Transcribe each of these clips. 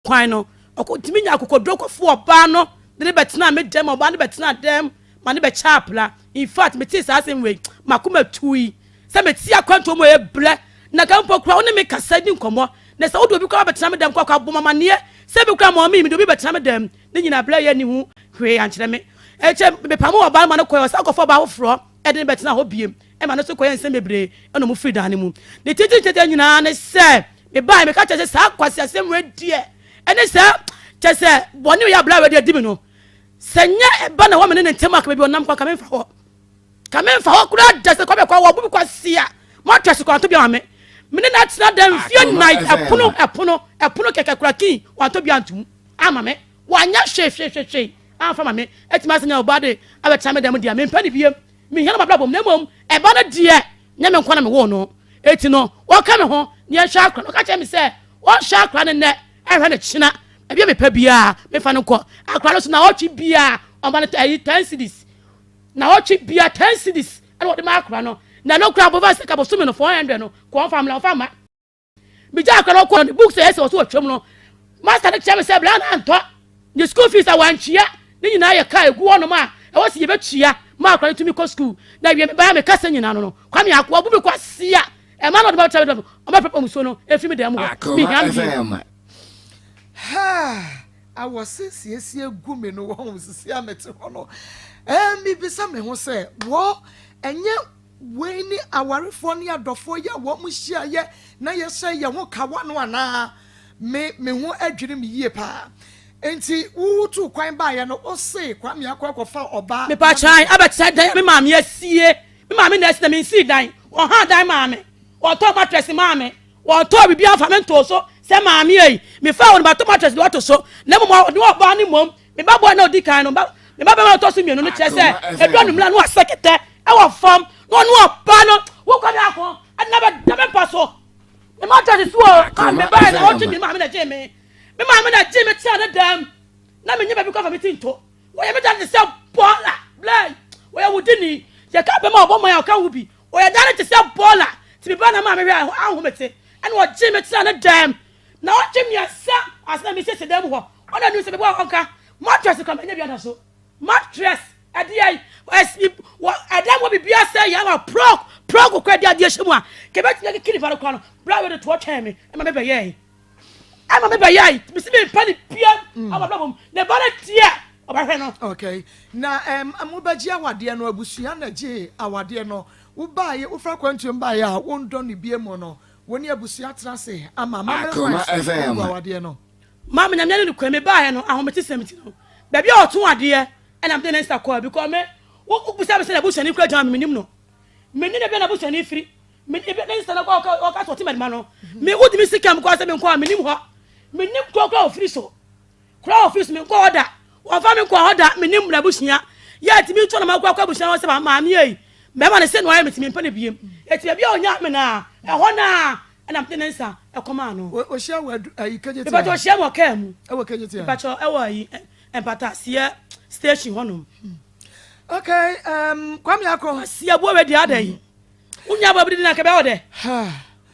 kwan no timi nya akokodro kofo oba no de betena me dem oba ne betena dem ma ne be chapla in fact me ti sa asem we makoma tui se me ti akwanto mo eble na kampo kura woni me kasa di nkomo na se wodo bi kura betena me dem kwa aboma ne se bi kura mo mi do bi betena me dem ne nyina bla ya ni hu hwe ankyere me eche me pamo oba ma no koyo sa kofo ba wofro e de betena ho biem e ma no so koyo nsem bebre e no mo free dan mu ne titi nyina ne se me bai me ka che sa kwase asem we die ene se che se boni ya bla we die di me no senya ba na wo me ne ntem aka bi onam kwa kamen fa ho kura da se kwa be kwa wo bu kwa sia mo twese kwa to bi ame me ne na tena dem fie night epono keke kura kin wa to bi antum ama me wa nya hwe amfa ma me etima senya obade abetena me dem dia me mpa ni biem me hia na mabla bom na mom e ba na die nya me nkwana me wo no eti no wo ka me ho ne hwa akra no ka che me se wo hwa akra ne ne ehwe ne china ebia me pa bia me fa no ko akra no so na ochi bia o ba na 10 cedis na ochi bia 10 cedis e wo de ma akra no na no kra bo va se ka bo so me no 400 no ko family o fama me ja akra no ko the books e se wo so twem no master de che me se bla na anto the school fees awanchia ni nyina ye ka egu wono ma e wo se ye betua ma akra to me ko school na wie me ba me kasa nyina no kwa me akwa bu be kwa sia e ma no de ba twa do o ma pepa muso no e fi me dem ho me hia ha awosiesie gu me no wo sisi amete ho no mi bisa me ho se wo enye we ni awarefo ni adofo ye wo mu hia ye na ye se ye ho kawa no ana me ho adwene me yie pa enti wutu kwan ba ye no o se kwa me akwa oba me pa chan abeta dan me maame asie me maame na esi na me si dan o ha dan maame o to mattress maame o to bibia fa me to so se maame ei me fa won ba to mattress do to so na mo ni oba ni mom me ba boy na odi kan no ba me ba ba to so mienu no kire se edu anumla no asekete e wo fam no oba no wo kwa da ko anaba da me pa so me mattress so o me ba na o ti me maame na je me maame na je me tia na dam na me nyeba bi kwa fa me tinto wo ye me da se bola blay wo ye wudini ye ka be ma obo ma ya ka hu bi wo ye da te se bola ti be na maame hwe ahomete ene wo je me tia na dam na o je me asa asna me se dam ho ona nu se be bo onka mattress ka me nya bi ada so mattress ade ai wo adam wo bibia se ya wa pro ko kwadi ade hye mu a ke be tia ke kiri fa ko no bra we de to twa me e ma me be ye ama me be yai me si me pani pia ama blabom ne ba na tia oba hwe no okay na amubaji awade no abusua na je awade no wo baaye wo fra kwantuom baaye a wo ndo ne biemu no woni abusua trase ama mama awade no mama nyamnya ne kwa me baaye no ahometi semti no da bia oto ade e na mte na insta call because me wo busa be se na busua ni kura jam me nim no me ni ne be na busua ni firi me ni be na insta na kwa ka so timedma no me wo di mi sikam kwa se me kwa me nim ho me nim kwa office so kwa office me kwa order wo fa me kwa order me nim na busia ya ti mi to na ma kwa busia wo se ba ma me ei me ma ne se no ayi me ti me pa na biem e ti bia onya me na e ho na na mte nensa e koma no o hia wa ayi kejeti ba to hia mo ka mu e wo kejeti ba to e wo ayi empata sie station honom okay kwame akọ sia bo we di adai unya ba bi na ka be wo de ha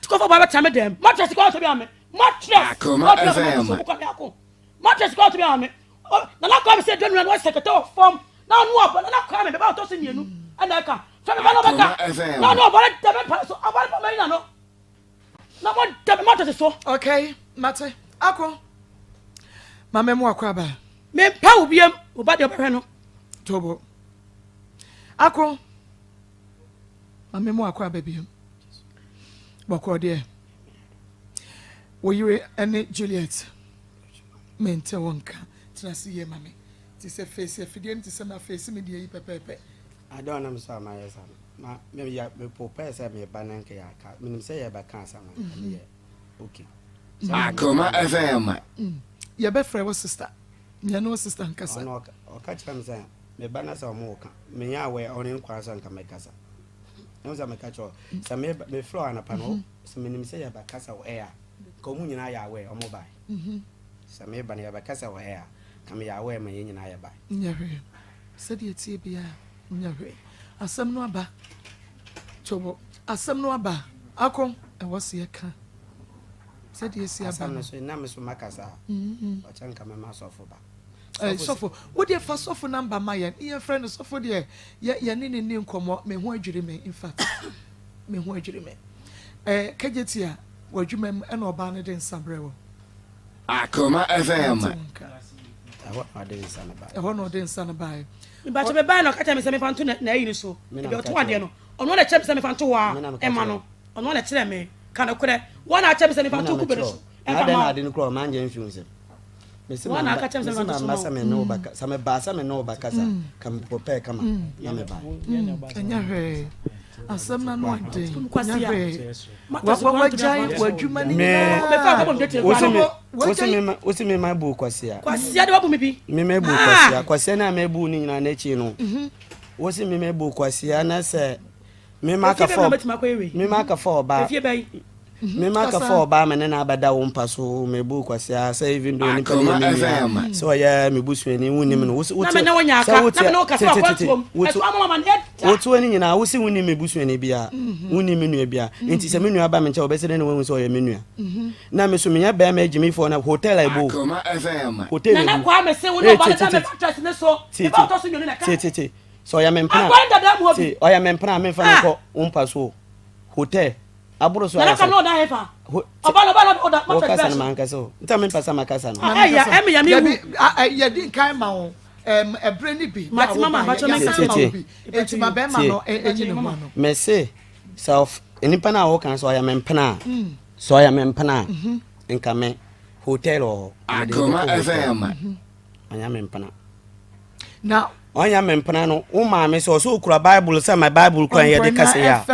ko fa ba ta me dem mattress ko to bi ame mattress Akoma mattress go to be ame na na ko be say don't know secretary of form na no obo na ko ame be ba to se nienu ana ka so me ba no baka no ba da me pa so aba pa me na no na mo da me mattress so okay mate akọ mama mu akọ aba me pa ubiem oba de obehwe no tobo akọ mama mu akọ aba biem bako de Oyire ene Juliet mente wonka trasi ye mame ti se face fidie ti se na face me die pepepe adona me so amaye sam ma me ya me popa se me banan ke ya ka minim se ye ba kan sam na ye okay Akoma FM ye be frɛ wo sister me no sister nkasa no o ka chira me se me bana sa mo ka me ya we onin kwa sa nka me kasa no za me ka cho sa me flow ana pa no se minim se ye ba kasa wo air ko mu nyina ya we o mo bai sa me ba ne ya ba kasa wo air ka me ya we ma ye nyina ya bai nyahwe se die tie bia nyahwe asem no aba chobo asem no aba akọ e wo se ka said yes ya ba so na me so makasa o chanka me masofo ba sofo wo dey fa sofo number ma ye friend sofo dey ye ni nkomo me ho adwiri me in fact me ho adwiri me kajetia wadwuma e na oba ne den sabre wo Akoma FM eho no den sana ba me ba che me ba no ka cha me se me fanto na yi ni so e be oto ade no ono na che me se me fanto wa e ma no ono na kire me kana kure wona che me se me fanto ku be so e ka ma ade no kro ma anje mfi unse me se wona ka che me se me fanto so me no ba sa me ba sa me no ba kasa kam prepare kama na me ba enya hwe asem na no ade kwasia wajai wadwuma ni me fa ka bom dete osi me ma bu kwasia de wabu me bi me bu kwasia na me bu ni nyina na chi no osi me bu kwasia na se me ma ka fo ba me ma ka fo ba me na abada wo mpa so me bu kwasia say even do ni pa me so ya me bu suani woni me no na me na wonya aka na me no ka so akwatom eso amama man wotu ani nyina wo si woni me bu suani bia woni me nua bia enti se me nua ba me nche obese ne wo so ya me nua na me so me nya ba ma agimi fo na hotel ai bo hotel na kwa me se woni ba na me trust ne so e ba to so nyoni na ka so ya me mpana see o ya me mpana me fa ko umpa so hotel aburo so na ka no da hefa oba oda ma fa kasa man kasa nta me pasa makasa no ya emi ya me wu ya din kan ma wo ebreni bi mama ba cho me kan eti ma be ma no enyi no no me say self enipa na wo kan so ya me mpana so ya me mpana nka me hotel o Akoma FM anya me mpana na onya me mpana no wo ma me so okura bible say my bible kwan ye de kasa ya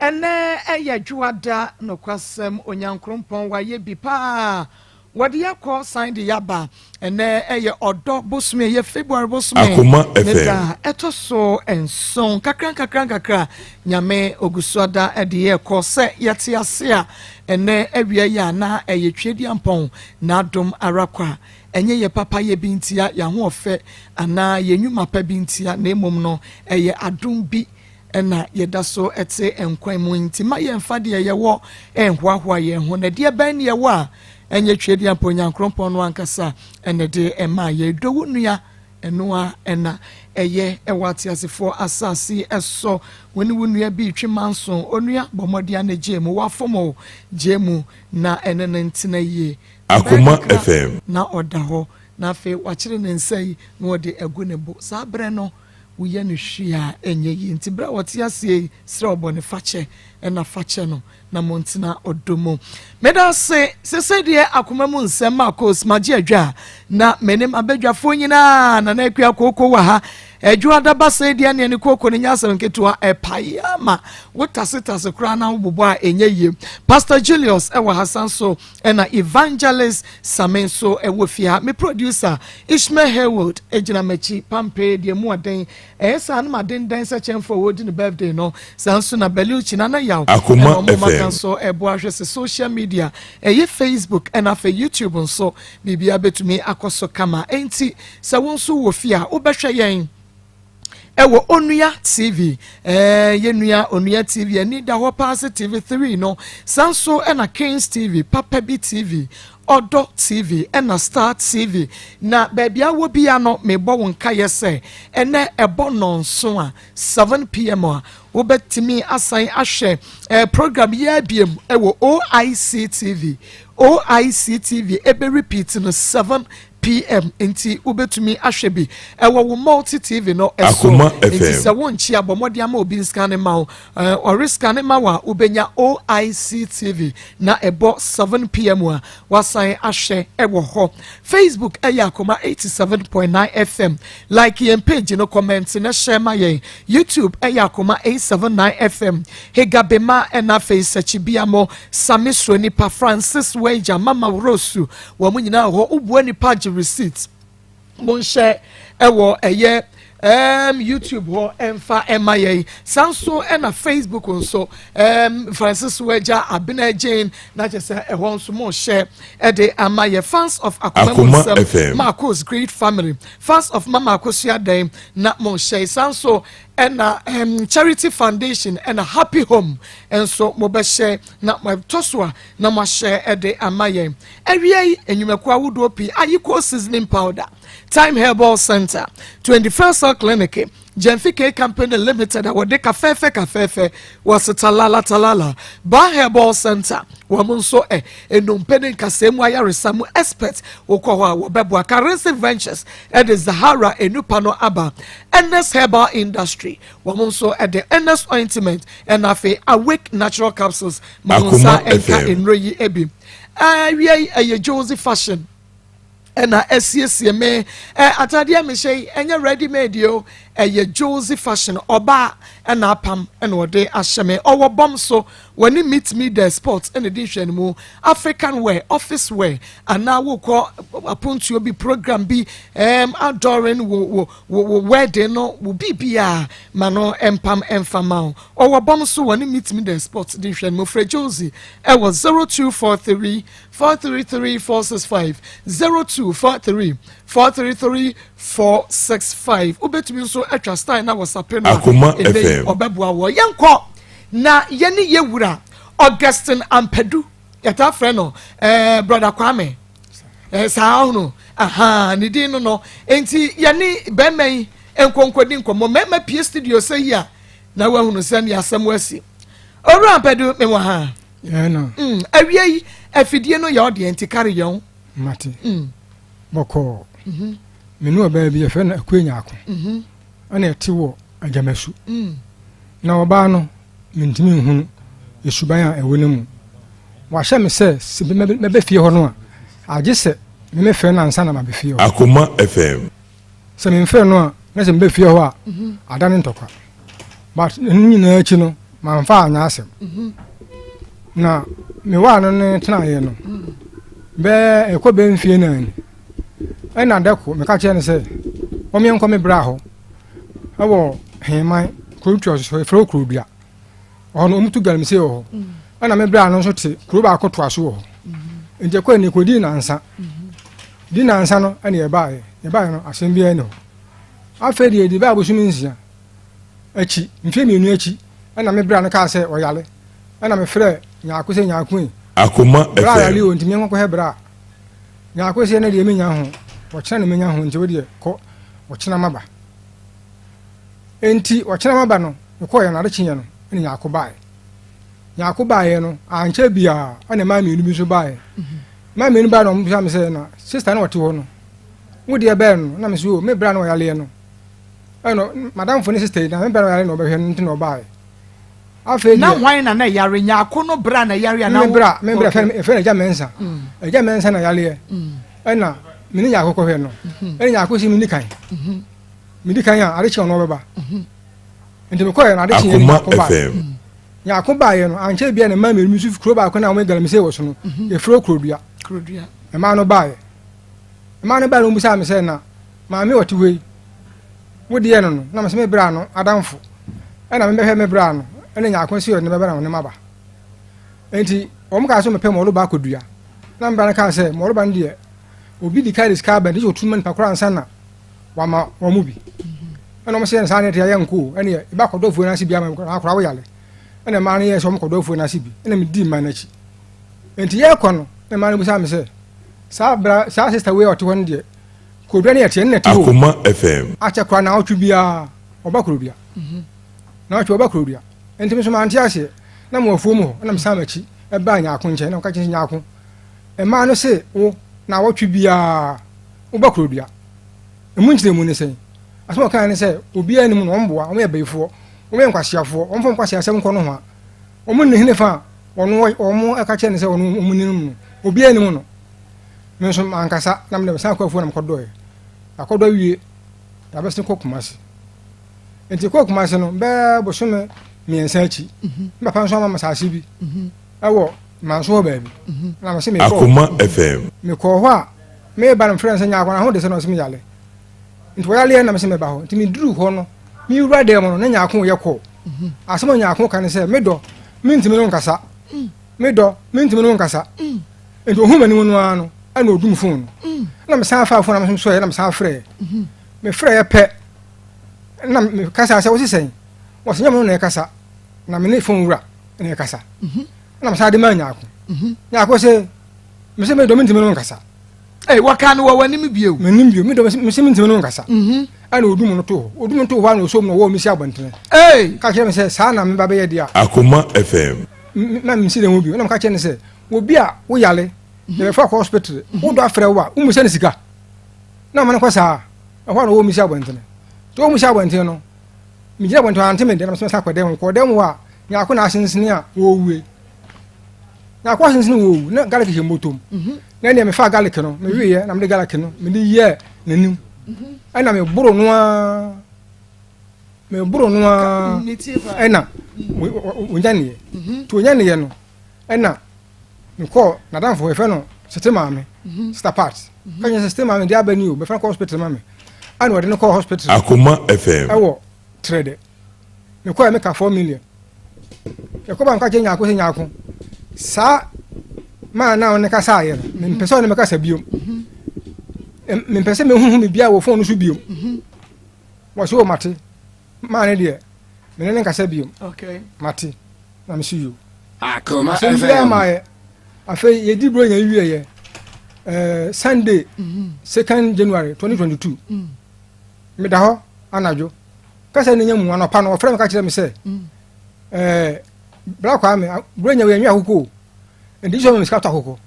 ene eye dwuada no kwasem onyankrompon waye bi pa wode yakọ sign de yaba ene eye odo bosome ye February bosome Akoma FM eto so enson kakran nyame ogusuada ede ye ko se yete ase a ene awia ya na eye twedi ampon na adom arakwa enye ye papa ye bintia ya ho ofe ana ye nwuma pa bintia na emom no eye adom bi ena yeda so ete enkwan mu ntima ye mfade ye wo enhwahwa ye ho na de ban ye wo a enye twedi amponya nkrompon no ankasa ene de ema ye dowu nua enoa ena eye ewati asefo asasi eso woni wunua bi twimanso onua bomodia na jemu wafomo jemu na ene ntina ye Akoma FM na odaho na fe wachire ne nsai na ode egu ne bo sa bre no uye no hwia enye yi nti bra wote asie sre obone fache ena fache no na montina odomo meda se de akoma mu nsem Maa Akos magie adwa na menim abadwafo nyina na na akua kokko wa ha adwuada ba se de ne kokko ne nyasem nketua epaya ma wotasitase kra na wobobo a enye yi Pastor Julius ewa Hassan so ena evangelist Samenso ewo fia me producer Ishmael Haywood ejina machi pampe de mu aden esa na maden den se chemfo wodi ne birthday no sanso na beliuchi na yaw Akoma FM so ebo ahwese social media eye Facebook and afa YouTube nso bibia betumi akoso kama enti se wonso wo fia obehwe yen ewo onua TV yenua onua TV ani da ho pass TV 3 no sanso na Kings TV Papa B TV Odo TV ena Star TV na babia wo bia no mebo wonka yese ene ebo nonso a 7 pm a wobetimi asan ahwe program ya biem ewo OIC TV ebe repeat no 7 PM enti ubetumi ahwebi ewo wo multi TV no eso enti se wonchi abomodi ama obi scan ma or scan ma wa ubenya OIC TV na ebo 7 PM wa wasan ahwe ewo ho Facebook Akoma 87.9 FM like yen page no comment na share ma yen YouTube Akoma 879 FM hegabema na face chibiamo Samisro nipa Francis Wager Mama Rosu wo munyina ho ubuani page receipt mon share ewo eye YouTube ho emfa emaye sanso na Facebook nso Francis Weja Abena Jane na just ehon so mo share de amaye fans of Akoma FM Maa Akos great family fans of Mama Akos Yadem na mo share sanso and charity foundation and a happy home and so mo be share na mo toswa na mo share de amaye ewie enyumekwa wudo pi ayiko seasoning powder Time Herbal Center 21st Clinic Jenfike Company Limited awode kafefe was talala Ba Herbal Center wamunso enumpene kasemu ayaresamu expert ukwa wobebwa currency ventures at the Zahara enupano aba NS Herbal Industry wamunso at the NS ointment and afe awake natural capsules munsa enka enroyi ebi we Josie fashion ena esiesie me atade me shey enye ready made yo Josie fashion oba ena apam ena ode ahyeme owo bom so when meet me the sports ena di hwene mu African wear office wear ana wo ko apontuo bi program bi adoring wo wedding no wo bibia mano empam emfama owo bom so when meet me the sports di hwene mu Fred Josie e was 0243 433 465 0243 433 465 ubetumi nso atwa style na wasapeno Akoma FM obebua wo yenko na yeni yewura Augustine Ampedu yata freno brother Kwame saano aha ni din no enti yeni bemai enkonkodi nkomo mema pie studio say ya na wahunu sani asem wasi oru Ampedu me wa ha no awie afidie no ya ode enti kare yon mate boko menu oba bi efe na akwenya ako ana eti wo agamasu na oba no mentimi hunu esuban a ewone mu wa hye me se mebe fie ho no a age se me fe na ansa na ma be fie ho Akoma FM se me fe no a na se mebe fie ho a adane ntokwa but nni na achi no ma mfa anya asem na me wa no ne tena ye no be ekobe mfie na ni ena deko me ka che ne se o me enko me bra ho awo heman kultuo so efro krudua ono mutu galme se ho ana me bra no so te kru ba akoto aso ho nje kwa ni kodi na nsa di na nsa no ene ye ba no asem bia no afedi edi ba bosumi nsia achi mfie mienu achi ana me bra no ka se oyale ana me frɛ nyaako se nyaako Akoma bra yale FM o ntimi nko he bra nyaako se na de menya ho wɔkyena ne menya ho nti wo de kɔ wɔkyena maba enti wɔkyena maba no ko yɛ na de kyenye no ene nyaako bae no anche bia ana ma mienu bi so bae ma mienu ba no mbisa me se na sister na wɔte ho no wo de bɛn no na me so me bra no yale no ɛno madam fo ne sister na me bra no yale no bɛhwɛ no nti no bae afi na hwan na yare nyaako no bra na yare na me bra fe ja mensa ja mensa na yale ɛna mini nyaako kɔ hwɛ no ɛna nyaako si mini kan a ade kye no bɛba nti me kɔ yɛ na ade kye Akoma FM nyaako ba yɛ no anche bia na ma me mi su kuro ba ko na mo galam se wo so no e fro krodua e ma no ba no musa me se na ma me wote wei wo de yɛ no na me se me bra no adamfo ɛna me bɛhwɛ me bra no ɛna nyaako si yɛ ne bɛba na ne maba enti o mo ka so me pɛ mo lo ba kodua na me bra na ka se mo lo ba ndie obi di kai ska ba de otu man pakora ansa na wa ma wo mu bi ɛna mo se nsa ne te ya nko ɛna e ba kodofo na si bia ma akora wo yale ɛna ma ne yɛ so mo kodofo na si bi ɛna me di ma na chi enti yɛ kɔ no na ma ne busa me se sa sister we oto hon de kodua ne yɛ te ne te ho Akoma FM acha kora na otwu bia oba kodua na otwu oba kodua enti me so ma ante ase na mo afuo mu na me sa ma chi e ba nyaako nkyɛn na ka kye nyaako e ma no se wo na wotwe bia oba kodua emu nkyere mu ne sɛn asoma kan ne sɛ obi anim no omboa o me bayifo o me nkwasiafo o mfo nkwasiasɛm nkɔ no ho a o mu ne hene fa o mu aka kye ne sɛ o mu ne no obi anim no me so ankasa na me san kwafu na mkɔdɔ akɔdɔ wie da bɛse kɔ kumase enti kɔ kumase no bɛ bosome miɛnsa akyi mbapa nso ama masase bi ɛwɔ manso ba bi na me se me Akoma FM me kɔ hɔ a me ba no frɛ nsa nya akɔ na ho de sɛ no se me yale nti wɔyale na me se me ba ho nti me duru ho no me wura dem no na nyaako yɛ kɔ asɛm nyaako kan sɛ me dɔ me ntimi no nkasa me dɔ me ntimi no nkasa nti ohun mani mu no ano ana odum phone na me san fa phone na me so yɛ na me san frɛ me frɛ yɛ pɛ na me kasa sɛ wo sisen wo se nyam no na kasa na me ne phone wura na kasa na me san de ma nyaako nyaako se me se me dɔ me ntimi no nkasa waka no wɔ w'anim bio m'anim bio me dɔ me se me ntimi no nkasa ana odum no to hɔ na osom no wɔ me si abɔntene ka kyerɛ me sɛ saa na me ba bɛyɛ dia Akoma FM. na me si de ho bio na me ka kyerɛ ne sɛ obi a wo yale de fa ko hospital wo do afrɛ wo a wo mu sɛ ne sika na man ko saa ɛhɔ na wo mi si abɔntene to wo mi si abɔntene no mi gyina abɔntene ante me de na me sa kɔdɛm a nyaako na asensene a wo wuwe na ko asensene wo wu na garlic hɛ motom na ne me fa garlic no me wiye na me de garlic no me de yɛ nanim ɛna me boro noa ɛna wonyane to wonyane no ɛna nko na danfo efe no sete maame star part kanya sete maame dia bani o be fa ko hospital maame ana wode no ko hospital Akoma FM. ɛwɔ trade me ko me ka 4 million e ko ban ka kenya ko se nyako sa ma na on ka sa ye me mpese on me ka sa biom me mpese me hu me bia wo phone so biom wo so mate ma ne de me ne ka sa biom okay mate na me see you Akoma FM. Afei yedi bro nya wiye Sunday 2nd January 2022 me da ho anajo kasa ne nyamu anopa no ofre me ka kire me se bra kwa me bro nya we nwa akoko ndi so me skata akoko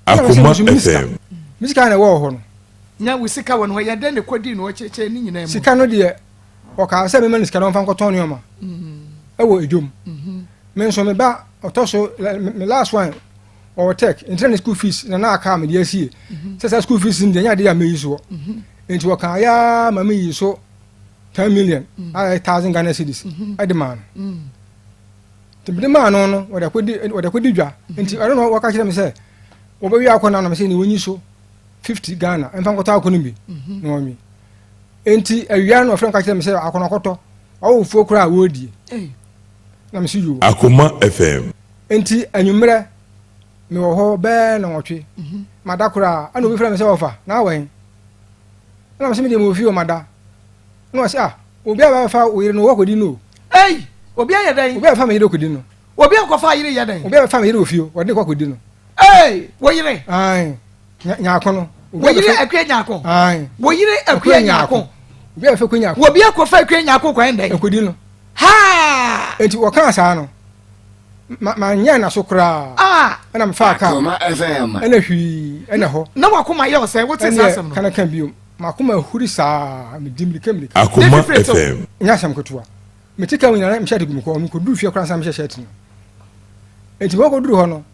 Akoma FM. misika na wo ho no nya we sika won ho yɛdɛ ne kodi no cheche ni nyina mu sika no de o ka se me man sika no fa nkoton no ma ewo edwom me nso me ba otoso me last one or tech internet school fees na aka me dey asie say school fees ndi nya dey am yi so enti wo kan ya ma me yi so 10 million 1000 Ghana cedis ade man tibide man no wo da kodi dwa enti I don't know wo ka kire me say wo be wi akona na me say ni wonyi so 50 Ghana en fa nkota akona bi no mi enti awia no ofre ka kire me say akona koto wo fuo kura wo die na me see you Akoma FM. enti anwumre me wo ho be na nwotwe mada kura ana obi fra me se ofa na wen na me se me de mo fi o mada na o se obi a ba fa o yire no wo kodi no obi ayɛ dɛn obi a fa me yire kodi no obi akɔfa yire yɛ dɛn obi a fa me yire ofio wo de kwa kodi no wo yire nyaako no wo yire akwa nyaako wo yire akwa nyaako obi a fa kwa nyaako obi akɔfa akwa nyaako kwa ndɛn kodi no ha enti wo kan sa no ma nya na so kura ana me fa ka Akoma FM. ana hwi ana ho na wakoma yɛ ɔsɛ wote sasɛm no kana kan biom makoma huri saa me dimri kemri Akoma FM. nya sam kotoa me tika nyina me hyɛ dugum ko me ko du fie kora sam hyɛ hyɛ tino enti wo ko duru ho no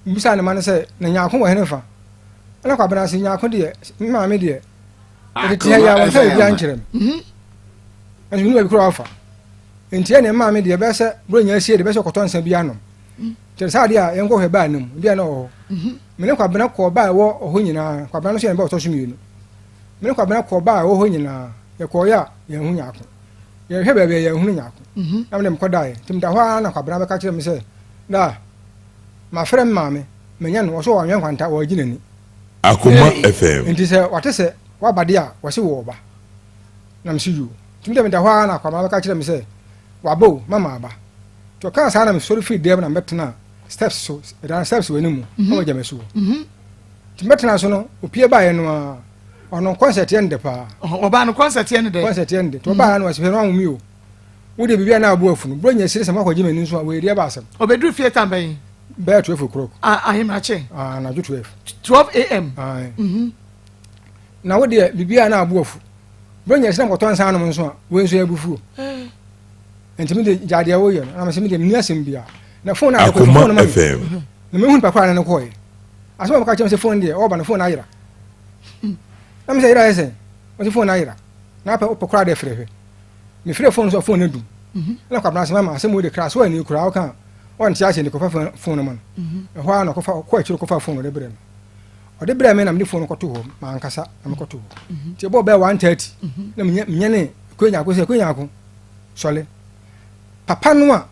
mbisa ne ma ne sɛ na nyaako wɔ hene fa ana kwa bana se nyaako de ma me de enti ya wa fa bi ankyerem enti nu ba bi kora afa enti ene ma me de be sɛ bro nya sie de be sɛ koton sa bi anom kyerɛ sɛ ade a yɛnkɔ hwɛ baa nam bia na ɔhɔ mene kwa bana kɔ baa wɔ ɔhɔ nyinaa kwa bana no hyɛ ne ba ɔtɔ so mienu mene kwa bana kɔ baa wɔ hɔ nyinaa yɛkɔ ya yɛn ho nyaako yɛhwɛ baabi yɛn ho nyaako na mene mkɔ dae tim da hɔ na kwa bana bɛka kyerɛ me sɛ da ma frɛ me maame menya no ɔso wɔnwɛn kwanta wɔ agyi n'ani Akoma FM. nti sɛ wate sɛ wabade a wɔse wɔ ba na msi yu tim da me da hɔ na kwa bana bɛka kyerɛ me sɛ wabo mama aba to kan sa na me sori fi dem na metena steps so da steps we nimu o ja meso ti metena so no opie ba ye no a ono concert ye nde pa oba no concert ye nde to ba na wase no anwumi o wo de bibia na abu afunu bro nya sire se makwaje mani so we ria ba asem obedru fie tamben be 12 o'clock ahim ache na 12 am na wo de bibia na abu afu bro nya sire moto ansa no so a we nso abufu enti me de jade wo ye na me se me de ni asem bia na phone na ko phone Akoma FM. na me hun pakwa na ko ye asema me ka chem se phone de o ba na phone na yira na me se yira ese o se phone na yira na pa pakwa de frehwe me frɛ phone so phone na dum na kwa bra se mama asem wo de kra so ani kura o kan on ti ase ni ko fa phone man ho na ko fa ko akiro ko fa phone de bre no ɔde brɛ me na mede phone kɔto hɔ ma ankasa na mekɔto hɔ nti ɛbɔ bɛɛ 1:30 na menyane konyako sɛ konyako sɔle papa no a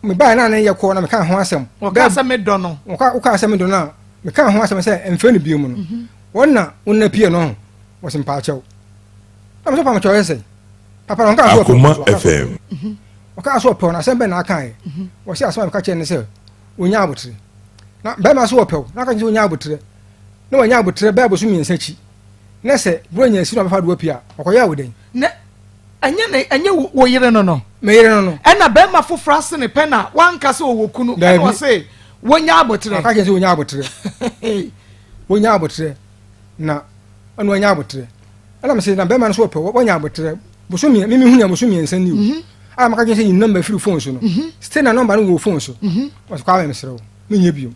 mebaa na ne yɛ kɔ na meka ho asɛm wɔka sɛ medɔ no woka sɛ medɔ no a meka ho asɛm sɛ ɛmfɛ no bio mu no wɔna wonna pie no ho wɔse mpaakyɛw na mesɛ pamakyɛw yɛ sɛ papa no ɔka so Akoma FM. ɔka so ɔpɛw na asɛm bɛ na akaeɛ wɔse asɛm a meka kyerɛ ne sɛ ɔnya abotere na bɛrima so wɔpɛw na aka kyerɛ sɛ ɔnya abotere na wɔnya abotere bɛɛ bɔ so mmiɛnsa akyi na sɛ buro nya si na ɔbɛfa de wɔpie a ɔkɔyɛ awodɛn ne ɛnyɛ wo yere no meyere no ɛna bɛrima foforɔ ase ne pɛ na wanka sɛ ɔwɔ kunu ɛna ɔse wonya abotere aka kyerɛ sɛ ɔnya abotere wonya abotere na ɔno ɔnya abotere ɛna mesɛ na bɛrima no so wɔpɛw wɔnya abotere boso mimi hu ya boso mmiɛnsa ni o a maka kyerɛ sɛ yi number firi phone so no stay na number no wɔ phone so wɔsɛ kwa me mesrɛ wo menyɛ biom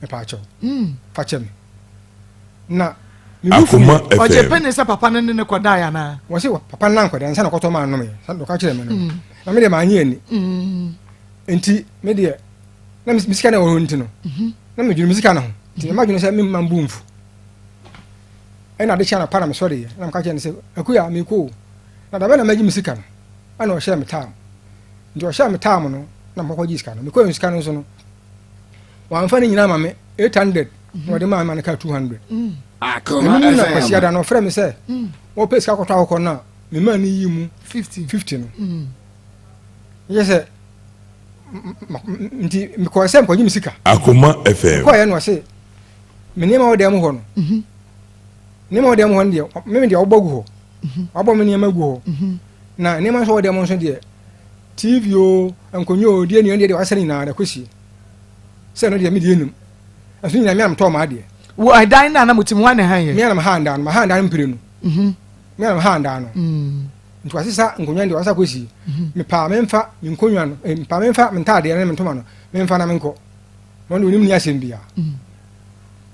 mepa akyɛw fa kyɛ me na Akoma ɔgye FM. pɛ ne sɛ papa no ne kɔdaa yɛ anaa wɔse papa no nankɔda nsa na kɔtɔ ma anom yɛ sa dɔka kyerɛ me no na medeɛ maanyɛ ani enti medeɛ na mesika na ɛwɔ hɔ nti no na medwene mesika no ho nti madwene sɛ memma mbu mfu ɛna ade kyɛ na pa na mesɔreyɛ na meka kyerɛ ne sɛ akuya mekɔo na dabɛ na magye mesika no ana ɔhyɛ me taam nti ɔhyɛ me taam no na mkɔkɔgye sika no mekɔɛ sika no nso no wamfa no nyinaa ma me 800 na ɔde maa ma no ka 200 Akoma ɛno na FM. kwasiada no ɔfrɛ me sɛ wɔpɛ sika kɔtɔ akɔkɔ no a mema no yi mu 50 no yɛ sɛ nti mekɔɛ sɛ mkɔgye me sika Akoma FM. kɔɛ no ɔse me nneɛma wɔ dɛm hɔ no nneɛma wɔ dɛm hɔ no deɛ meme deɛ wɔbɔ gu hɔ wabɔ me nneɛma gu hɔ na nneɛma nso wɔ dɛm nso deɛ tv o nkonnwa o deɛ nneɛma deɛ wasɛ nyinaa da kɔsie sɛ no deɛ mede anim ɛso nyina meanam tɔɔ ma adeɛ wo ɛdan no a na motim hɔ ne han yɛ meanam ha ndaa no maha ndaa no mpire no meanam ha ndaa no nti wasesa nkonnwa deɛ wasa kɔsie mepaa memfa me nkonnwa no mepaa memfa me ntaadeɛ ne me ntoma no memfa na menkɔ na ɔne onim ni asɛm bia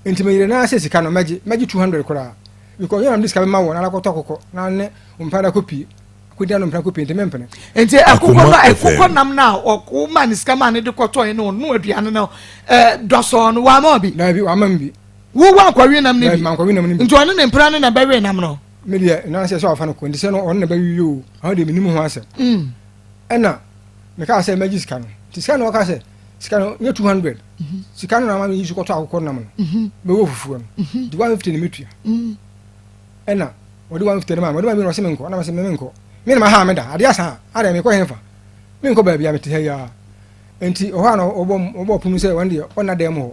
nti meyere na sɛ sika no mɛgye 200 koraa because yɛnam de sika bɛma wɔ na akɔtɔ akɔkɔ na ne ɔmpa da kɔpie akɔdi ano mpena kɔpie nti mempene nti akokɔ no Akoma ɛkokɔ FM. nam no a ɔma ne sika ma ne de kɔtɔe no no aduane no dɔsɔɔ no wama bi na bi wama m bi wo wankɔwe nam no bi mankɔwe nam no bi nti ɔne ne mpena no na bɛwe nam no medeɛ na sɛ ɔfa no kɔ nti sɛ no ɔno na bɛwiwie o ɔno deɛ menim ho asɛm ɛna mekaa sɛ magye sika no nti sika no wɔka sɛ sika no nyɛ 200 sika no na ma meyi so kɔtɔ akɔkɔ nam no bɛwɔ fufuo no nti 150 ne metua ɛna wɔde 150 no ma wɔde ma bi na ɔsɛ menkɔ na masɛ menkɔ me na maha meda adeɛ asa a adeɛ mekɔ hefa menkɔ baabi a mete ha yi a nti ɔhɔ a na ɔbɔ punu sɛ wɔn deɛ ɔna dɛm hɔ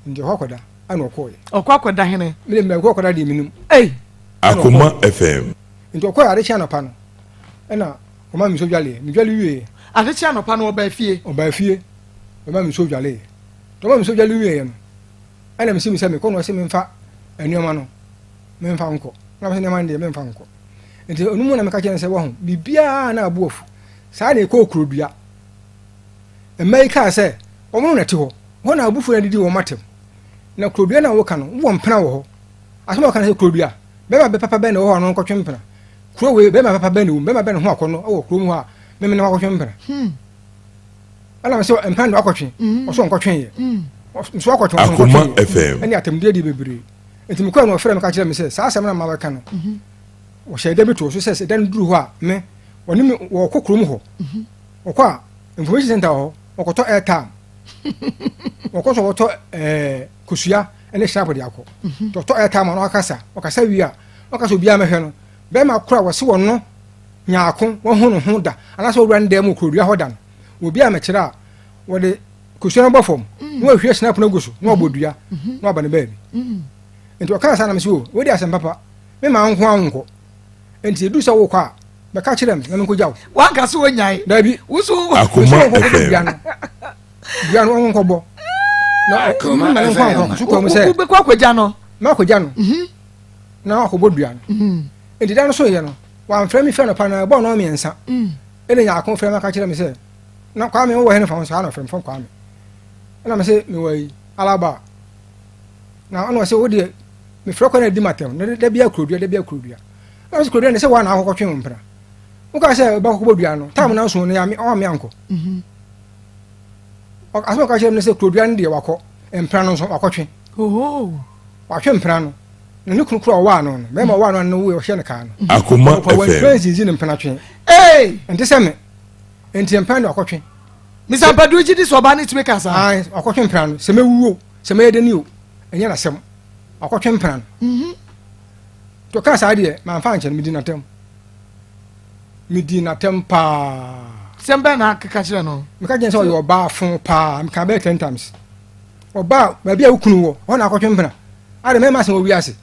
nti ɔhɔ akɔda ana ɔkɔɔyɛ ɔkɔ akɔda hene mede mbɛ kɔ akɔda deɛ menim ei Akoma FM. nti ɔkɔɛ ade kyɛ anɔpa no ɛna ɔma me so dwaleɛ medwale wieɛ adekye anɔpa no wɔbaa fie ɔbaa fie ɔma me so dwaleɛ nti ɔma me so dwale wieɛ no ɛna mesi me sɛ mekɔ no ɔsɛ memfa nneɔma no memfa nkɔ na mesɛ nneɔma no deɛ memfa nkɔ nti ɔno mu na meka kyerɛ no sɛ wɔho biribiaa na abɔ afu saa na ɛkɔ kurodua ɛma yi kaa sɛ ɔmo no na ɛte hɔ hɔ na abufuo no adidi wɔ matam na kurodua no a woka no wowɔ mpena wɔ hɔ asɛm a wɔka no sɛ kurodua bɛma bɛpapa bɛn na wɔ hɔ a no nkɔtwe mpena kuro wei bɛma papa bɛn na wɔm bɛma bɛn na ho akɔ no ɛwɔ kurom hɔ a meme ne wakɔtwe mpena ɛna me sɛ mpena de wakɔtwe ɔso nkɔtweeɛ nso wakɔtwe ɔso Akoma nkɔtweeɛ FM. ɛne atamdeɛ di bebree nti mekɔɛ no ɔfrɛ me ka kyerɛ me sɛ saa asɛm no mabɛka no wɔhyɛ da bi to so sɛ da no duru hɔ a me ɔne me wɔkɔ kurom hɔ wɔkɔ a information center hɔ wɔkɔtɔ airtime wɔkɔ so wɔtɔ kosua ne hyɛpo de akɔ tɔtɔ airtime a na ɔkasa wie a ɔkasa obiara mɛhwɛ no bɛrima koro a wɔse wɔ no nyaako wɔho no ho da anaasɛ ɔwura no dɛm kurodua hɔ da no obiara mɛkyerɛ a wɔde kosua no bɔ fam na wahwie snap no agu so na wɔbɔ dua na wɔaba ne baabi nti ɔkaa saa na mesɛ o wode asɛm papa mema nko a wonkɔ nti ɛdu sɛ wokɔ a bɛka kyerɛ me na menkɔgya wo wanka so wɔnyae daabi woso Akoma FM. dua no ɔnkɔbɔ na Akoma mma ne nkɔ FM. nkɔ so kɔ mu sɛ wobɛkɔ akɔgya no makɔgya no na wakɔbɔ dua no nti da no so yɛ no wamfrɛ me fɛ no pa na ɛbɔ no mmiɛnsa ɛne nyaako frɛ me aka kyerɛ me sɛ na kwame wowɔ he no fa ho saa na ɔfrɛ mfam kwame ɛna me sɛ mewɔ yi alaba na ɔna ɔsɛ wodeɛ mefrɛ kɔ no adi matam na da bia kurodua na me sɛ kurodua ne sɛ woa na akɔkɔtwe wo mpena woka sɛ wobɛkɔbɔ dua no tam no nso no ɔwa me ankɔ asɛm ɔka kyerɛ me no sɛ kurodua no deɛ wakɔ mpena no nso wakɔtwe wahwe mpena no na ne kunu kura wa no me ma wa no no we hye ne ka no Akoma FM crazy ne mpena twen enti se me enti mpena do akotwe Mr. Padu ji dis oba ne timi kasa ai akotwe mpena no se me wuo se me yedani o enye na sem akotwe mpena no to kasa de ma fa nche midi na tem pa sembe na keka kire no me ka jense o yo ba fun pa me ka be 10 times oba ba bia ukunu wo ho na akotwe mpena ade me ma se wo wi ase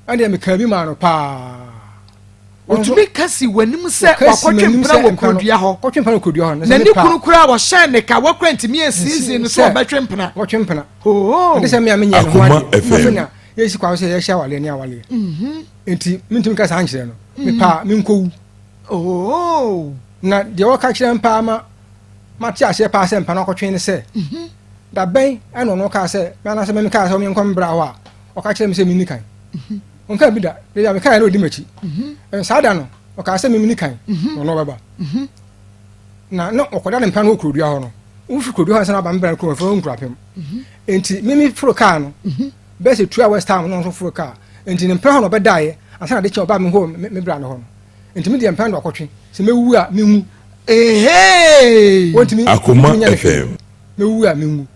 ade me ka bi ma no pa otumi kasi wanim se wakotwe mpena wo kodua ho akotwe mpena kodua ho na ni kunu kura wo hye ne ka wakwa ntimi asizin no so obetwe mpena akotwe mpena oh ade se me amenye no Akoma FM yesi kwa se ye hya wale ni awale enti mintum ka sa ankyere no me pa me nkowu oh na de wo ka kire mpa ma ti ase pa se mpa na akotwe ne se da ben ana no ka se me na se me ka se me nkom bra ho a o ka kire me se me ni kan on ka bi da de ya me ka na odi machi sa da no o ka se me ni kan no baba na no okoda ne mpa no okrodua ho no wo fi krodua ho se na ba mbra ko fo nkurapem enti mimi furo ka no be se 2 hours time no so furo ka enti ne mpa ho no be dae asa na de che oba me ho me bra no ho no enti me de mpa no akotwe se me wu a me wu wontimi Akoma FM me wu a me wu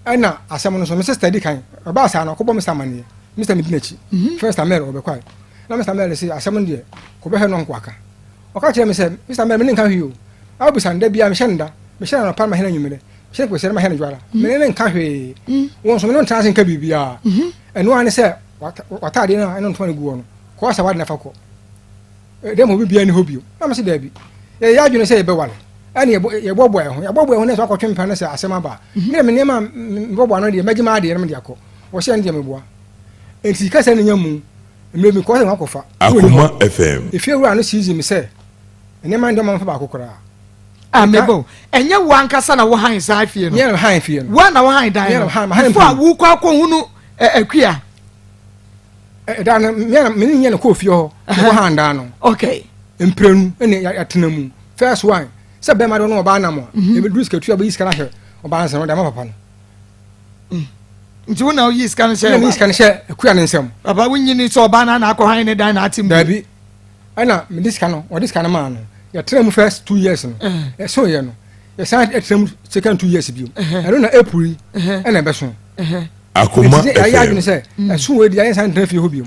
ana asem no so me sister di kan oba asa na ko bo me samane Mr. Midinachi first Amel obekwai na Mr. Amel say asem de ko be he no nkwaka o ka kire me say Mr. Amel me nka hwe o abu sanda bia me hyenda na pa ma he na nyumere hye ko sere ma he na jwara me ne nka hwe won so me no transin ka bibia eno ane say watade na eno ntwa ne guo no ko asa wade na fa ko dem ho bibia ni hobio na me say da bi ya adwene say be wale ani ye bobo e ho ne so akotwe mpa na say asem aba me ma bobo no de magima ade na me de akọ wo hye ndie me boa enti ka say ne nyamu me mi ko se wakofa Akoma FM if you run season me say ene man de man fa ba kokora amebo enye wo ankasa na wo han sa afie no ye han fie no wo na wo han dan no fo a wo kwa ko hunu akua dan me nye na ko fie ho wo han dan no okay emprenu ene atenamu first one se be ma do no ba na mo e be drus ka tua ba iska na hwe oba nse no da ma papa no nti wo na wo yiska no share ni iska no share akua ne nsem baba wo nyini so ba na akọ han ne dan na atim dabi ana me diska no o diska na ma no ya trem first 2 years no e so ye no ya sa trem second 2 years bio ero na april ena be so Akoma ya adwene FM se so we dia san trem fie ho bio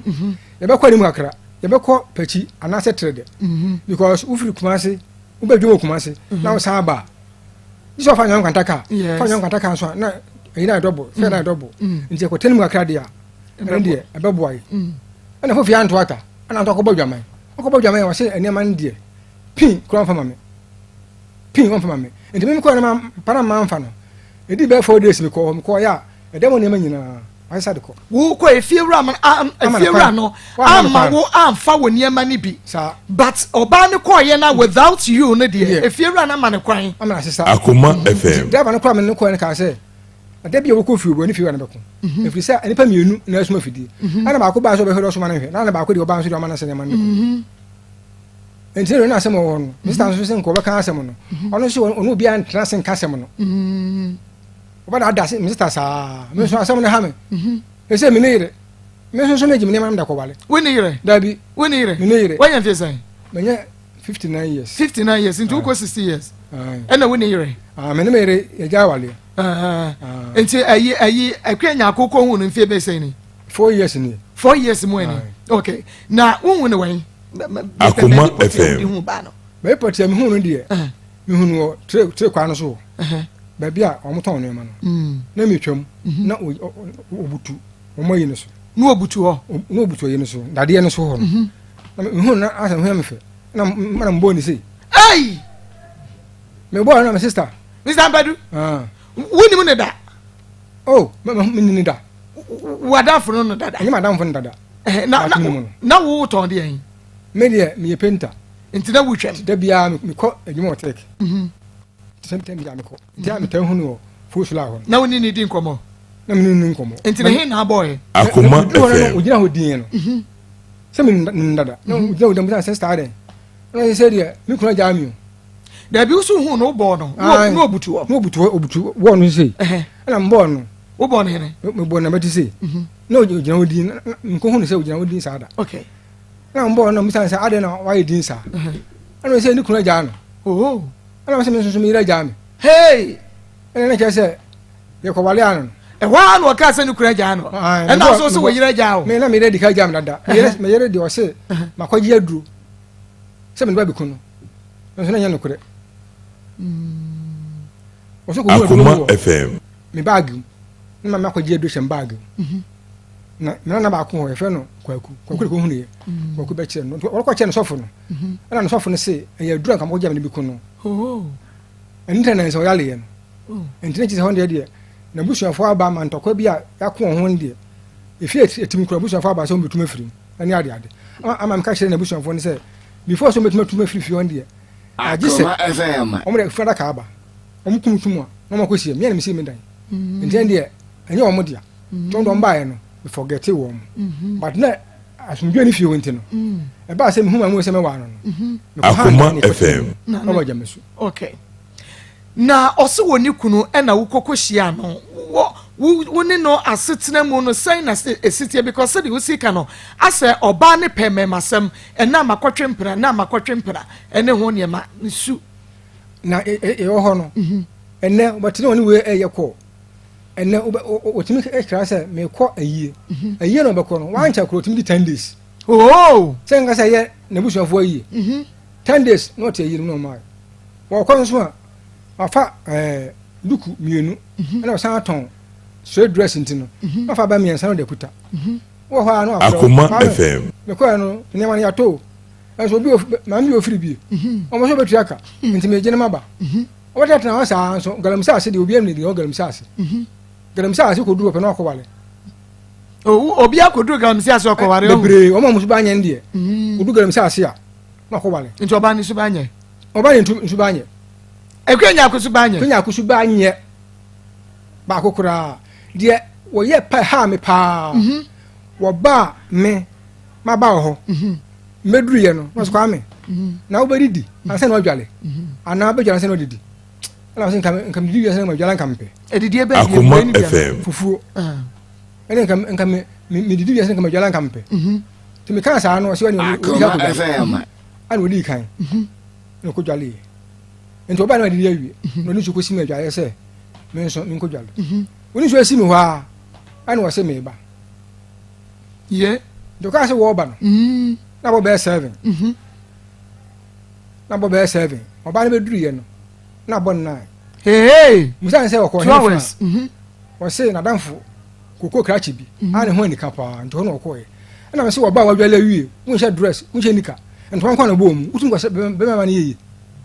ya be kwa ni mu akra ya be ko pachi anase trede because ufiri kumase ubedwo kumase na wo sa ba iso fa nyon kwantaka fa nyon kwantaka so na ina double fe na double nje ko tenu akra dia ndie abeboai ana ho fi anto ata ana to ko bodwaman wa se ene man die pin kro fa mame pin won fa mame enti me ko na para man fa no edi be 4 days me ko ya e demo ne manyina wa sa de ko wo ko efiewura man efiewura no ama wo amfa wo niema ni bi but oba ne ko ye na without you no de efiewura na man kwan amana sisa Akoma FM daba no kwa me ne ko ne ka se adabi wo ko fiwo ni fiwo na beko efiri se anipa mienu na asuma fidi ana ba ko ba so be horo so ma na hwe na ba ko de oba so de ma na se ne man ne enti no na asem wo no Mr. so se nko be kan asem no ono so ono bia ntra se nka asem no oba da da se Mr. sa me so asem ne ha me e se me ne yire me so me jimi ne ma da ko wale we ne yire dabi we ne yire me ne yire we yan fi say me nye 59 years 59 years into ko 60 years ena we ne yire me ne me yire e ja wale enti ayi akwanya akoko hu no mfie be say ni 4 years ni 4 years mo ni okay na hu ne wen Akoma FM me potia me hu no de me hu no tre kwa no so ba bia omoton no ma no na me twam na obutu omo yi no so na obutu ho na obutu yi no so dade no so ho no na me hu na asa hu me fe na mana mbo ni sei ai me bo na me sister Mr. Badu woni mu ne da oh me ni da wada funu no dada ani madam funu dada na wo ton de yin me de me painter enti na wo twem da bia me ko adwuma otek sometimes bia me ko dia me tan hunu fo sula ho na woni ni di nkomo na me ni nkomo enti na hin na boy Akoma FM ojina ho din no se me dada na ojina ho dem sa sister den na se dia me kuna jami da bi usu hu no bo no no obutu wo no sei na mbo no wo born here me born na meti say na ogina odin nko hu ne say ogina odin sa da okay na mbo na musan say ade na why din sa ana say ni kuna ja no oh ana say me so me ira ja me hey ene na say ye ko wale anu e wa no ka say ni kuna ja no e na so wo yira ja o me na me ready ka ja me dada me yere di o say makwaji aduru say me ba bi kuno so na nya no kure Akoma FM me bag na ma kwaji aduru shem bag na ba ko e fe no kwaku ko hu ne kwaku be kire no wo ko kire no sofo no na no sofo no say e aduru nka mo ja me bi kuno oh internet so yale ye no internet is 100 de na busuafo aba ma ntokwa bi a yakọ ho de efi etimi kura busuafo aba so betuma firi ani ade ama mka kire na busuafo ne say before so betuma firi fi on de Akoma FM omo de fada ka aba omo kumtum a no ma kosie me na me sie me dan enten de enye omo dia tondo mba ye no we forget wo mo but na asumdwe ni fi wonte no e ba se me huma mo se me wa no Akoma FM no ma jamesu okay na oso woni kunu e na wukoko hia no wo ne no asetena mu no sign na esitie because say the usika no ase oba ne peme masem e na makotwe mpra na makotwe mpra ene ho ne ma nsu na e ho no ene obetene woni we eye ko ene otimi ekra say me ko ayie no be ko no wan cha kro otimi 10 days oh say nga say ye na busuafo ayie 10 days not ayie no ma wo ko nso a afa luku mienu na san ton so dress ntino afa ba miensa no de kuta wo ho no afa Akoma FM me ko no ne ma ya to so bi ma mi ofiri bi o mo so betu aka nti me gene maba o ta tana wasa so galamsa ase de obi am ne de o galamsa ase ko duro pe no ko wale obi akodu galamsa ase ko wale bebre o mo so ba anye ndie odu galamsa ase a no ko wale nti oba ni so ba anye ntu ba anye ekwenya akusu ba anye kwenya akusu ba anye ba kokura de wo ye pa ha me pa wo ba me ma ba ho meduru ye no so kwa me na wo beri di anse na odwale ana be jara anse na odidi ala so nkam di anse na odwale nkampe edidi e be Akoma FM fufuo ene nkam me didi anse nkam odwale nkampe to me kan sa no so ni Akoma FM ana wodi kan no ko dwale nti oba na didi awie no ni so ko sime adwale se me so nko dwale oni so asimi ho a ana wo se me ba ye do ka se wo ba no na bo be 7 na bo be 7 oba na be duru ye no na bo 9 hey musan se wo ko hours wo se na danfo koko krachi bi ana ho ni kapa nto no ko ye na me se wo ba wa dwale awie wo she dress wo she nika nto wan kwa na bo mu utum ko se be ma na ye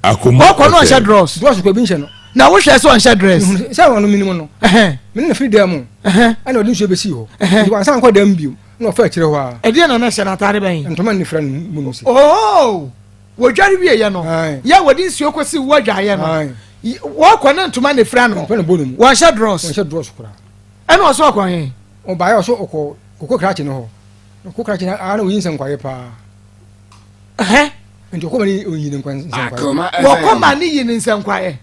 Akoma ko no she dress ko bi nche no na wo hwe so on she dress se wo no minimum no me na free dem ana odi so be si ho ndi wan san ko dem biu no fa kire ho a e dia na na she na tare ben ntoma ni friend mu no si oh wo dware wie ye no ya wodi nsuo kosi wo dwa ye no wo ko na ntoma ne fra no fa na bonum wo she dress kura ene wo so ko he o ba ya so okọ koko krachi no ho koko krachi na ana wo yinsan kwaye pa nti ko mani o yin nkwan san kwaye Akoma wo ko FM ma ni yin nsan kwaye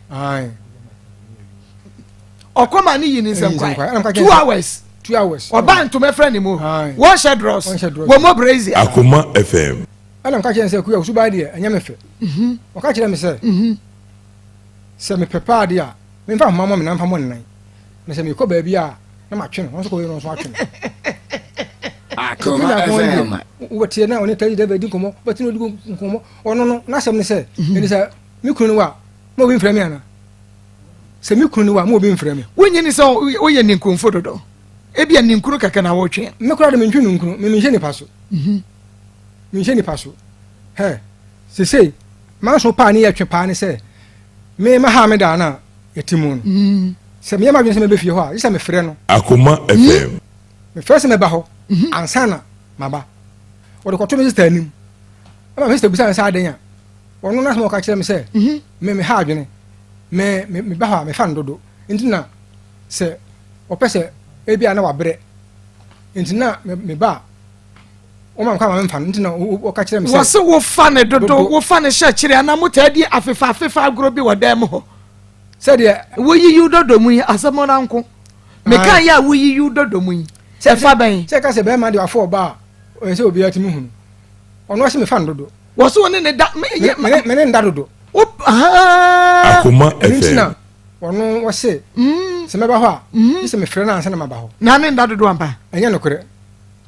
okoma ni yin nsan kwaye 2 hours 2 hours oba ntoma fra ni mo wo she dress wo mo brazy Akoma FM ana nka kire se ku ya su ba de anya me fe o ka kire me se se me prepare de a me fa mama me na fa mo nan na se me ko ba bi a na ma twene won so ko yo no so atwene Akoma FM wo tie na oni tari de be di komo but no di komo ono no na sem ne se eni se mi kunu wa mo bi mfra mi ana se mi kunu wa mo bi mfra mi wonyi ni se wo ye ninkunfo dodo ebia ninkuru kaka na wo twen me kura de me ntwenu nkunu me nhye ni paso me nhye ni paso he se ma so pa ni ya twe pa ni se me ma ha me da na yetimu no se me ma dwen se me be fie ho a isa me frɛ no Akoma FM me frɛ se me ba ho ansana maba wo de kɔto me sister anim ama me sister busa nsa adan a wono na mo ka kyerɛ me se me ha adwene me ba ha me fa ndodo ntina se opese ebia na wabrɛ ntina me ba o ma kwa ma mfa ntina o ka kyerɛ me se wo se wo fa ne dodo wo fa ne hye kyerɛ ana mutadi afefa agro bi wodam ho se de wo yi dodo mu asɛm na nko me kan ya wo yi yu dodo mu yi se fa ben se ka se be ma de afọ ba o se obi atimi hu ono se me fa dodo wo so ne da me ne nda dodo Akoma FM ono wo se se me ba ho a se me frɛ na ansa na ma ba ho na ne nda dodo ampa enye no kore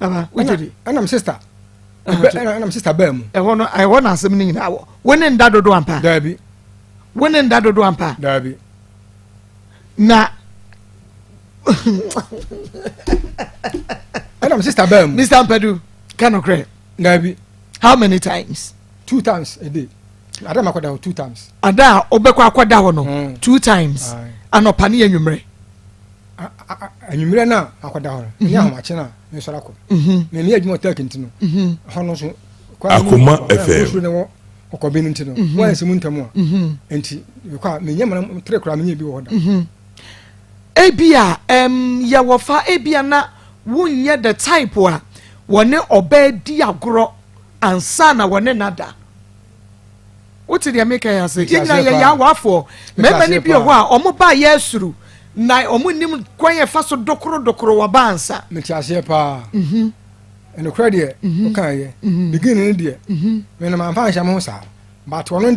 baba wojodi ana m sister ana m sister ba mu I want asem ni nyina wo ne nda dodo ampa dabi wo ne nda dodo ampa dabi na ana m sister ba mu Mr. Mpadu kanokre dabi how many times 2 times a day ada makoda 2 times ada obekwa akoda ho no 2 times anopa ne anwumre anwumre na akoda ho nya homache na me sora ko me me adwuma ta kentino ho no so Akoma FM ko be ntino wa nsimu ntamu a enti kwa me nya mana tre kura me nya bi wo da ebia ya wofa ebia na wonye the type a wone oba di agoro ansa na wone nada woti dia make ya say yina ya wafo mema bi ho a omo ba ya asuru na omo nim kwan ye fa so dokoro wa bansa meti ase pa eno kra de o kan ye begin ni de me na man fa hya mo sa but ono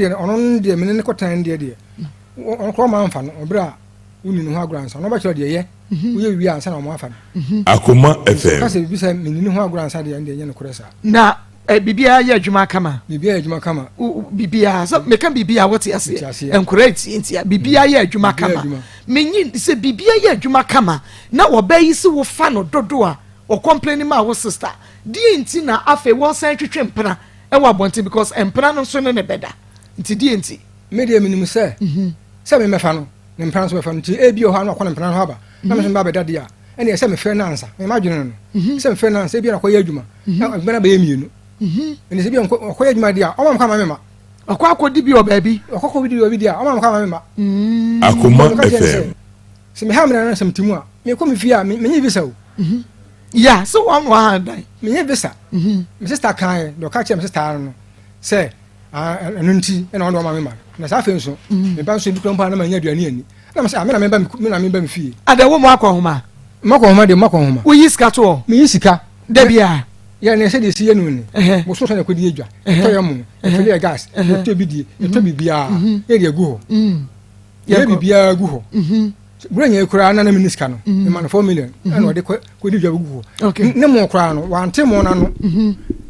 de me ne kotan de on kro man fa no obra uni no ho agransa no ba kira de ye wo ye wi ansa na mo afa Akoma FM ka se bi se me ni ho agransa de ye ne kro sa na bibia ya adwuma kama bibia adwuma kama bibia so me kan bibia wote ase encourage ntia bibia ya adwuma kama menyi se bibia ya adwuma kama na wo bayi se wo fa no dodo a wo complain ma wo sister di nti na afa wo san twetwe mpra e wo abonte because mpra no so ne beda nti di nti me de minim se se me mefa no ne mpra so mefa no nti e bi o ha no akọ ne mpra no haba na me ba beda dia ene se me fe na ansa me ma dwene no se me fe na ansa e bi na ko ya adwuma na gbena ba ye mienu ene se bi ko ya adwuma dia o ma kama me ma akodi bi o baabi akoko bi obi dia o ma kama me ma Akoma FM se me ha me na sam timu a me ko me fi a me nyi visa o ya so one dan me nyi visa me sister kan do ka che me sister no se anu nti ena on do ma me ma na sa fe nso me ba nso bi kro mpa na ma nya aduane ani na me se me na me ba me fi ada wo mo akọhoma de makọhoma wo yi sika to me yi sika da bia ya ne se de si yenu ni mo so so na kodi edwa to ya mu e fe gas to bi die to bi bia e de gu ho ya bi bia gu ho branya kura na na miniska no e man 4 million ana o de kodi edwa gu ho ne mo kura no wante mo na no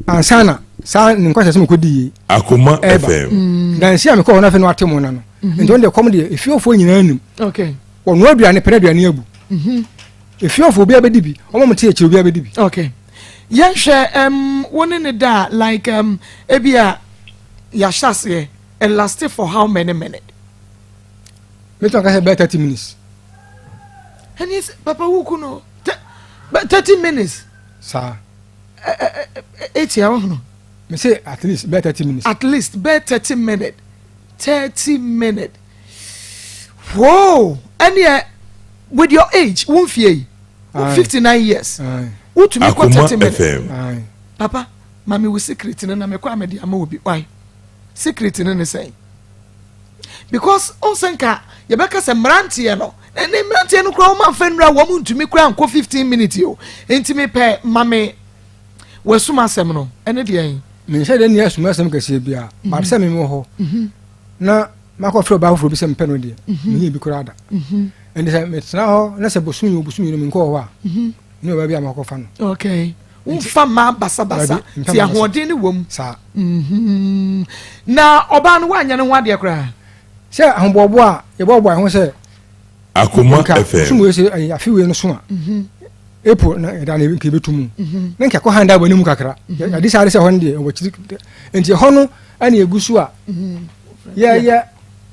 ansana sa ni nkwase mo kodi yi Akoma FM dan si am ko na fe no ate mo na no nti on de kom de efiofo nyina anim okay wono aduane pere aduane abu efiofo bia bedi bi omo mte e bia bedi bi okay yenhwe woni ne da like ebia ya shase and last for how many minutes me to ka say 30 minutes and yes papa wuku no 30 minutes sa 8 hours no me say at least 30 minutes at least 30 minutes 30 minutes whoa and yeah with your age won fie 59 years to me ko 30 minutes papa mami wo secret na me kwa me dia ma obi why secret ne say because on senka ye beka se mrantie no ne mrantie no kra o ma fanra wo mu ntumi kra nko 15 minutes yo enti me pe mami wo suma asem no ene de yen me say de ne asuma asem kase bia ba se me mo ho na mako fro ba fro bi se me pe no de me bi kra da ende se me tna ho na se bosumi no me nko ho a no ba bia mako fa no okay umfa ma basa ti ahoden ni wom sa na oba no wanya ne ho ade kra se ahombobo a ye bobo ho se Akoma FM sumu we se afi we no so a epo na da na ke betumu na nka ko handa bani mu kakra ya di sare se ho de o chiri enti ho no ana egusu a ya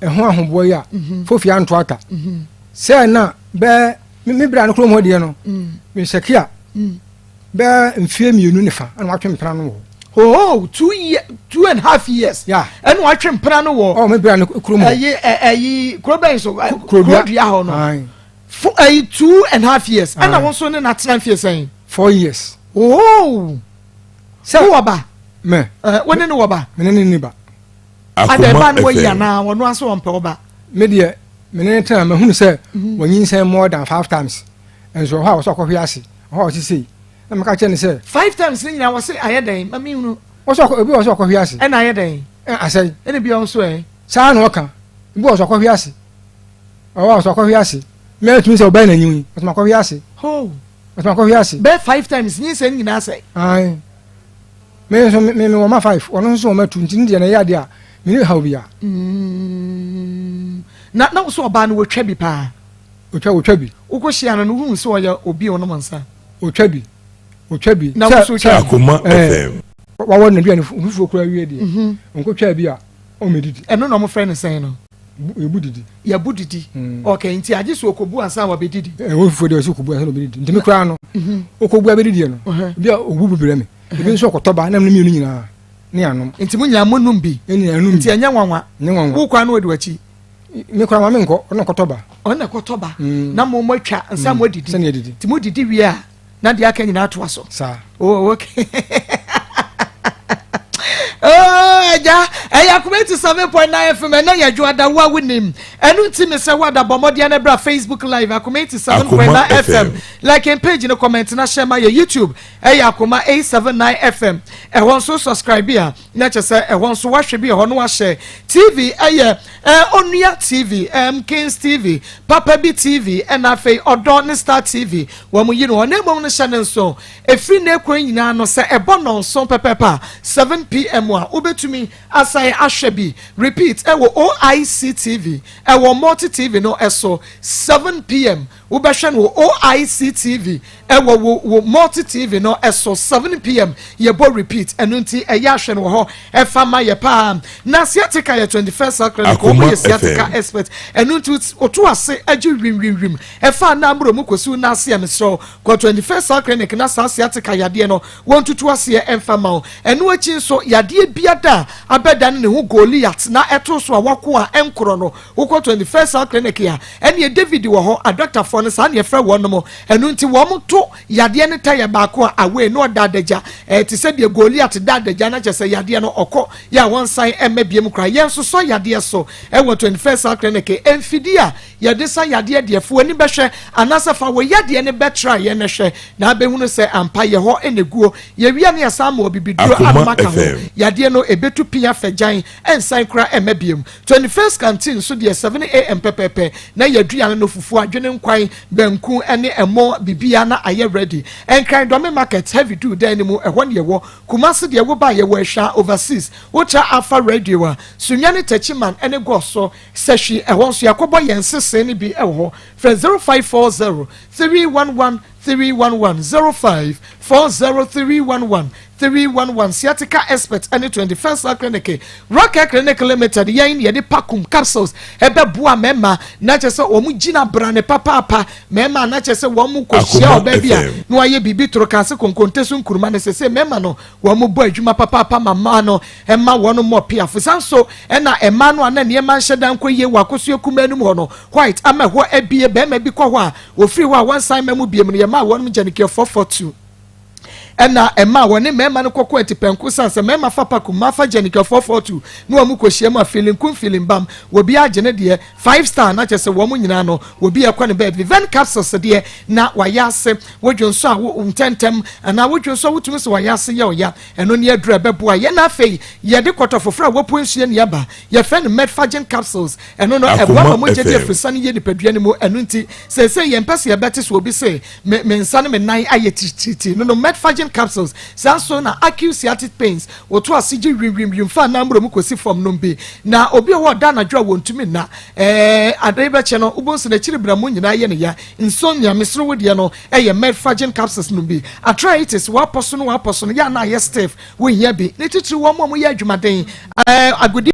ho ahombo ya fofi anto aka se na be mi bra no krom ho de no mi sekia be mfie mienu ne fa ana watwe mpra no oh 2.5 years yeah ana watwe mpra no wo oh mi bra no krom ayi kroben so krodua ho no for 2.5 years ana won so ne na tena fie sen 4 years oh se wo ba me woni ne wo ba me ne ba Akoma FM wo ya na wono aso won pe wo ba me de me ne tena me hunu se wonyin sen more than 5 times enso ha wo so akɔhwe ase ha wo sisi na maka kyɛ ne sɛ 5 times ni nyina wo se ayɛ den mami unu wo so obi wo so akɔhwe ase ɛna ayɛ den asɛn ɛna bia wo so saa na ɔka bi wo so akɔhwe ase wo so akɔhwe ase me tumi sɛ ɔbɛn na nyiwi wo so akɔhwe ase ho wo so akɔhwe ase be 5 times ni sɛ nyina sɛ ai me so me wo ma 5 ɔno so ma 2 nti ne yɛ ade a me ni ha bia na wo so ɔba no wotwa bi pa wotwa bi ukɔ hyia no hu so ɔyɛ obi ɔno mansa wotwa bi na wo so twa Akoma FM wawo na duane fufuo kura wie de onko twa bi a o medidi ɛno na mo frɛ ne sɛn no yebu didi okay nti agye so okobu ansa wa bedidi wo fufuo de so okobu ansa no bedidi ntimi kura no okobu abedidi no bi a obu bibire me ebi nso okotoba na me mienu nyina ne anom nti mo nyina mo num bi nti anya nwanwa wo kwa no wadu achi me kura ma me nko ono kotoba na mo atwa ansa mo didi nti mo didi wie a na de aka nyina ato aso sa oh okay oh ja Akoma 7.9 FM na ya juada wa winim enu nti me se wada bomode na bra Facebook live Akoma 7.9 FM like in page no comment na share my YouTube Akoma 879 FM won so subscribe ya na che se won so wahwe bi ho no wahye TV Onua TV Kings TV Papa B TV na afei Odo ne Star TV wo mu yino na mom no channel so efri na ekwan nyina no se ebono so pepepa 7 p.m. wa ubetumi asai ahwebi repeat OIC TV multi TV no eso 7 p.m. ubehwe no OIC TV wo multi TV no eso 7 p.m. yebo repeat enunti ahwe no ho efama ye pa na siatika ye 21st sacred ko ye siatika expert enunti oto ase agi wim efa na amro mu kosu na ase am so ko 21st sacred na sa siatika yade no wontutu ase enfama enu achi nso yade biada abeda ne ho Goliath na eto so awako a enkoro no wokɔ 21st sacred ya ene David wo ho adoctor for no sa ne efra wo no mo enunti wo mo to yade ne taye baako a awe no dadagya ti se de Goliath dadagya na kyese yade no okɔ ya won san emabiem kra yenso so yade so ewo 21st sacred emfidia yade sa yade defo ani behwe anasa fa wo yade ne betra ye ne hwe na abehunu se ampa ye ho eneguo ye wia ne yasa ma obibiduro amaka ho yade no ebetu pia fajan ensan kra emabiem 21st canteen so de 7 am pepepe na yadua no fufu adwene nkwan banku ene emo bibia na aye ready enkran do me market heavy do dan mu ehwo ne yewo kumase de wo ba ye wo ehwa overseas wocha afa radio a sunyane tachiman ene goso sehwi ehwo so yakobo yensese ne bi ehwo fra 0540 311 311 0540 311 Siatica expert and 21st clinic Rocket Clinic Limited yen ye de pakum capsules ebe bua mema na chese omu gina brane papa mema na chese womu kohia obabia no aye bibi trokanse konkontesu nkuruma ne sese mema no womu bo adwuma papa mama no ema wono mo piafo sanso ena ema no ana ne ma hyedan koye wakoso kumanu mo no white ama ho ebie be ma bi kɔ ho a ofiri ho a one sign memu biem no ye ma wono janike 442 ena ema woni mema no kokko etipenku sanse mema fa paku mafa jenika 442 no amu kohia ma feeling bam wo bi agene de 5 star na chese wo mu nyina no wo bi ekwa ne ba viven capsules de na wayase wodwonso a wo ntentem na wodwonso wotumi se wayase ye oya eno ne adura bebo a ye na afei ye de kotofofra wo ponhie ne yaba ye fe ne medfagen capsules eno no ebo ma mo jede afrisane ye nipadua ne mu eno nti se ye mpese ye bete so obi se me nsane me nan aye titi no medfagen capsules sanso na acute sciatic pains woto asigi wim fa na mbro mu kosi form no bi na obi wo da na dwa wontumi na adebe che no ubonso na chiri bramu nyina ye ne ya insomnia mesro wodi no medfagen capsules no bi arthritis wa poso no ya na ye stiff wo hia bi ne titiri wo mo ye adwumaden agudi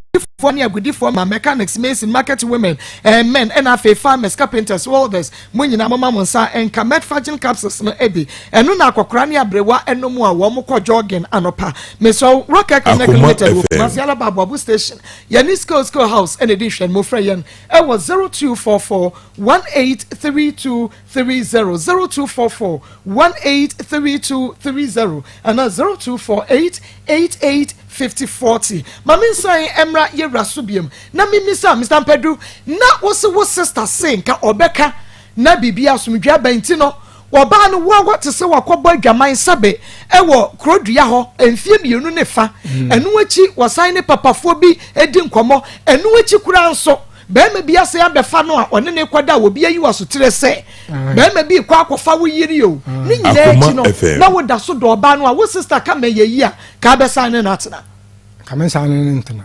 for my mechanics, mason, market women, and men, and afe farmers, carpenters, welders, munyina mama monsa, and medfagen capsules no ebi, and no nakwokrania brewa, and no more, womoko jogging, anopa. Meso Rocket Connected with Masiala Babu Station, Yanisco House, and edition, Mufrayan, it was 0244 183230, 0244 183230, and 0248 885040. Mami say emra ye rasubium. Na mimi sa Mr. Pedro na wo sister sing ka obeka na bibia asumdwa benti no oba no wo te se wakobo adwaman sabe ewo krodua ho emfie mienu ne fa enu achi wasan ne papafo bi edi nkomo enu achi kura nso bema bi ase abefa no a one ne kwada obi ayi wasotere se bema bi kwa akofa wo yiri o ni nyina achi no na wo da so do oba no a wo sister ka me yeyi a ka besan ne natena ka me san ne ntena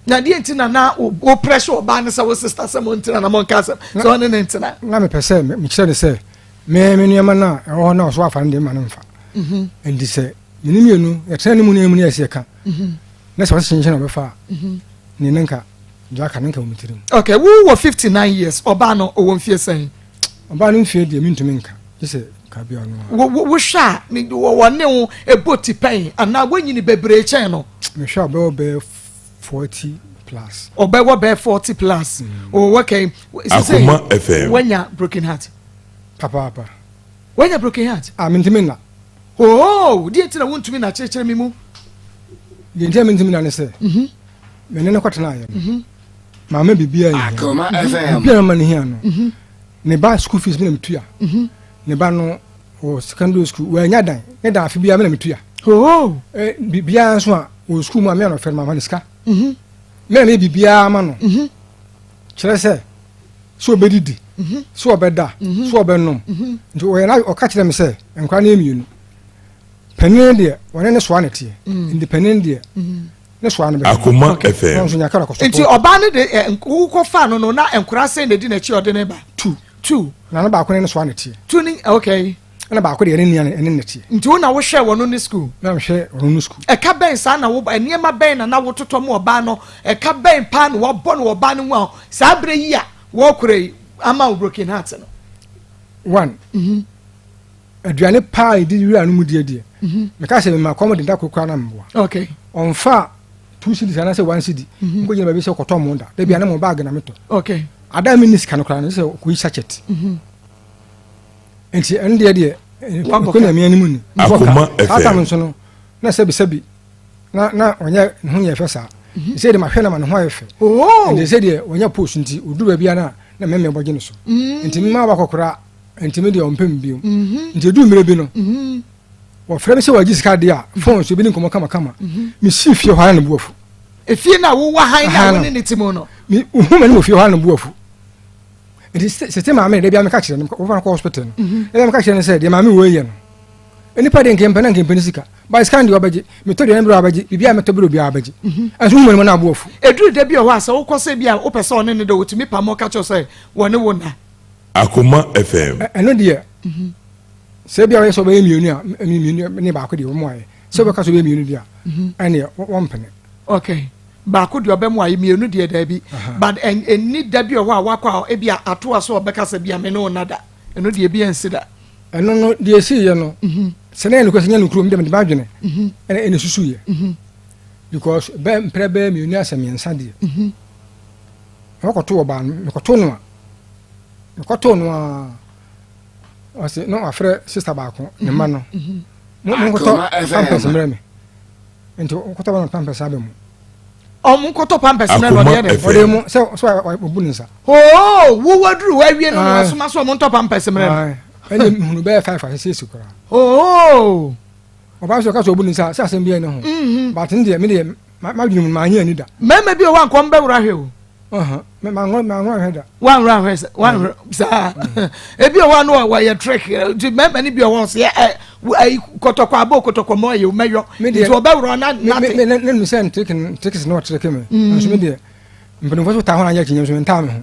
na die ntina na o pressure oba ne se wo sister se mo ntina na mo nka se so ne ntina na me pese me kire ne se me nuyama na ho na so afa ne ma ne mfa endi se ni mienu ye tena ni mu ne mu ne ase ka na so se na obefa ni nenka Jaka nanka umitirim. Okay, we were 59 years. Obano o wonfie sen. Obano mfie de mintumi nka. Jese ka bia no. Wo sha ni wo ne wo eboti pen ana wanyini bebre chen no. Me sha be 40 plus. Obe wo be 40 plus. Oh okay. Akoma FM. Wanya broken heart. Papa. Wanya broken heart. Mintumi na. Oh, di entina wontumi na chekere mi mu. Di entina mintumi na ne se. Me ne kwatena ya. Mama bibia yi. Akoma FM. Bibia ma ne hia no. Ne ba school fees me na metua. Ne ba no o secondary school wa nya dan. Ne da afi bia me na metua. Oh. Bibia so a o school ma me na fer ma niska. Me bibia ma no. Kire se so obedidi. So obeda. So obenom. Nti o na o ka kire me se enkwa na emienu. Panin de wona ne so anete. Independent de. Akoma FM. Nti oba ne de wo fa no na enkura se ne di na chi ode ne ba 2 na ba ko ne so anete 2 ni okay na ba ko de ne ne nete nti wo na wo hwe wono ne school na hwe wono school e ka ben sa na wo eniema ben na wo totom oba no e ka ben pa no wo bo no oba no wa sa bre yi a wo kure ama wo broken heart no one aduane pa di wura no mu die me ka se me ma komo de da kokwa na mboa okay on fa 2 cities ana se 1 city ngo je ba bi se koto mo nda da bia na mo bag na meto okay ada minis kan kra na se ko yi sachet enti ende de ko na mi animu ni Akoma ata FM. mo so no na se bi na onya ho ye fesa se de ma hwe na ma no ho ye fe oh ende se de onya post nti odu ba bia na meme boje no so enti mi ma ba kokora enti mi de ompem bio enti edu mire bi no wo frɛ me sɛ wagi sika de a phone so bi ni komo kama mi si fie hɔ na buafu efie na wo wa han na wo ne timo no mi hu me no fie hɔ na buafu enti system ame de bia me ka kyerɛ no wo fa ko hospital no de me ka kyerɛ no sɛ de ma me wo ye no enipa de nkempa na nkempa ni sika ba scan de obaji me to de na biro abaji bibia me to biro bia abaji aso hu me no na buafu eduru de bia ho asa wo kɔ sɛ bia wo pɛ sɛ one ne de wotumi pa mo ka kyerɛ sɛ wone wo na Akoma FM. eno de se bia we so be mienu a mienu ne ba ko de wo mo aye se be ka so be mienu dia ene wo mpene okay ba ko de obem aye mienu de da bi but eni da bi ho a wakɔ a bia ato aso obeka se bia me no nada eno de bia nsida eno no de esi ye no se na enu ko se nya no kuro mi de ba dwene ene susu ye because be mpre be mienu asem yensa de ko to oba me ko to no a ase no afre sister ba ko ne ma no mo ko to pampers mre me ento ko to ba pampers abe mu mo ko to pampers na no de o de mu so obu nsa oh wo waduru wa wie no so ma so mo to pampers mre me ene hunu be 5 6 kura oh o ba so ka so obu nsa se asem bia ne ho but ndie me de ma dwunu ma anya ni da meme bi o wan ko mbe wura hwe o me ma ngwa heda one sa ebi o wan no wa ye trick meme ni bi o wan se kotokwa abo kotokwa mo ye meyo nti o be wura na ne mi sen trick no trick me so me de mbenu fo ta ho anya kinyem so me nta me ho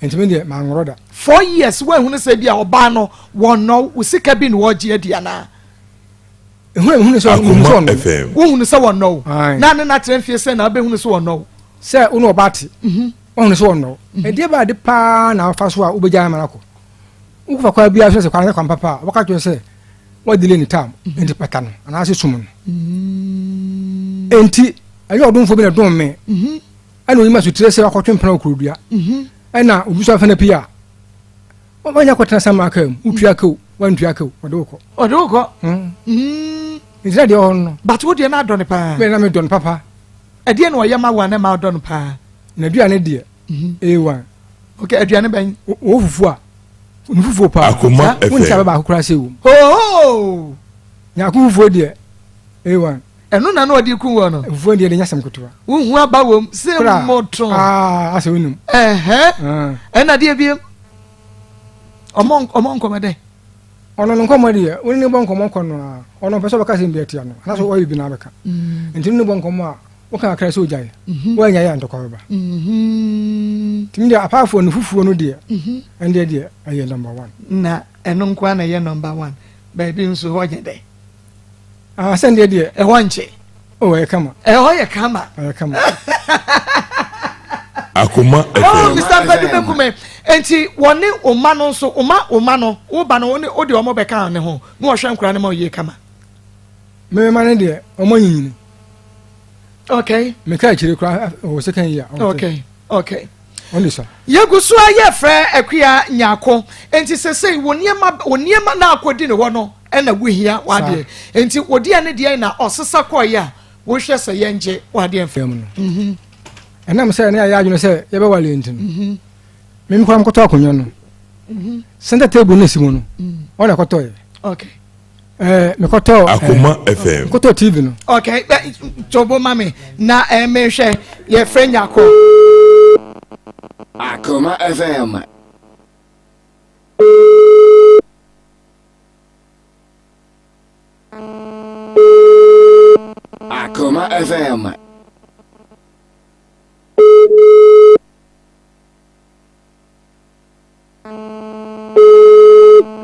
enti me de ma ngoro da 4 years we hunu se bia oba no won no usika bi no wogie dia na hunu so Akoma FM. wo hunu se won no na ne na tremfie se na be hunu se won no se unu obati hunu se won no e de ba de pa na fa so a ubeja ma nako ukufa kwa bia so se kwa kwa papa waka tyo se wa dile ni tam enti pata no ana se sum no enti ayo odun fo bi na don me ana oyima so tire se wakotwe mpana okurudua ana obi so afana pia wanya kwatena sama akam utua ka wantua ka odoko Is that your own? But what you not done pa? When I'm done, Papa. A dear no yama one am out done pa. Nadia, dear. A1. Okay, Adriana Bang. Oh, Nufufu pa. Akoma FM. Won cha ba akukura se wo. Oh. Nya kufufu de. A1. Eno na odi ku wo no. Fufu de nya sam kutuwa. Uhu aba wom se moto. Ase wonum. Ena de biem. Omon komede. Ono no komede woni ne bon komo kono ono pese baka se mbiatia no. Na so wo bi na beka. Enti ne bon komo a wo kan akra se ojaye. Wo anya ya ntokwa ba. Timi de apafo no fufu no de. Ende de aye number 1. Na eno nkwa na ye number 1. Ba bi nso ho nyede. Sende de e wanche. Oh, e kama. E ho ye kama. E kama. Akoma FM. Oh, Mr. Bedu Kume. Enti woni oma no so oma no wo ba no woni odi omo beka ne ho. No wo hwe nkura ne ma ye kama. Me ma ne de omo nyinyini. Okay. Me ka chire kura o second year. Okay. Only sir. Yegusu aye frɛ akua nyako. Enti sesei woniema na akodi ne ho no ena guhia wade. Enti odi ane de na osesa koya wo hwɛ sɛ yenje wade mfam no. Enam sɛ ne ya adwene sɛ ye be wale ntin. Me mi kwa mkoto akonyo no. Center table ne simu no. Ona koto ye. Okay. Me koto Akoma FM. Koto TV no. Okay, Jobo mami na me hwɛ ye frɛ nyako. Akoma FM. Akoma FM.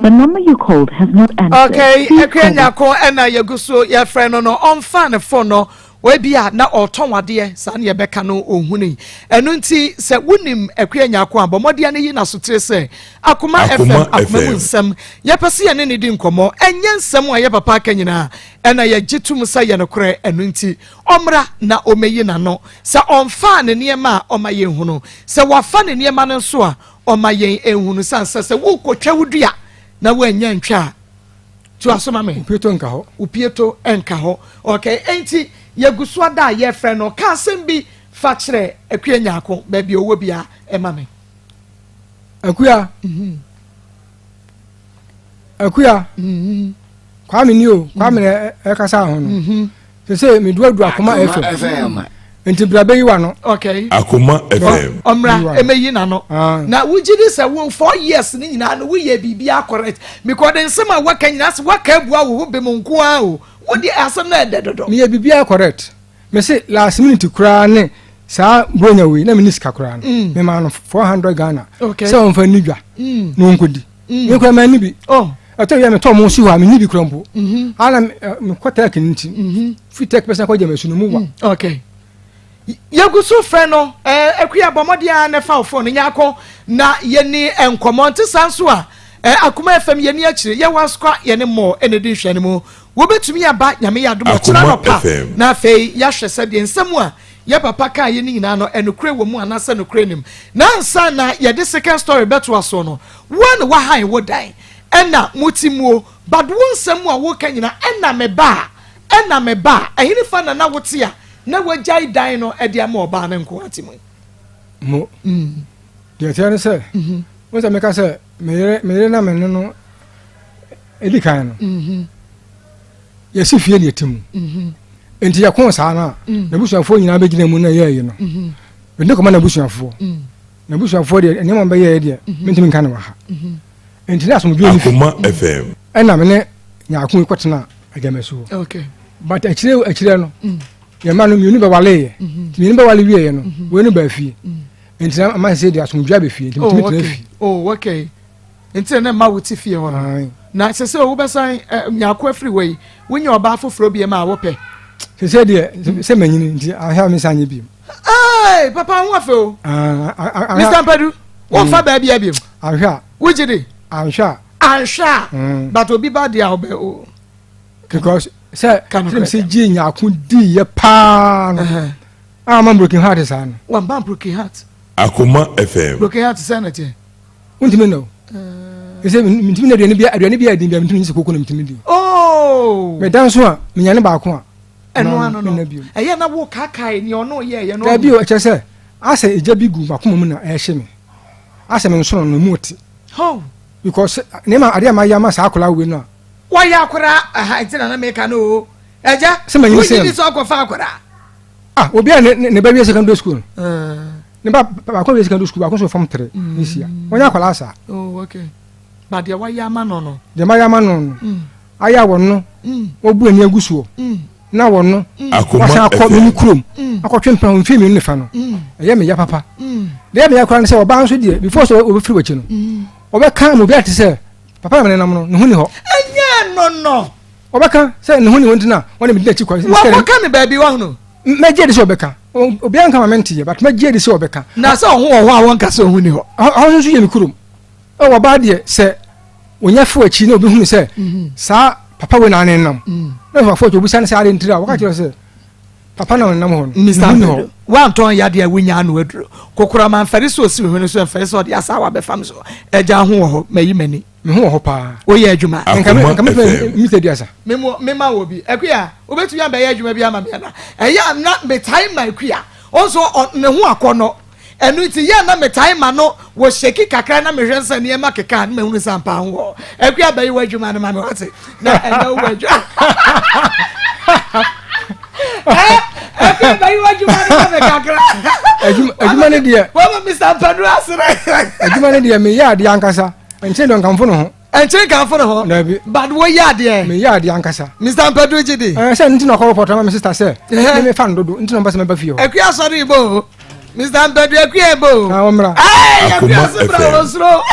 The number you called has not answered. Okay, nyako ena yegusu ye frɛ no on fan phone no we bia na oton wade sa na ye beka no ohuni enu nti se wonim akua nyako abomode na yi na so tire se Akoma FM akoma nsem ye pese ye ne di nkomo enye nsem a ye papa ka nyina ena ye gitum sa ye no kore enu nti omra na omeyi na no se onfa ne niema omaye hunu se wafa ne niema no so a omaye ehunu sansa se wo kotwa wudua na wo anya ntwa tu asoma me upieto enka ho okay enti yegusu ada ye frɛ no ka asem bi fa kyerɛ akua nyako ba bi owo bia ema me akua kwa me ni o kwa me e kasa ho no se me duadu Akoma FM enti brabe yi wa no okay Akoma FM omra emeyi na no na wugidi se wo 4 years ni nyina no wo ye bibia correct because den sema waka nyina se waka bua wo be monko a o wodi asem na dedodo me ye bibia correct me se last minute kura ne sa bronya we na me niska kura no me ma no 400 Ghana se on fa nidwa no nkodi me kura ma ni bi ato ya me to mo si wa me ni bi kura mpo ana me kwata kinti free tech person ko je me sunu mu wa okay yegusu frɛ no akua bomode a ne fa phone nyako na yeni enkomo nti sanso a Akoma FM yeni akire ye waskwa yeni mo enedi hwene mu wo betumi aba nyame ya dum kira no pa na fei ya hwɛ sɛ de nsɛm a ye papa ka yeni nyina no enokre wo mu anasa nokre nim na nsa na ye de second story beto aso no one wa han wo dan ɛna mutimuo bad wo nsɛm a wo ka nyina ɛna me ba ehini fa na wote a na wajai dan no e dia ma oba na nko atimu mo de tiare se wo se me ka se me na me no edi kan no ye si fie ne etimu enti ya kon sa na na busuafo nyina be gina mu na ye no me ne ko ma na busuafo de enema be ye de mentimi kan wa ha enti na so mo bi ni Akoma FM na me ne nyakon ikotena agameso okay but akire no ye ma no mi ni be wale ye mi ni be wale wie ye no we ni ba fie enti na ma se de asomdwa be fie enti mi tena fie okay enti na ma wuti fie ho na se se wo be san nyako afri we wonya oba foforo bi ma wo pe se de se manyini enti ahia mi sanye bi papa wo afa o Mr. Padu wo fa ba bia bi ahia wujidi ahia but obi ba dia obe o because se ji nyako di ye pa no man broken heart is an one man broken heart Akoma FM broken heart sanity untimi no ese mitimi na aduane bia din bia mitimi se kokko na mitimi di me dan so a me nyane ba ko a eno no eye na wo kakai ni ono ye no da bi o che se ase eja bi gu makoma mu na ehye me ase me nso no mu ti because nema ade ma ya ma sa akola we no why akora itina na make no eja se ma nyise ni so akofa akora obi a ne ba wi secondary school ne ba ko wi secondary school ba ko so form 3 this year onya akola sa oh okay but dia why ama no de ma ya ma no aya wonno obu ani agusuo na wonno akoma akọ mi krom akọtwe mpan mfi mi nifa no eye me ya papa de me ya kora ne se oba nso die before so obi firi wachi no oba kan mo bi ate se papa me nam no ne hu ni ho enya no oba kan se ne hu ni wontina wona me dinachi kwa wa ko kan ba bi wa no me je de se oba kan obi an kan ma mente ye but me je de se oba kan na se ho ho awon ka se hu ni ho awon so ye mi krom o wa ba de se onya fi wachi na obi hu ni se sa papa we na ne nam na fa fo obi san se ade ntira waka kire se papa na nam ho Mr. One ton ya de winya no aduro kokora man fari so si hwene so fari so de asa wa be fam so eja ho ho mayi mani me ho ho pa o ye adwuma nka me mi te diasa me ma wo bi akua obetu ya be ye adwuma bi ama me na eya na me time ma akua also ne ho akono enu ti ya na me time ma no wo sheki kakra na me hwensa ne ma keka na me hunu sampa ho akua be ye adwuma na ma me wate na ena wo adwuma adwuma ne dia wa Mr. Pedro asere adwuma ne dia me ya de ankasa enche don kanfo no ho enche kanfo no ho but wo ya de me ya de ankasa Mr. Pedro jidi se ntino ko report ma me sister se me fan dodo ntino ba se me ba fie ho akua sorry bo Mr. Pedro akua bo ah omra akua sobra osro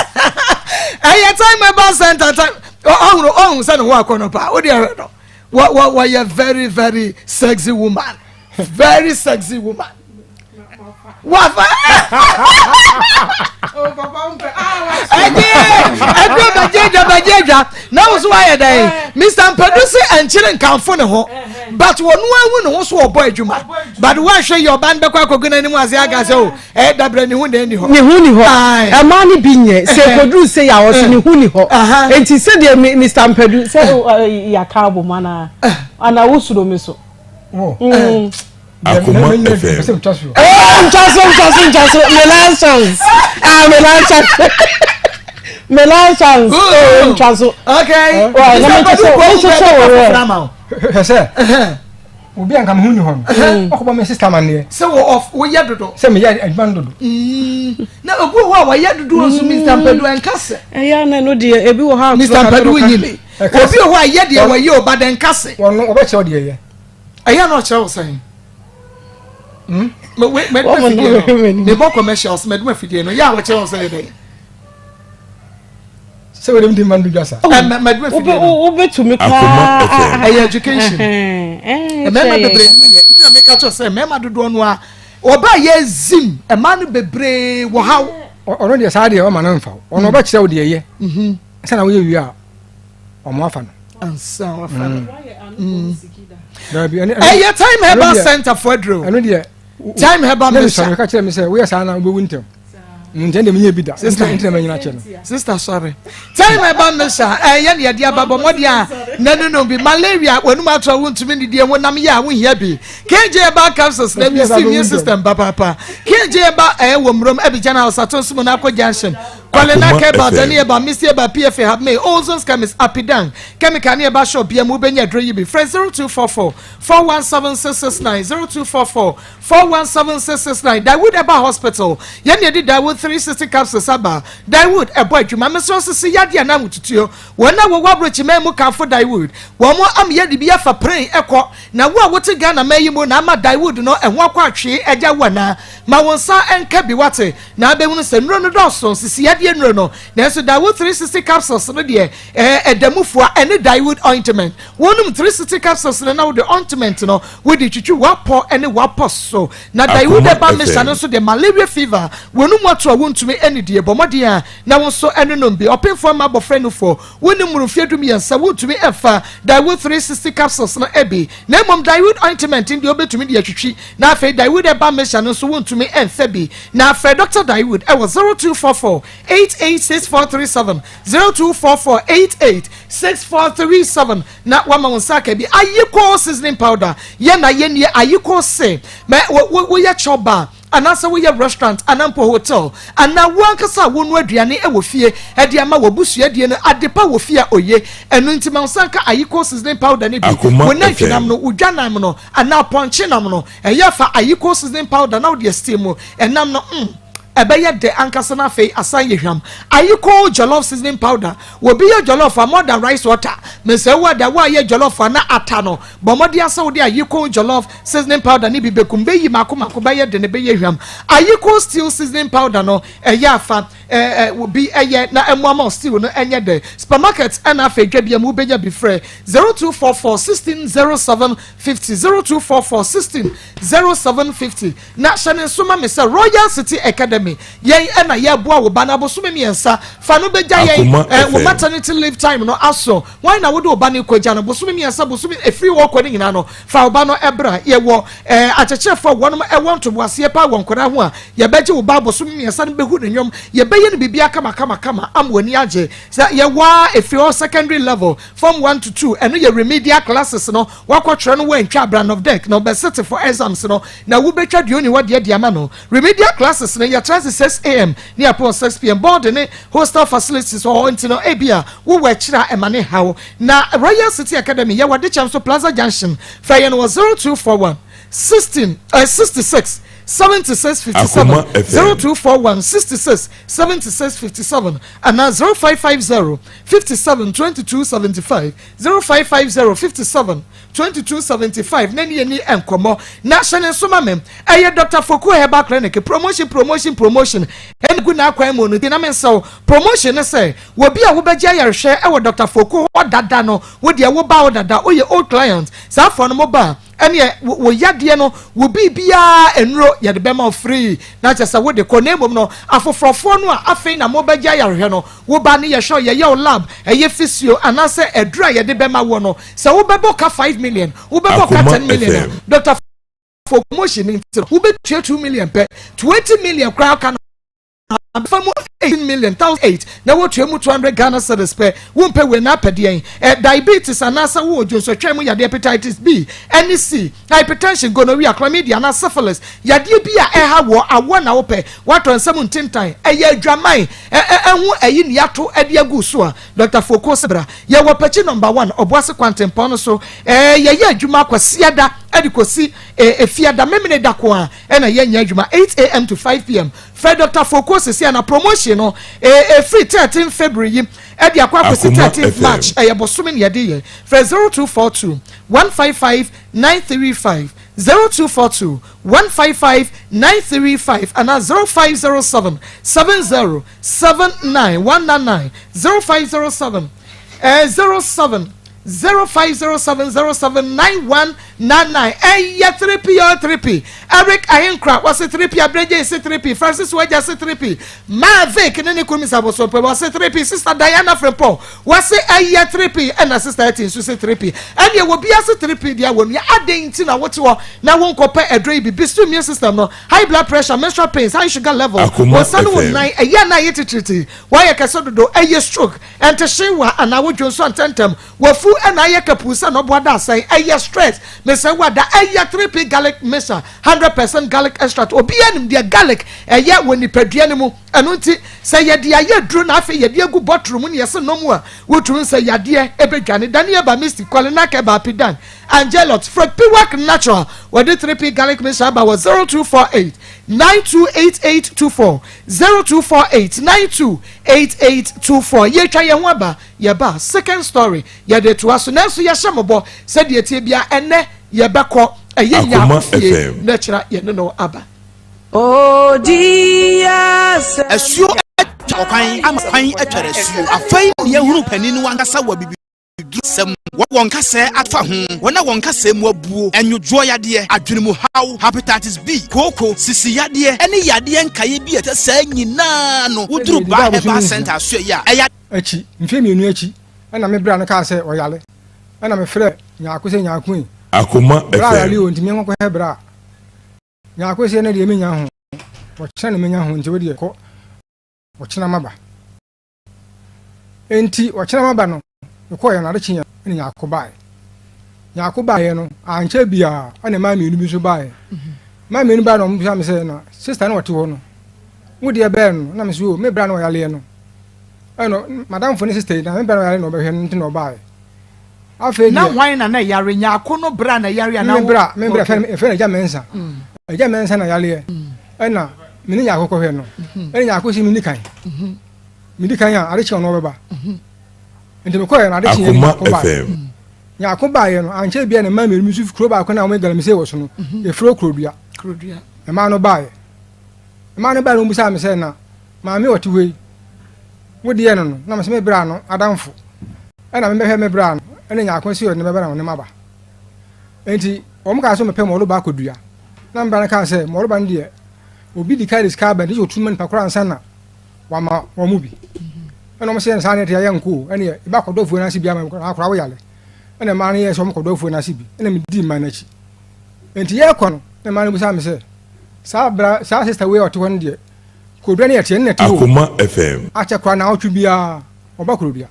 aye time ba center time oh se no ho akono pa wo de no what you very very sexy woman very sexy woman what oh papa bajeja now so why dey Mr. Producer and children can phone ho but wonu awu no so obo adwuma but wa hwe your band be kwa koguna ni mu ase aga se o dabra ni hu de ni ho e ma ni binye se producer ya o se ni hu ni ho enti se de Mr. Producer ya ka bo mana ana wusuro me so Akoma FM. Melanchons. Okay. Obi an kam hu ni ho akoba me sister man ne se wo off wo ya dodo se me ya adwan dodo na obu wo ya dodo so Mr. Pedro en kase ya na no de ebi wo ha Mr. Pedro nyile obi wo ya de wo ye oba den kase wono oba che o de ye aya no che wo sai me bo commercials me do afidie no ya wo che wo sai dey se we dem man do jasa me do afidie o betumi Akoma kwa education me bebre mu ye nti na me ka cho say me ma dodo no a oba ye zim e ma no bebre wo haw ono de sa de o ma na mfa ono ba kire o de ye se na wo ye wi a o mo afa no ansa wa fa na bi ani eh time herbal center for dro ano de time herbal medicine me ka kire me say wo ye sa na wo wuntem ntende me nye bi da ntende me nyina che no sister sorry time herbal mesha ye ne de ababo modi a no bi malaria wonu ma to wuntumi ne de wonam ye a wo hia bi KJ herbal capsules na mi immune system papa KJ herbal wo mrom abijana osato sumo na akọ junction Kwalena keba dani eba misi eba PFA have me ozons chemist apidan chemical ni eba shop bia mu benya dro yibi friend 0244 417669 0244 417669 Dawood eba hospital ye ne di Dawood 360 capsules aba Dawood ebo adwuma me so sisi yade na mututuo wona wo wabrochi memu kanfo Dawood wo mo am ye di bia fa pray ekọ na wo a wote Ghana mayimo na ama Dawood no ehwo akwa atwe eja wana ma wonsa enka bi wate na abehunu se nro no doso sisi yade nro no na so Dawood 360 capsules no de edamufua ene Dawood ointment wonum 360 capsules na wo de ointment no wo de twitwi wapo ene wapo so na Dawood eba mesha no so de malaria fever wonum wato a wontumi ene de bomode a na won so ene no bi opemfo ma bofre no fo wonum rufiadum yansa wontumi efa Dawood 360 capsules no ebi na mom Dawood ointment ndi obetumi de atwitwi na afa Dawood eba mesha no so wontumi enfa bi na afa Dr. Dawood e was 0244 886437 0244886437 na wama wonsaka bi ayiko seasoning powder ye na ye nie ayiko se me wo ye choba anasa wo ye restaurant anampo hotel ana wo ankasa wo no aduane e wo fie e de ama wo busu adie no adepa wo fie oye enu ntima nsanka ayiko seasoning powder ne bi wo na twinam no udwanam no ana ponche nam no e ya fa ayiko seasoning powder na wo de steam enam no ebeye de ankasa na fe asan yehwam ayiko jollof seasoning powder wo bi ye jollof more than rice water me say wo da wo ye jollof na ata no bomodi asa wo de ayiko jollof seasoning powder ni bi bekum be yi makoma ko be ye de ne be yehwam ayiko steel seasoning powder no eya fa wo bi eye na emwama steel no enye de supermarket na fe dwabia mu be nya bi frɛ 0244 160750 0244 160750 na shane suma me say Royal City Academy yen na ye boa wo bana bo so me miensa fa no beja yen wo maternity leave time no aso why na wo do bana kwaja no bo so me miensa bo so me free work ni nyina no fa wo bana ebra ye wo achechefo wonom e won to boase pa won kora ho a ye beje wo ba bo so me miensa no behu nyom ye beye no bibia kama amwani age ye wa efri secondary level from 1 to 2 eno ye remedial classes no wakotwere no wantwa brand of deck no be set for exams no na wo betwa de oni wo de ama no remedial classes no ye 6 a.m. near upon 6 p.m. board in hostel facilities or intino abia wo we kira emane hawo na Royal City Academy ya wade chamso Plaza Junction fayen was 0241 66 7657 0241 66 7657 and now 0550 57 2275 0550 57 2275 nani eni enkomo national sumamem eye Dr. Foku Herbal Clinic promotion en guna akwan mo no na men so promotion ne say wo bia wo beje yarehwe e wo Dr. Foku odada no wo de wo ba odada o ye old client sa for no mo ba ene wo yade no wo bibia enro yade be ma free na chesa wo de konemom no afofrofo no a afei na mo beje yarehwe no wo ba ne ye show ye lab eye physio anase edra yade be ma wo no se wo bebo ka 5 million wo bebo ka 10 million Dr. For promotion into who be 2 million per 20 million crowd can Famo 18 million 1,008 na wo twemu 200 Ghana cedis per wo mpe we na pedien diabetes anasa wo jonso twemu ya hepatitis B NC hypertension gonorrhea chlamydia na syphilis ya de bia ha wo awo na wo pe waton 17 time ya adwaman hu ayi ni ato de agu so a Dr. Foku Sebra ya wo pachi number 1 oboase kwantempo no so ya adwuma kwasiada adikosi efiada memene dako a na ya nya adwuma 8 a.m. to 5 p.m. Fred Dr. Foku sisi na promotion no free 13 February e dia kwa 13 March e bosume ne yade ye Fred 0242 155 935 0242 155 935 and 0507 7079 199 0507 07 0507079199 ya 3P Eric Ayenkra was 3P Abreje is 3P Francis Waja is 3P Mavic nene kumisa bosope was 3P Sister Diana Frempo was ya 3P and sister Etin so 3P and you will be as 3P dia won ya ade nti na woto na won kopa edre bi bisu immune system no high blood pressure menstrual pains high sugar level was no nine ya na yetititi why ya kasodo stroke and to shewa and awo jonso antentem wafu na ye kapusa no boda say eye stress me say wada eye 3P garlic mixture 100% garlic extract obi anim de garlic eye woni padua ne mu eno nti say ye de aye duro na afi ye de agu bottle mu ne ye se no mu a wotun say yade ebedwane daniel ba mystic kwalena ke ba pidan angelot from Piwak natural with the 3P garlic mixture about 0248 928824 0248 928824 ye twa ye ho aba ye ba second story ye de to aso na so ye hyemobo said ye tie bia ene ye beko eye nya afie na kira ye no aba oh jesus asuo atwan ampan atware asuo afai ye huru panini wankasa wa bibi sem won kase atfa ho wona won kase mu abuo enwodwo yade adwene how hepatitis B koko sisi yade ene yade nkaye bi etasa nyina no wuduru ba heba center so ya eya achi mfe mienu achi na me bra no ka se oyale na me frɛ nyaakose nyaakun Akoma bra yale FM o ntimi nkɔ he bra nyaakose na de menya ho wɔkyena na menya ho nti wo de kɔ wɔkyena maba enti wɔkyena maba no ko ya na rechinya ni yakoba ye no anche bia ana ma mi nubi so bae ma me ni ba no mo me say na sister na wote ho no wo de be no na me so me bra na yale no no madam for ni sister na me bra na yale no be hwe nti no ba afa na hwan na yare nyaako no bra na yare na me bra fe na ja mensa ja mensa na yale na me ni nyaako ko hwe no nyaako si me ni kan me di kan ya are che no be ba nti me ko ya na de che nyaako ba ye no anche bia na ma me mi su kro ba ko na mo gala me se wo so no e fro krodua e ma no ba ye e ma no ba no musa me se na ma me wote we wo de ye no na me se me bra no adamfo e na me be he me bra no e na nyaako si o ne me bra no ne maba enti o mo ka so me pe mo lo ba kodua na mbra na ka se mo lo ba ndie obi di kai ska ba ndi o tuman pa kora ansa na wa ma wo mu bi e no mo se na sa ne te ya nko e ne e ba kodofo na si bia ma akora wo yale ene ma ne so mo kodofo na sibi ene me di ma na chi enti ye kono ne ma ne busa me se sa sister we oto hon de kodua ne yete ne te ho Akoma FM acha kwa na otwu bia oba kodua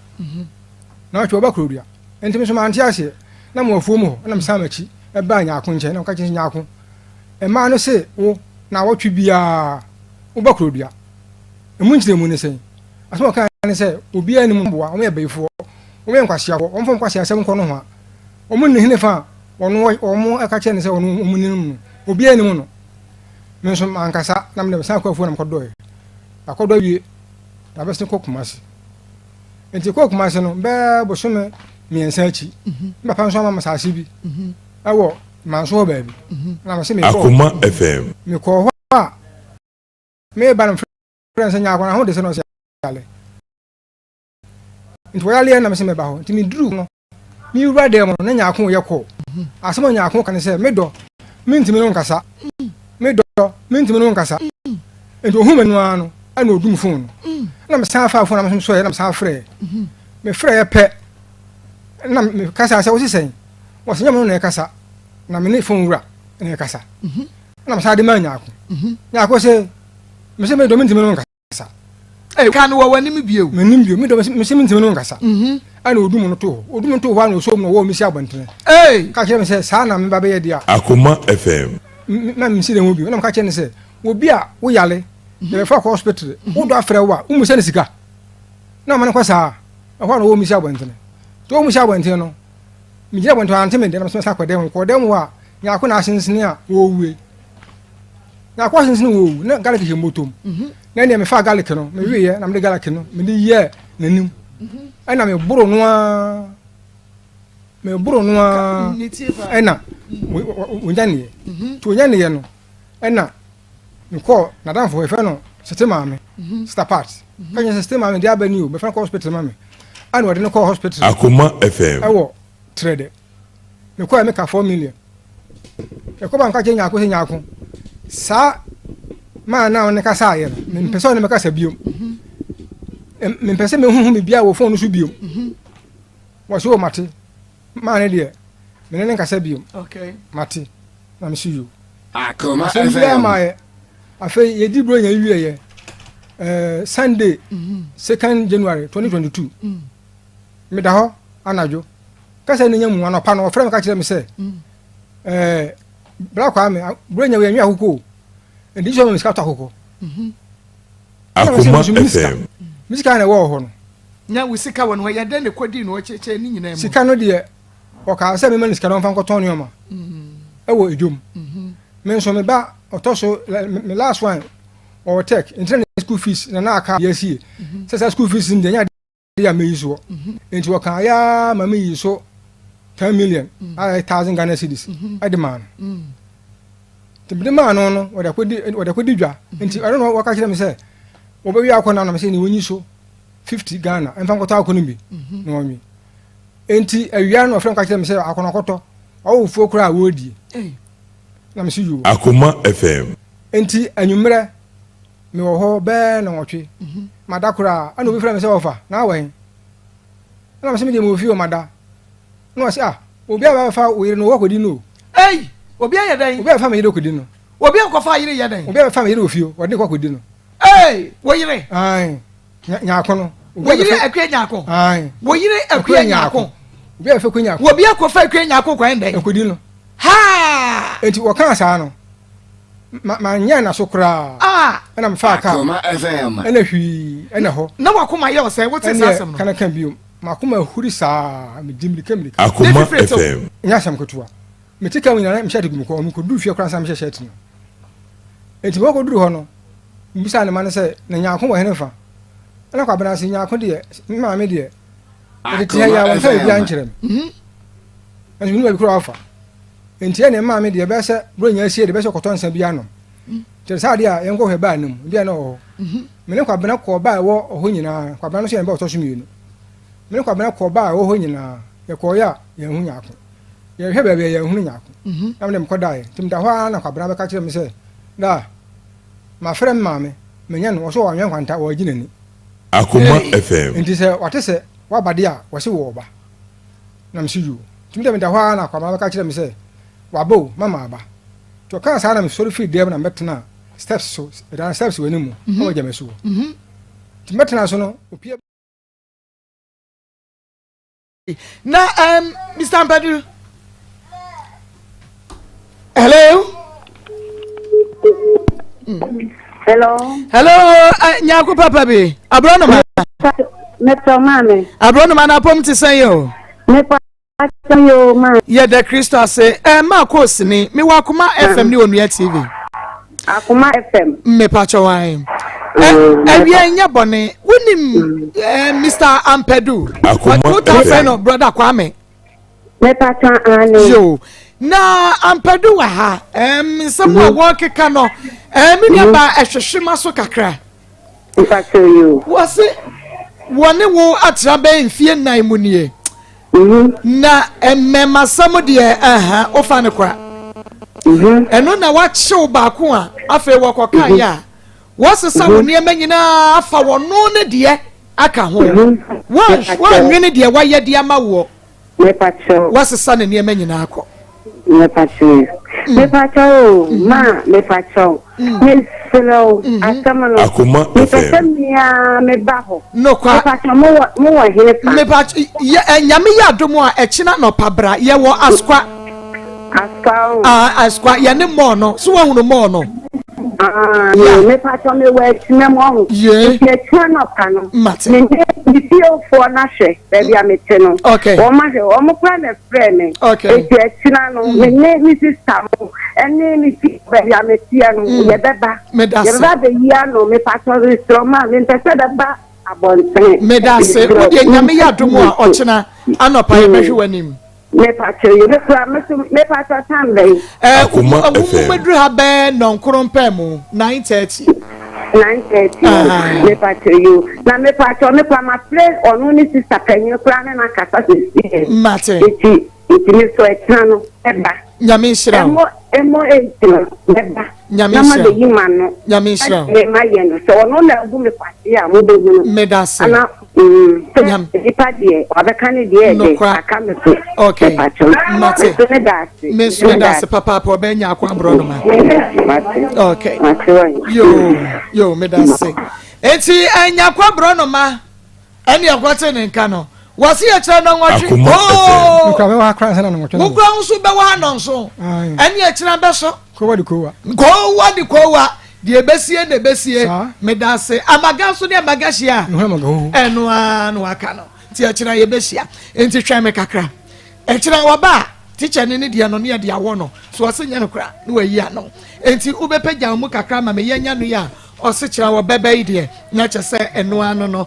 na otwu oba kodua enti me so ma antia se na mo afuo mu na me sa ma chi e ba nya akon che na ka chi nya akon e ma no se wo na otwu bia oba kodua e mu nchire mu ne se aso ka ne se obi ani mu boa o me beifo o me nkwahia wo on fo nkwahia asem ko no ho a o mu ne hine fa ono o mu aka che ne se ono o mu ne mu obi ani mu no me so ankasa na me sa kwafu na mkodo akodo wie na bese ko kumasi enti ko kumasi no be bo so me miensa chi mba pa so ma masasi bi awo ma so ba bi na me se me ko Akoma FM me ko ho a me ba no friends nya akona ho de se no se ale nti wale na me se me ba ho nti me duru no mi wura de mo na nya akon ye ko asemo nya akon kan se me do me ntimi no nkasa me do me ntimi no nkasa nti ohu me no ano ana odum phone na me sa fa phone na me so ye na me sa frɛ me frɛ ye pɛ na me kasa se wo sisen wo se nya mo no kasa na me ne phone wura na kasa na me sa de ma nya akon se me se me do me ntimi no nkasa kan wo wani mi bieu menim bieu mi do me se me ntimi no nkasa ana odum no to ho ana so mo wo mi si abantene ka kire me se sa na me ba be ye dia Akoma FM na me si de ho bieu na me ka kire ne se obi a wo yale de fa ko hospital wo do afre wo a wo mu se ne sika na ma ne ko sa ho na wo mi si abantene to wo mi si abantene no mi je abantene ante me de na me sa ko dem wa nya ko na asensene a wo wi na ko asensene wo wi na gala ke motom na ne me fa garlic no me wiye na me garlic no me di ye nanim ana me buru noa ana wonyane to wonyane ye no ana me ko na dan fo e fe no sistema me sister part kanya sistema me dia bani o me fa ko hospital ma me ana wode no ko hospital Akoma FM ewo trade me ko me ka 4 million e ko ban ka nya ko se nya ko sa ma na on ka sa ye no me pese on me ka sa biom me pese me hu me bia wo phone so biom wo so mate ma ne de me ne ka sa biom okay mate na me see you Akoma FM ma FM ye afa ye di bro nya wie ye Sunday 2nd January 2022 me da ho anajo ka sa ne nya mu anopa no ofre me ka kire me se bra kwa me bro nya we nya akoko ndi so me skata akoko Akoma FM misika na wo ho no nya we sika won ho ya den ne kwadi no cheche ni nyina mu sika no de o ka se me man sika no fa nkoton no ma ewo edum me so me ba otoso me last one or tech internet school fees na aka yesie se school fees ndi nya de ya me yiso enti wo kan ya ma me yiso 10 million 1000 Ghana cedis ade man tibide man no wada kodi dwa enti I don't know waka kire me say wo be wi akona na me say ni wonyi so 50 Ghana en fa nkota akona bi no mi enti awia no ofre ka kire me say akona koto o fuo kura wo di na me see you Akoma FM enti anwumre me wo ho be na nwotwe mada kura ana obi frɛ me say ofa na wen na me say me de mo fi o mada no say obi aba fa wo yire no wo kodi no obi aye dan obi aba fa me yire kodi no obi akofa yire ye dan obi aba fa me yire ofio wo de ko kodi no wo yire ai nya akono wo yire akwe nya akon wo yire akwe nya akon obi aba fa ko nya akon obi akofa akwe nya akon kwan dan kodi no ha enti wo kan sa no ma nya na so kra na me fa ka Akoma FM ena hwi ena ho na wakoma ye say what is asem no kana kan biom makoma huri sa me dimri kamri Akoma FM nya sam kotua me tika nyina me shati gumko me ko du fie kra sam she shati no enti mo ko duru ho no mbisa ne man say na nya akoma he ne fa na kwa bana se nya akoma de ma me de enti ya won fa bi ankyerem enti ni kura afa enti ne ma me de be se bro nya sie de be se kotonsa bi ano tere sa dia yen ko he ba num bia na ho me ne kwa bana ko ba wo ho nyina kwa bana so yen ba otoso mienu me ne kwa bana ko ba wo ho nyina ye ko ya ye hu nya ko ye he ba be ye hu nya ko na me ko dai tim da ho na kwa bana be ka kire me se da ma frem ma me nya no so wa nwen kwanta wo gina ni Akoma FM enti se wate se wa ba dia wo se wo ba na me si yu tim da me da ho na kwa bana be ka kire me se wa bo mama ba to kan sa na me sorry free dem na metna steps so da steps we ni mu o ja me so ti metna so no opie na Mr. Ampadu hello nyako papa bi abrono ma Metro mame abrono ma na pom ti sen yo mepa yo ma ye de Kristo say Maa Akos ni me wa Akoma FM ni Onua TV Akoma FM mepa chowan ewia nya bone wonim Mr. Ampadu Akoma FM no brother Kwame mepa ane yo na Ampadu wa ha someone work kano me dia ba ehwehwema so kakra mepa yo was it wone wo atra be mfie nan mu nie na emmema sam de ofa ne kwa eno na wa chew ba ko a afa wo kokan ya wosesa wo ne manyina afa wono ne de aka ho wa nwene de wa ye de ama wo mepa cho wosesa ne manyina akọ mepa cho ma mepa cho me selo asama no Akoma FM me baho no kwa mepa cho mo wa hele pa mepa nyame ya domo a echina no pabra ye wo askwa askwa ye ne mo no so wa hunu mo no mepa cho me wa echina mo ye echina no kanu mate me feel for na hwe baby amete no okay o ma hwe o mo kwa na frame okay echina no me sister mo ene mi fi baby amete no ye beba ye beba be ya no mepa cho restaurant me ntese da ba abonten medase wo de nyame ya domo a ochina anopa ye behwe wanim mepa cho ye mepa cho tambe Akoma FM medru ha be non krompem 9:30 mepa cho you na mepa cho me kwa ma friend onu ni sister kanyo kwa na kasa se mate iti mi so etano eba nyame shira emo etino eba nyame na ma shira de yimano nyame shira e ma ye no so onu na gu me kwati a mo de gu medase ana ipa die abekane die de aka me so okay mate medase papa po be nya akwa bro no ma okay mate yo medase enti anya akwa bro no ma ani akwate ne nka no wasi ya kira no nwatwe nkwa me wa kra sana no nwatwe wo kra nso be wa no nso ani ya kira be so ko wa die besie de besie medase amaga so ne amagashi a eno no aka no ti ya kira ye besia enti twa me kakra e kira wa ba teacher ne dia no ne dia wo no so wase nya no kra ne wa yi ano enti ubepagya mu kakra ma me yanya no ya osikira wo bebe ide na chese eno ano no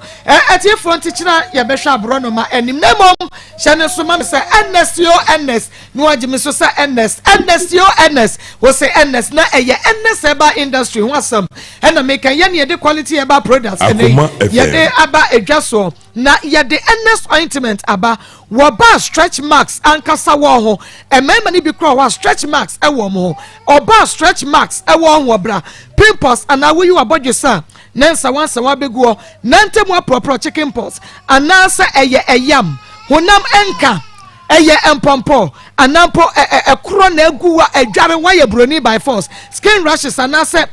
etie front kira ye behwa abro no ma enim na mom hye so ma se ns no agime so se ns wo se ns na eye ns eba industry ho asam na make ye ne de quality eba products ye de aba edwaso na ye de ns ointment aba wo ba stretch marks ankasa wo ho emema ni bi kro wa stretch marks e wo mo oba stretch marks e wo ho bra pimples and awu you abodwe sa nansa wansa wa beguo nantemu apropro chicken pox anasa eye eyam honam enka eye empompo anampo ekro na egu adware wa ye broni by force skin rashes anase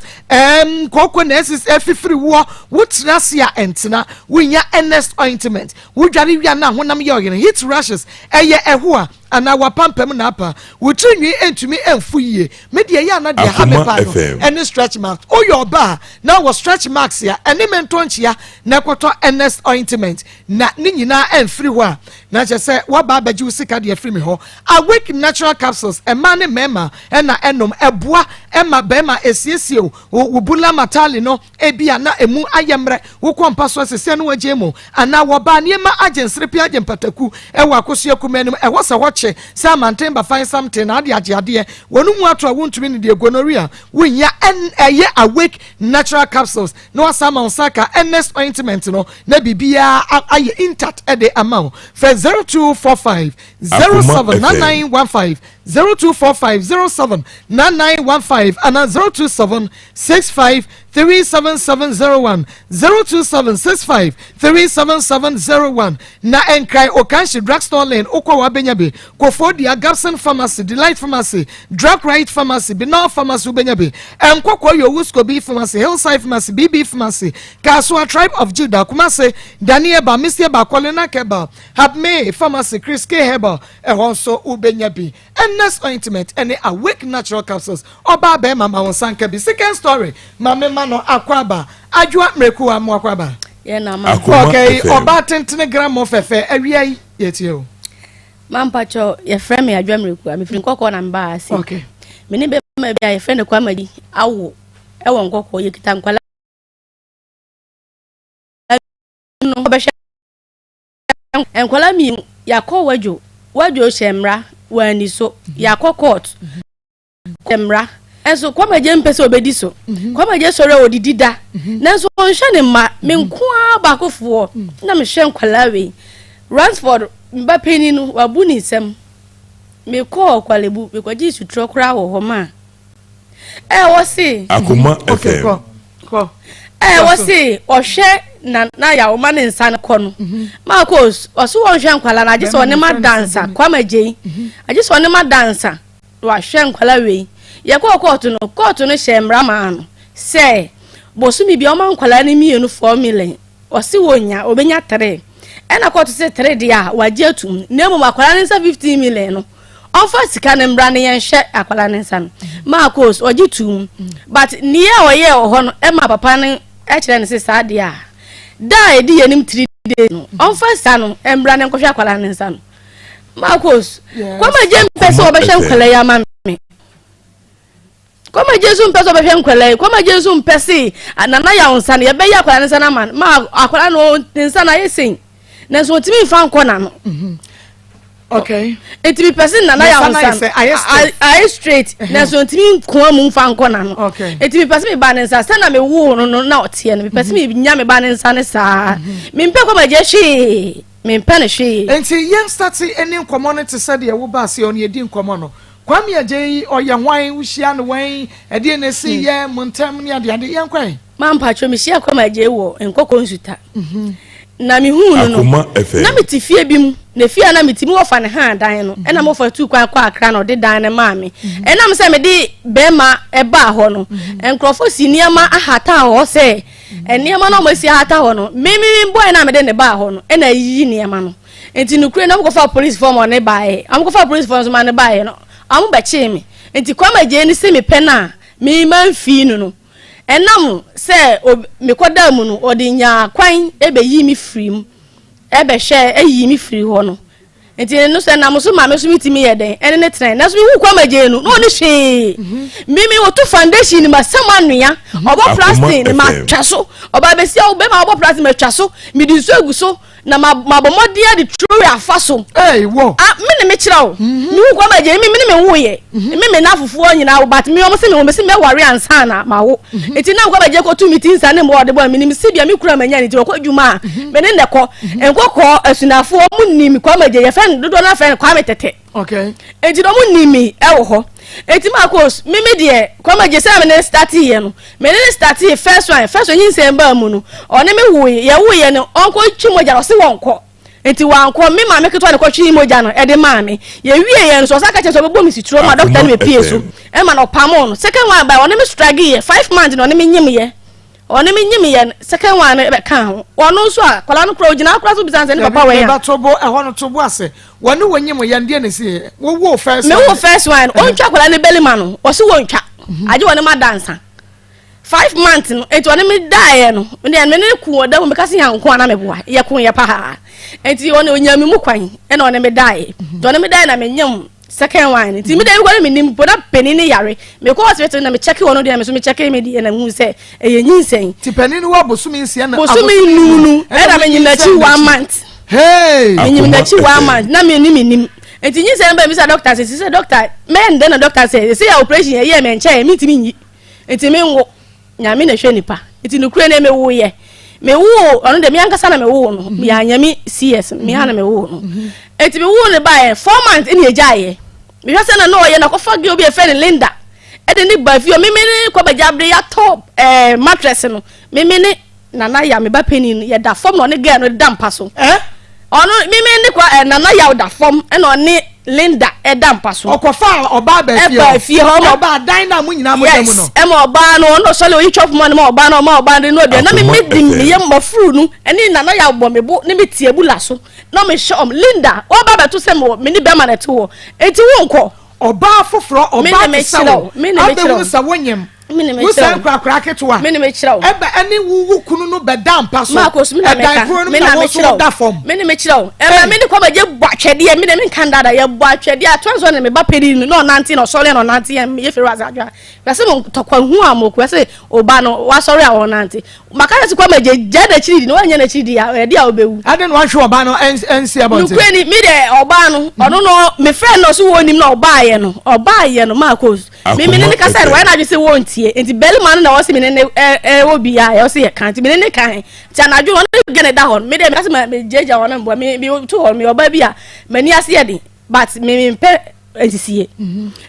koko na efifiri wo wutra sia entena wunya Ernest ointment wudware wi na honam ye oyene heat rashes eye eho ana wapampam na apa wutrinwi entumi emfu yie me de ya na de ha me pa no any stretch marks o your bar na was stretch marks ya any mentonchia na kwoto Ernest ointment na ni nyina emfiri ho a na che se wa ba baji usika de afiri me ho awake natural capsules e ma ne mema e na enom eboa e ma be ma esiesie wo bula matali no e bia na emu ayemre wo kompa so sese no wagemo ana wo ba ne ma agensere pia agempataku e wa akosua kumanum e wo se wo sa mantemba find something na ade ade wonu mu ato wontumi ne de gonorrhea wonya eye awake natural capsules no asama onsaka Ernest ointment no na bibia aye intact e de amount for 0245 079915 0245 079915 and 02765 37701 02765 37701 na enkrai okanshi drugstore lane okwa wabenyabe kofodia Gapson Pharmacy Delight Pharmacy Drug Right Pharmacy Binal Pharmacy ubenyabe enkokwa yo Wusko B Pharmacy Hillside Pharmacy BB Pharmacy Kaswa Tribe of Judah Kumase Daniel Ba Mr. Ba Kolena Keba Habme Pharmacy Chris K Herbal ehonso ubenyabe Ernest ointment and awake natural capsules oba be mama wonsanka bi second story mama no akwaba adwa mreku amu akwaba ye na ma okay oba tentene gram of fefe awia yetie o mampa cho ye frame me adwa mreku am firi nkoko na mba ase okay me ni be ma bia ye frame kwa madi awo e won nkoko ye kita nkwala no be enkwala mi yakọ wajo shemra wani so yakọ court shemra enso kwa maje mpese obedi so kwa maje sore odidida nanso onhwe ne ma me nkoa bakofo na me hwe nkwala we Ransford mba peni no wabu ni sem me ko kwalebu me kwaji sutro kra wo ho ma wo se Akoma FM wo se ohwe na ya o ma ne nsa ko no Maa Akos oso won hwe nkwala na agese one ma dansa kwa maje agese one ma dansa wa hwe nkwala we ye ko court no shemra ma no se bosumi bi o ma nkwala ni mienu 4 million osi wonya obenya 3 ena court se 3 dia waje atum nemu makwala ni 15 million no onfa sika ne mbra ne yenhwe akwala ne nsa no Maa Akos oje tum but niye oye ho no e ma papa ne e kire ne se sa dia da edi yenim 3 days no onfa sa no mbra ne nkohwe akwala ne nsa no Maa Akos kwa maje mpese obehwe nkwala ya ma Koma Jesu mpeso behwe nkwele koma Jesu mpesi anana ya onsane ye be ya kwala nsana man ma akwala no nsana yesin na so timi fa nkona no okay etimi pesi nana ya onsane I straight na so timi nko mu fa nkona no okay etimi pesi me ba nsa sana me wo no na otie no pesi me nya me ba nsa ne sa me mpe koma Jesu me mpe ne hwe enti yen start any community said ye wo ba se on ye di nkomo no kwami aje oye hwan wuhia no wan ade na si ye montam ne ade yen kwan mampa cho me hia kwama aje wo enkoko nsuta na me hu no na me tifie bi mu na fie na me timi wo fa ne ha dan no e na mo fa tu kwan kwa akra no de dan ne maame e na me se me de bema e ba ho no enkrofo si niama ahata ho se niama no mo si ahata ho no me boy na me de ne ba ho no e na yi niama no enti nukure na mo ko fa police form on ne ba e am ko fa police form so ma ne ba e no amu bache me enti kwa maje ni se me pena me manfi no enam se me koda mu no odinya kwan ebe yi mi free mu ebe hwe ayi mi free ho no enti no se na mo so ma me so mitimi ye den ene ne tren na so mi hu kwa maje no no ni hwe mimi otu foundation ni masama nua obo plastic ni ma twaso oba be sia obe ma obo plastic ma twaso mi di so aguso na mabomodia de true afaso wo me ne me kirawo mi hu kwa maje mi ne me wo ye me na fufuo nyina wo but mi o me se me ware ansa na ma wo eti na kwa maje ko tu meeting sa ne mo de bo mi se bia mi kura manya ni ti ko adwuma me ne ndeko enkoko asunafo mu ni mi kwa maje ye fa dodo na fa kwa metete okay eti do mu ni mi e wo ho eti Maa Akos me de kwa maje se me ne start ye no me ne start ye first one yin se mba mu no one me wo ye no onko twimoja o se wonko enti wanko me ma me keto ne kwatwi moja no e de ma me ye wie ye so saka che so bebo mi situro ma doctor me pie so e ma no pamo no second one by one me struggle ye 5 months no ne me nyim ye one me nyim ye second one e be kan ho ono so a kwala no kro gina akra so bisanse ne papa we ya ba tobo e ho no tobo ase wone wonyim ye ndie ne se wo first me wo first one on twa kwala ne belima no wo se wo ntwa aje wone ma dansa 5 months no enti wone me dae no me ne ku oda mo bekase ya nko na me boa ye kun ye pa ha enti wone onyame mu kwan e na wone me dae wone me dae na me nyam second one enti me dae ko me nim poda penini yare me ko hospital na me check wono dia me so me check me di na hu se e ye nyinsen ti penini wo bosumi nsia na bosumi nunu e na me nyina chi 1 month hey me nyina chi 1 month na me nim enti nyinsen ba mi sa doctor say doctor me and then doctor say operation ye me nche me timi nyi enti me nwo nyame na hwe nipa enti no kure na me wo ye me wo ono de me ankasa na me wo no me anyame CS me ha na me wo no enti me wo ne ba 4 months eni ejaye me hwase na no ye na kofa ge obi e fe ne Linda e de ni ba fio me ne ko ba jabre ya top mattress no me ne nana ya me ba peni ye da form no ne ge no da mpa so ono me ne kwa nana ya da form e no ne Linda da mpa so okofa oba ba fie ho oba dan na mu nyina mo dem no e mo oba no no so le oyi chop mo no oba de no de na me medim me ye mbofuru nu eni nana ya bo me bo ne me tie bula so na me show Linda oba ba to se mo me ni be ma na te wo enti wo nko oba foforo oba me sawo me ne sa wonyem musa kwakra ketwa me ne me chirawo eba eni wuwu kunu no be da mpa so Maa Akos me na me chirawo me ne me chirawo eba me ne kwa baje bwa twede me ne me kanda da ye bwa twede atwanso ne me ba pedi no nanti no sole no nanti ye feru azadwa yase mo tokwa hu amoku yase oba no wa sore a nanti makara si kwa maje jada chiri no wanya na chiri ya de a obewu ade no ahwe oba no ensi about no kweni me de oba no ono no me friend no so wonim na oba ye no Maa Akos me ne ka say why na je say wontie enti belima no na wo se me ne obi ya yo se ye kan ti me ne kan ti anadwo no gene da hon me de me ka say me jeja won mbo me to hon me oba bia mani ase ye de but me mpe entisie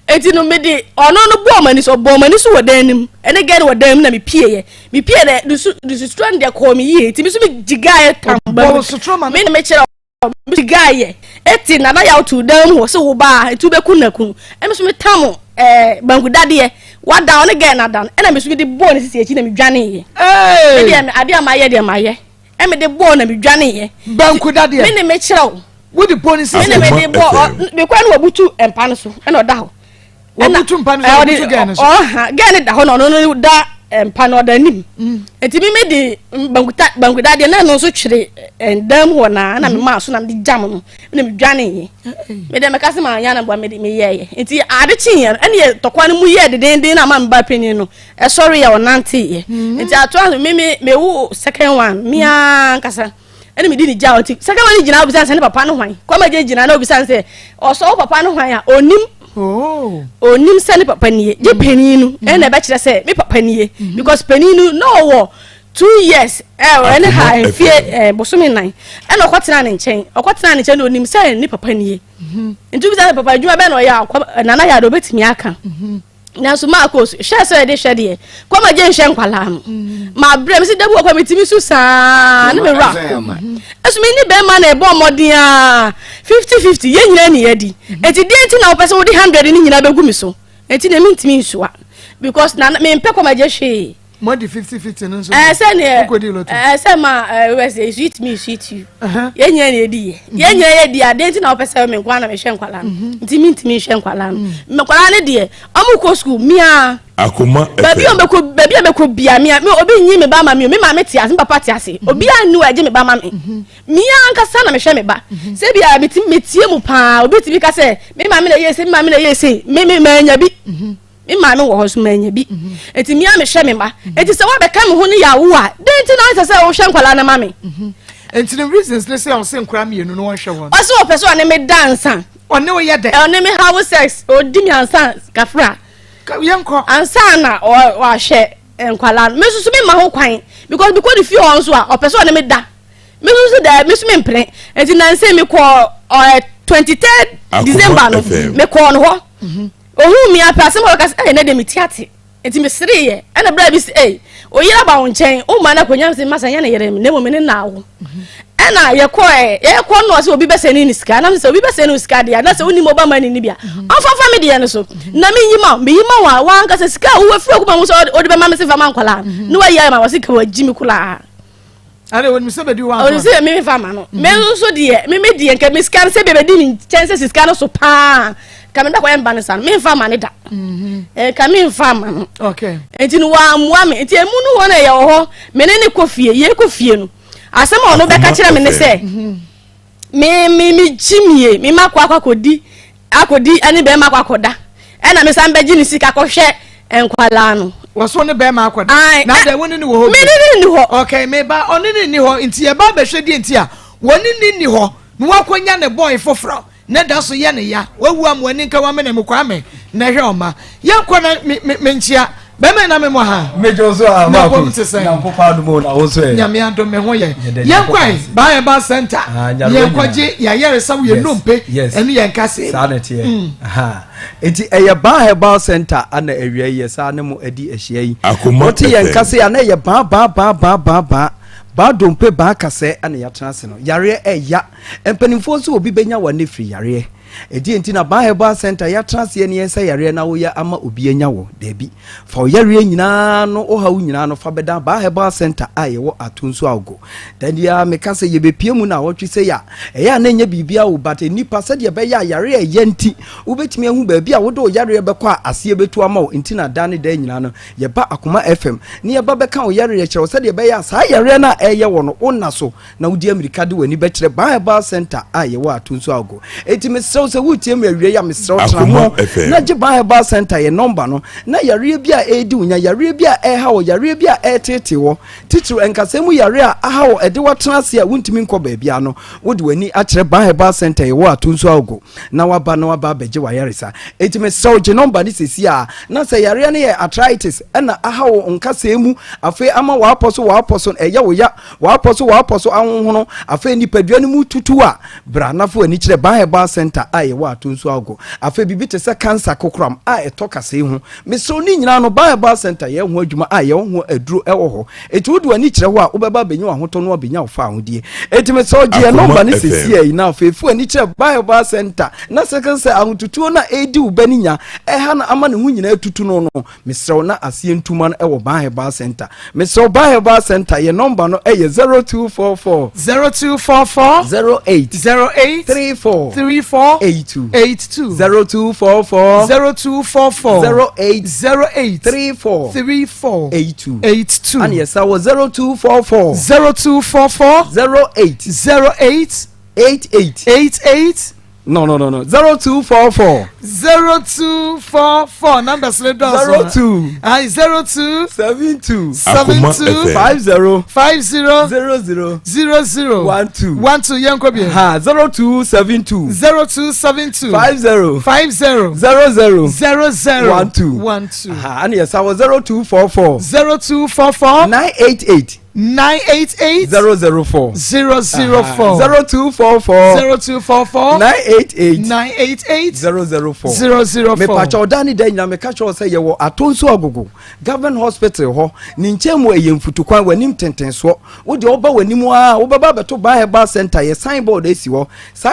enti no me de ono no bo mani so wodanim ene gene wodanim na me pie de du strand de call me ye ti me so me jigaye tamba me ne me kira jigaye eti na ya otu dam ho se wo ba etu be kunaku e me so me tamo bangudade wada on again na dan ena me so de bo ne sisi echi na me dwane ye me de ade amaye de amaye e me de bo na me dwane ye bangudade me ne me kira wo de bo ne sisi me de bo me kwa no wabutu empa no so ena oda ho wabutu empa no so wabutu gen so gen da ho no da empa no da nim enti me de bangudade na no so twire endam ho na me ma so na me jam no me dwane ye me de me kase ma anya na bo me de me ye enti ade chin ye ene tokwa no mu ye de den na ma mba peni no e sorry ya onante ye enti ato me wo second one me ankasa ene me di ni ja oti second one gina obi sanse ne papa no hwan kwa ma je gina na obi sanse o so papa no hwan ya onim onim sani papa niye je peninu ene be kire se me papa niye because peninu no wo 2 years ene ha fie bosome nan ene okotena ne nchen no onim se ni papa niye ntu bi se papa adwuma be no ya nana ya do betimi aka na so Maa Akos hwe se de hwe de kwa ma je nhwe nkwala no ma bre me se dabu kwa metimi su sa ne me ra esu me ni be ma na e bo modin a 50-50 ye nyina ni yadi enti de enti na opese wo de 100 ni nyina begu mi so enti na me ntimi nsuwa because na me mpe kwa ma je hwe more the 50-50 no so say ne say ma we say sweet me sweet you ye nya na edi ye nya ye di ade enti na opese me kwa na me hwe nkwala ntimi hwe nkwala me kwala ne de amu ko school mia Akoma baby omeko bia me obi nyi me ba ma me ma me tiase papa tiase obi anu aje me ba ma me mia ankasa na me hwe me ba se bia metie mu pa obi tibi ka se me ma me na ye se me ma nya bi me ma me wo ho so ma nya bi enti mia me hwe me ba enti se wa be ka me ho ne ya wo a denti na se wo hwe nkwala na ma me enti the reasons they say on se nkra me enu no won hwe won o se wo person ne me dansa one we ye de ne me have sex o di mi ansa kafra yenko ansa na wa hwe nkwala me susu me ma ho kwan because the few on so a person ne me da me susu da me su me mpre enti na nse me ko 23rd December no me ko no ho ohu mi apase mo ka say na de me tiate enti me sere ye na bra bi say o yira ba won chen o ma na konya se masa nya na yere me ne mo me ne na wo ɛna yɛkɔ no sɛ obi bɛsɛ ne sika na sɛ obi bɛsɛ ne sika de na sɛ woni mobile money ni bia ɔfafa me de no so na meyima wa anka sɛ sika wo afiri akuma mu sɛ odi bɛma me se fa ma nkwala no wa yɛ ma wo sika wa gimi kula ale woni se be di wa o se me fa ma no me so de me de nka me sika se be di ni chance sika no so pa ka me da kwa emba ne san me fa ma ne da ka me fa ma no okay enti no wa amwa me enti emu no ho na ye ho me ne kofie ye kofie no asema ono beka kire me ne se me jimie me makwa akodi ani be makwa akoda e na me san be gini sika kohwe enkwala no waso ne be makwa na da woni ni wo ho me ni ho okay me ba oni ni ho nti e ba be hwe di nti a woni ni ho no wakonya ne boy foforo ne da so ye ne ya wawu am wani nka wa me na me kwa me na hwe oma yankwa na me nchia bema na me mo ha mejo so a ma ko na popa do mo na wo so e nyame ado me ho ye yankwai ba center yankwaje ya yere sawo ye nompe ene yanka se sanete aha enti eye ba herbal center ana awia ye sa ne mo adi ahia yi oti yanka se ana ye ba dompe ba kase ana ya transe no yare eya empanimfo so obi benya wa ne free yare edi enti na ba herbal center ya transe ne yensa yare na wo ya ama obi enya wo debi fa yare nyina no o hawo nyina no fa beda ba herbal center aye wo atonso ago dan dia me kase ye bepie mu na wo twi se ya eya na nya bibia wo bate nipa se de be ya yare eya nti wo betimi ahu ba bia wo do yare be kwa ase betu ama wo enti na dan da nyina no ye ba Akoma FM ne ye ba be ka wo yare ye kire se de be ya sa yare na eye wo no onna so na wo di America de wani be kire ba herbal center aye wo atonso ago enti me so wutie me awie ya mesrew tramo na je ba herbal center ye number no na yare bia edi unya yare bia ha wo yare bia tete wo titru enkasemu yare aha wo ede wo transe a wuntimi nko ba bia no wo de wani a kire ba herbal center ye wo atunso ago na waba beje wa yare sa eti mesrew je number ni sesi a na se yare ne ye arthritis na aha wo nkasemu afi ama wa aposo eye wo ya wa aposo ahonhono afi nipadua ne mu tutu a bra na fo ani kire ba herbal center aye wa atunso ago afa bibi te se cancer kokram a etoka se hu meso ni nyina no Bible center ye hu adwuma a ye hu aduro ewo ho eti wodu ani kire ho a wobeba benyi wa hoto no obenya wo fa hodie eti meso je number ni sesi e na fefu ani kire Bible center na second say ahotutuo na edi ubani nya ha na ama ne hu nyina atutu no mesro na asie ntuma no ewo Bible center meso Bible center ye number no eye 0244 08 34 82 0244 08 34 82 and yes I was 0244 08 88 No 0244 number slid 02 02 72 50 00 12 yanko bi ha 0272 50 00 ha and yes I was 0244 988 988 004 0244 988 004 me pacha odani da nyina me ka cho say ye wo atonso agogo government hospital ho ni nchemu eyemfutukwan wanim tentenso wo de oba wanim a wo baba beto ban herbal center ye signboard esi ho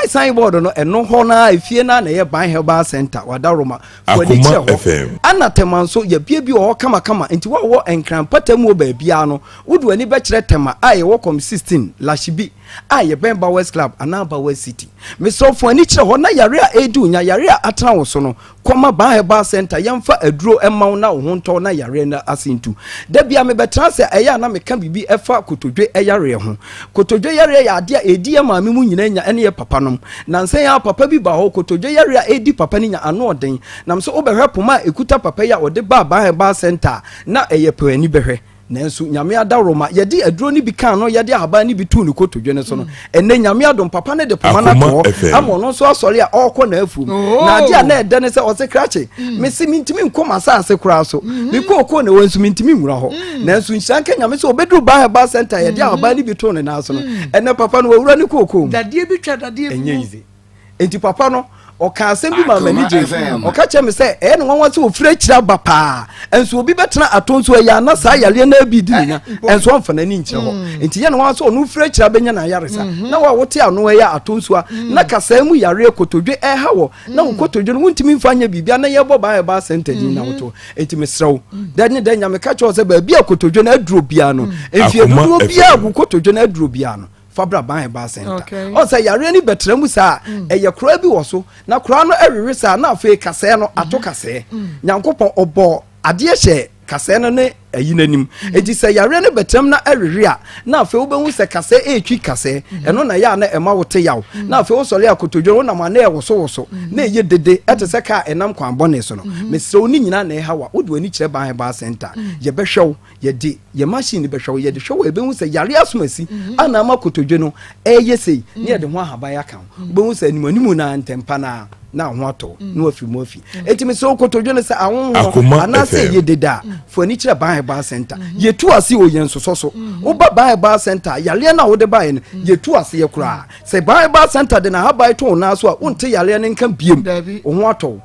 signboard no eno ho na efie na ye ban herbal center wadaroma fo ni che ho anatemanso ye bia o kama enti wo enkran patamu ba bia no wo de wani be kire tema aye wo com 16 lashibi aye Bemba West Club Anamba West City me so fo ani kire ho na yare a edu nya yare a atena wo so no koma ban herbal center yemfa aduro emaw na wo honto na yare na asintu da bia me betra se eya na me ka bibi efa kotodwe eyare ho kotodwe yare ya ade a edi ma me mu nyina nya ene ye papa nom na nsen ya papa bi ba ho kotodwe yare a edi papa ni nya ano oden na so obehwe poma ekuta papa ya ode ba ban herbal center na eye pani behwe nanso nyame adaroma yedi aduro ni bi kan no yedi ahaba ni bi tu ni kotodwe ne so no enne nyame adom papa ne de poma na to amo no so asori a okọ na afu na ade a na ede ne se o se krache me si mintimi nkoma sa ase kura so me kokọ na wansu mintimi nwura ho nanso nsanke nyame se obeduru ba herbal center yedi ahaba ni bi tu ne na so no enne papa no wura ni kokọ dadie bi twa dadie enye ize enti papa no ɔka asɛm bi ma mani gye ɔka kyerɛ me sɛ ɛyɛ ne nwanwa sɛ ɔfiri akyira ba paa ɛnso obi bɛtena atonso ɛyɛ ana saa yaleɛ no abi di nya ɛnso ɔmfa n'ani nkyerɛ hɔ nti yɛ ne nwanwa sɛ ɔno firi akyira bɛnya na ayaresa na wa wote ano ɛyɛ atonso a na kasaa mu yareɛ kotodwe ɛha wɔ na wo kotodwe no wontumi mfa nya biribia na yɛbɔ baa center din na woto enti mesrɛ wo dɛne dɛ nyame ka kyerɛ sɛ baabi a kotodwe no aduro bia no ɛmfie dodoɔ bia gu kotodwe no aduro bia no fabra ban center o say yare ni betra mu sa eye kura bi wo so na kura no ewewe sa na afi kase no ato kase nyankopon obo ade hye kase no ne ayi nanim enti say yare ne betram na ewewe a na afi wo behu se kase etwi kase eno na ya na ema wote yaw na afi wo sole akotodwo wo na ma na ewoso na eye dede ete se ka enam kwan bone so no mesre oni nyina na ehawa wo de ani kire ban center ye behwew ye di ye machine behwew ye de hwew e behu se yare asomasi ana ma kotodwo no eye sei ne ye de ho ahaba ya kan behu se animanimu na ntempa na ho ato no afi mo afi etimi so kotodwo ne se awon ana se ye deda fo ani kire ban center ye tu ase o yen soso wo ba ban center yale na wo de ba ye ye tu ase ye kura se ban center de na ha ba to na so a wonte yale ne nka biem wo ho ato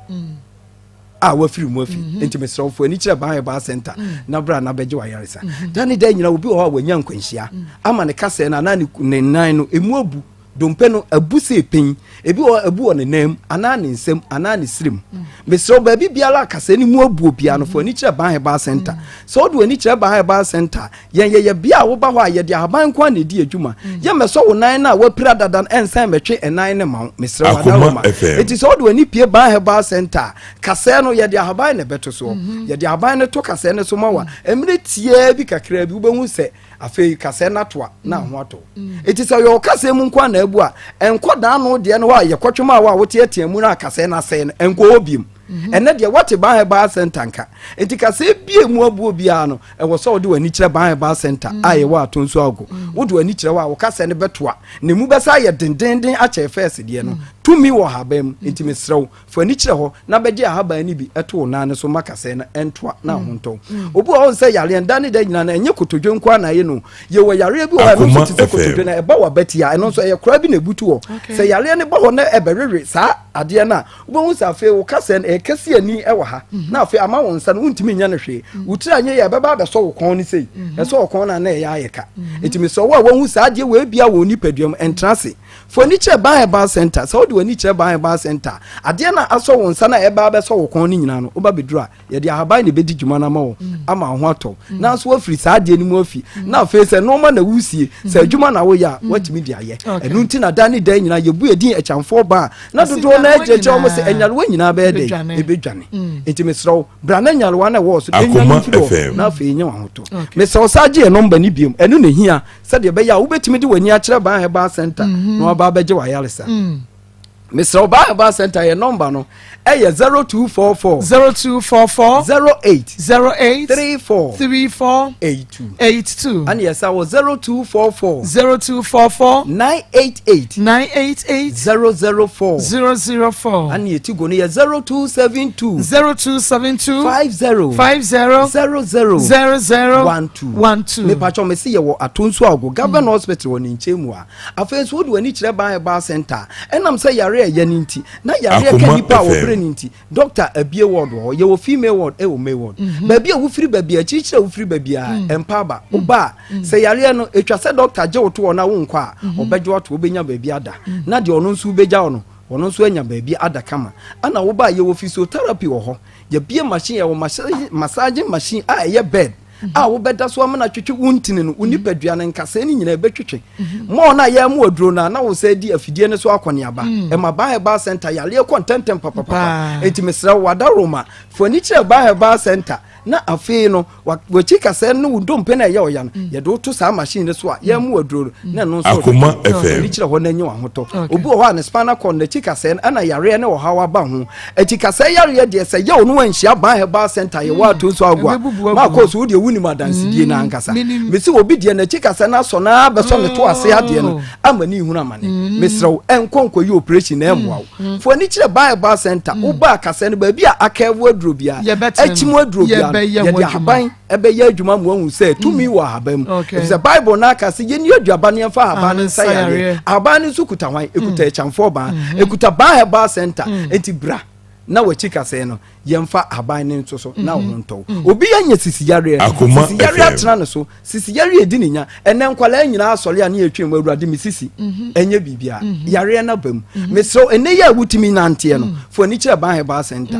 wa firi mo afi enti mesrɛ fo ani kire ban center na bra na beje wa yaresa dani da nyina obi ho wanya nkwanhia ama ne kase na ne nan no emu abu dompe no abuse pen ebi wo abu ne nam ana ne nsem ana ne sirim mesrɛ ba bi biala kase ni mu abu obia no fo ani kire ban center so do ani kire ban center ye bia wo ba ho a ye de aban kwa ne di adwuma ye meso wo nan na wa pira dadan ensan metwe enan ne ma mesrɛ wa da ma eti so do ani pie ban center kase no ye de aban ne beto so ye de aban ne to kase ne so ma wa emre tie bi kakra bi wo behu se afei kase na toa na ho ato eti so yo kase mu kwa na ebu a enkoda no de no wa ye kwotwema wa wote atiamu na kase na se enko obiem ene de wate ban center nka enti kase bie mu abu obia no ewo so de wani kire ban center aye wa atonso ago wo de wani kire wa wo kase ne betoa ne mu besa ye dendenden a che first de no tumi wo habam enti mesrew fo ani kire ho na beje ahaba ni bi eto na ne so makase na entoa na honto obu o se yare ndane da nyina na enye kotodwe nkwa na ye no ye wo yare bi wo no so tite kotodwe na eba wa betia eno so ye kora bi na butu wo se yare ne bo ho na eberere sa ade na wo hu sa fe wo kase na ekasi ani ewa ha na afi ama won nsa no untimi nya ne hwe wutira nye ya beba be so wo kon ni sei so wo kon na ya ayeka etimi so wo hu sa ade we bia wo nipaduam entrance fo ni kire ban center so do ni kire ban center ade na aso won nsa na eba be so wo kon ni nyina no oba bedura ye de ahaban ne bedi dwuma na ma wo ama ho ato na so afiri sa ade ni mu afi na afi se no ma na wusie se adwuma na wo ya watimi di aye enu nti na da ni da nyina ye bu edin echamfo ba na dodo na ejeje o mo se enyalwa nyina be de ebedwane enti mesrɛ bra na nyalwa na wo so enyan firo na afi nya ho to mesrɛ saje e number ni biem enu ne hia sɛ de be ya wo betimi de wani a kire ban center no ba beje wa yaresa Mr. Ba Center your number no 0244 08 34 82 and yes I was 0244 988 004 and you go near 0272 50 me pacho me see you atonso ago government hospital won nchemu a afenso wo ani kire Ba Center enam say yare yaninti na yare ka nipa wo bre ninti doctor abie ward wo ye wo female ward e wo male ward babia wo firi babia chichira wo firi babia empaba oba se yare no etwa se doctor je wo to na wo nkwa obeje wo to obenya babia da na de ono nso beja ono nso anya babia ada kama ana wo ba ye wo physiotherapy wo ho ye bie machine ye wo massage machine a ye bed wo beda so amana twetwe wuntini no unipadua ne nkasa ni nyina betwetwe mo na ya mu aduro na wo se di afidie ne so akone aba e ma Ba Center yale contentem papa enti mesra wada Roma fo ni kire Ba Center na afi no wachi kasa no wudompe na ye oya no ye do to sa machine ne so a ya mu aduro na no so Akoma FM ni kire ho na nyi wa hoto obi ho na spana kon na chikasa ana yare ne wo hawa ba ho chikasa yare de se ye ono wanhia Ba Center ye wa to so agwa Maa Akos wo de wuni madansi die na ankasa mesi obi die na chikasa na so na be so ne to ase ade no amani hunu amane mesrew enkonko yi operation na emwa fo ni kire Ba Center wo ba kasa ne ba bia akawo aduro bia achimu aduro bia yɛde ahaban ɛbɛyɛ adwuma mu ahu sɛ tumi wɔ ahaban mu ɛfisɛ bible no aka sɛ yɛni aduaba no yɛmfa ahaban no nsa yareɛ ahaban no nso kuta hwan ɛkuta akyamfoɔ baa ɛkuta baa herbal center ɛnti bra na wachi kasɛ no yɛmfa ahaban no nso so na wo ntɔw obi yɛnyɛ sisiyareɛ atena no so sisiyareɛ di ne nya ɛnɛ nkwalaa nyinaa asɔre a ne yɛtwam awurade me sisi ɛnyɛ biribia yareɛ no ba mu mesrɛ ɛnɛ yɛ a wotumi nanteɛ no fo ani kyerɛ baa herbal center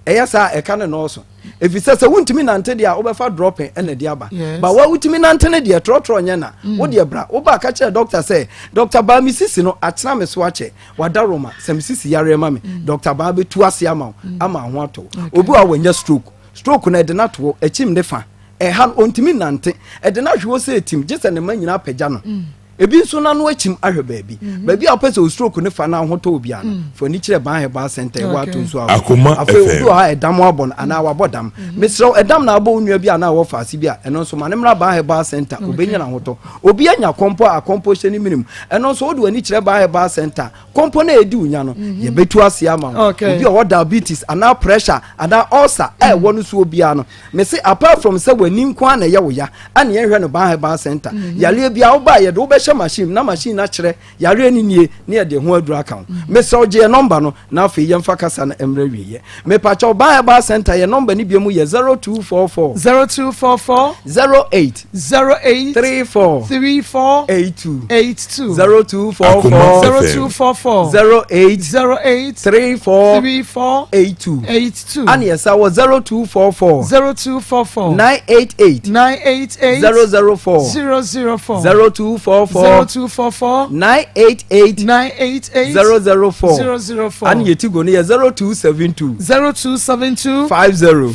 ɛyɛ saa ɛka ne nɔɔso efisɛ sɛ wontumi nante deɛ a wobɛfa dropping ɛna de aba ba wa wotumi nante ne deɛ trɔtrɔ nyɛ na wo deɛ bra wo ba ka kyerɛ doctor sɛ doctor ba mi sisi no atena me so akyɛ wada roma sɛ me sisi yare ma me doctor ba be tu ase ama ho ato obi a wanya stroke na de na to akyim de fa ɛha ontumi nante ɛde na hwe wo sɛ etim gye sɛ ne ma nyina pagya no ebi nso na no achim ahwɛ baabi a pese o stroke ne fa na ahotɔ obi an for ni kyerɛ ban heba center wa to nso afe obi ha edam abɔ ana wabɔdam mesrɛ edam na abɔ onua bi ana wɔ faase bi a ɛno nso ma ne mra ban heba center obenya na ahotɔ obi anya kompo a kompo hyɛ ne minim ɛno nso wode wani kyerɛ ban heba center kompo na edi unya no ye betu ase ama obi a wɔ diabetes ana pressure ana ulcer wɔ no so obi ano me say apart from say wani nko na yɛ wo ya ana yɛ hwɛ no ban heba center yale bi a wo ba yɛ do be machine na kyerɛ yare ni nie ne yɛ de ho aduru account me so je number no na afi yɛ mfa kasa na emre wiye me pa cho ba center yɛ number ni bi mu yɛ 0244 08 34 82 0244 08 34 82 and yes I was 0244 988 004 0244 988 004 and yetigo ne 0272 50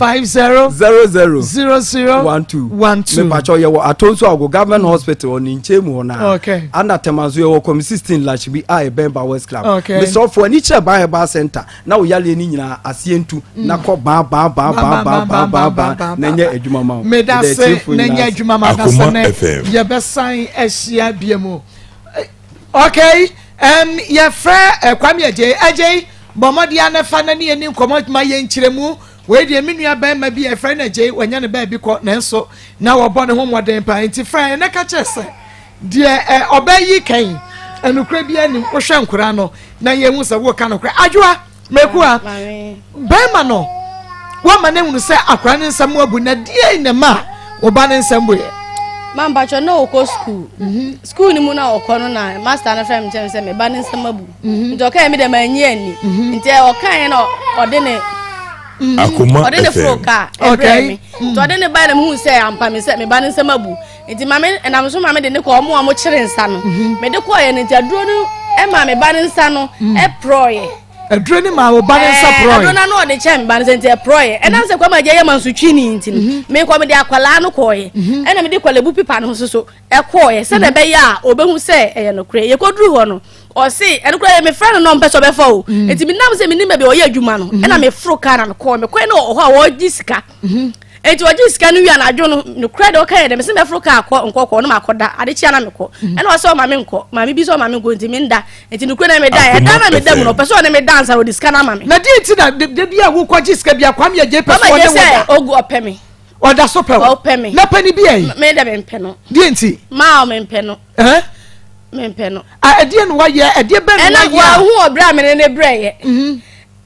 12 me pacho ye wo atonso ago government hospital on nchemu na and temazo ye wo com 16 lash bi a Bemba West Club me so for any chair by bar center na wo yale ni nyina asientu na ko ba na nya adwuma ma me da se na nya adwuma ma da se ne ye besan ahia biemu okay ye frɛ kwame agye bomodia na fa na ne ni nkomo ma ye nkyeremu we de menua ba ma bi ye frɛ na agye wanya ne ba bi kɔ na nso na wo bɔ ne ho moden pa nti frɛ na ka kyerɛ de obayi kan enukura bi ani wo hwɛ nkura no na ye hu sɛ wo ka no kura adwoa mekua ba ma no wo ma ne hu sɛ akura ne nsɛm abu na die ne ma wo ba ne nsɛm boye Mamba cho no ko school. School ni mu na okọ no na master na frame chen se me ba ne nsema bu. Nti ka me de manyi ani. Nti o kan na ode ne Akoma ode ne froka ebremi. Nti ode ne ba na mu se ampa me se me ba ne nsema bu. Nti mame na me so mame de ne ko mo kyere nsa no. Me de ko ye ne nti aduro no e ma me ba ne nsa no e proye. Adreni ma wo ba nsa proye adona no de chem ba nsa nte proye e na se kwa ma je yema nsutwi ni nti me kwa me de akwala no koye e na me de kwalebu pipa no so e koye se na be ya obehu se e no kure ye koduru ho no o se e no kure me friend no mpe so be fa o enti me nam se me ni me be o ye adwuma no e na me fro ka na ko me koye no ho a wo gisika enti wo gisika no wi na adwo no kure de o ka ye de me se me fro ka nkoko no makoda ade chia na me ko e na o se o ma me nko ma me bi so ma me nko enti me nda enti no kure na me da e da na me da mu no pe so na me dansa o diska na ma me na di enti na de bia wo kwa gisika bia kwam ye je pe so wo ne wo ogu opemi oda so pe wo na pani bia yi me da me mpe no di enti ma o me mpe no me mpe no a edie no wa ye edie be no wa hu obra me ne bre ye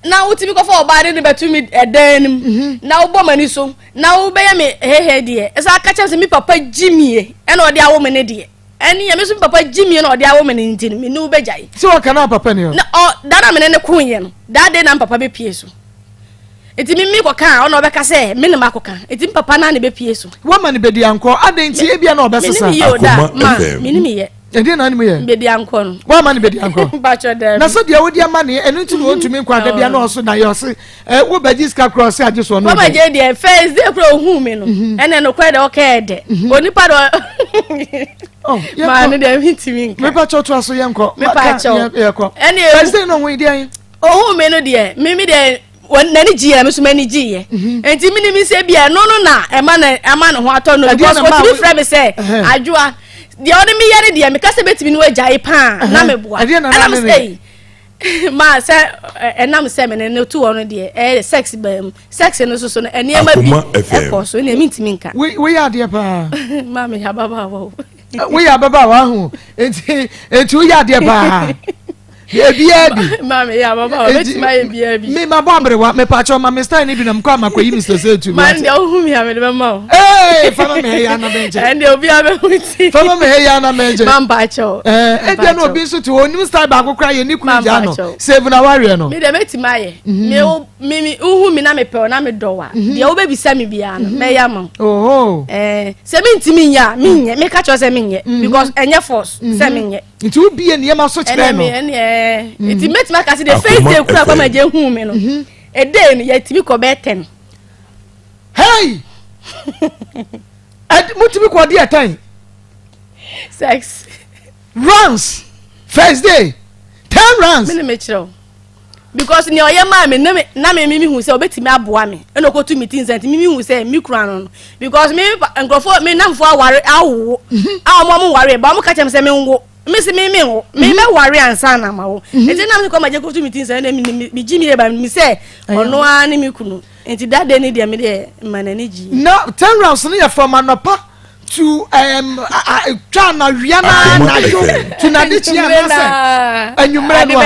na utimi ko for oba de ne betumi edanim na wo mani so na wo be ye me hehe de esa aka che se mi papa jimie e na ode awo me ne de eni ya me so papa jimie na ode awo me ne ntini me nu be jai se wo kana papa ne na dada me ne kunye no dada na papa be pie so eti mi ko kan ona obeka se me ne makoka eti papa na ne be pie so wo ma ne be di anko adanti e bia na obesesa me ni me ye edi na anime ye be di anko no wa ma ne be di anko ba cho dem na so dia wo di ama ne enu ntu no ntumi nkwa da bia na oso na yo se wo ba jiska cross age so no ba je dia first day pro hu me no ene no kwa de o ka de onipa do ma ne dem hitimi nka me pa cho to aso ye nko me pa cho ye ko ene first day no hu di an o hu me no de me de nani ji ya me so mani ji ye enti me ni mi se bia no na ema no ho ato no because what be frame say adwoa de oni mi yare de me kase betimi no agyae pa na me boa ana me say Ma say enam say me ne to one dey sex bam sex no so no eniema bi e ko so na mi ntimi nka we ya de pa ma me ya baba wo we ya baba wa hu enti we ya de pa Ebi. Mama, yeah, Mama, let's my baby. Me, my bomber, what me patch on my Mr. Nibin, I'm coming, Mr. Setu. Man, whom you have in the mouth. Hey, follow me, Yana Major. And they'll be able to follow me, Yana Major. Man, Pacho. And then no be so to a new style back, cry, and Nick Jano. 7 hours, no. Me, the Betty Maya. Me, who me, I'm a pearl, I'm a door. The old baby Sammy Biana, Mayam. Oh, Semin to me, ya, me, make catch us a minute, because any force, Sammy. It will be an Yama such it makes my case the face they cry for my dear woman. A day yet to be cobet 10. Hey! And what to be called dear time? Sex runs first day 10 runs. Millimeter. Because in your mammy, Nammy who say, Betty Mabuami, and no go to meetings and me who say, Micron. Because me and go for me, none for worry, our mom worry, but I'm catching some. Miss me worry and son am o enti na me come aje go to meetings and me Jimmy ba me say ono ani me kunu enti that day ni dia me dey manani ji no 10 rounds ni from anopa to try na wiana na yo to na de chia na say anwumre no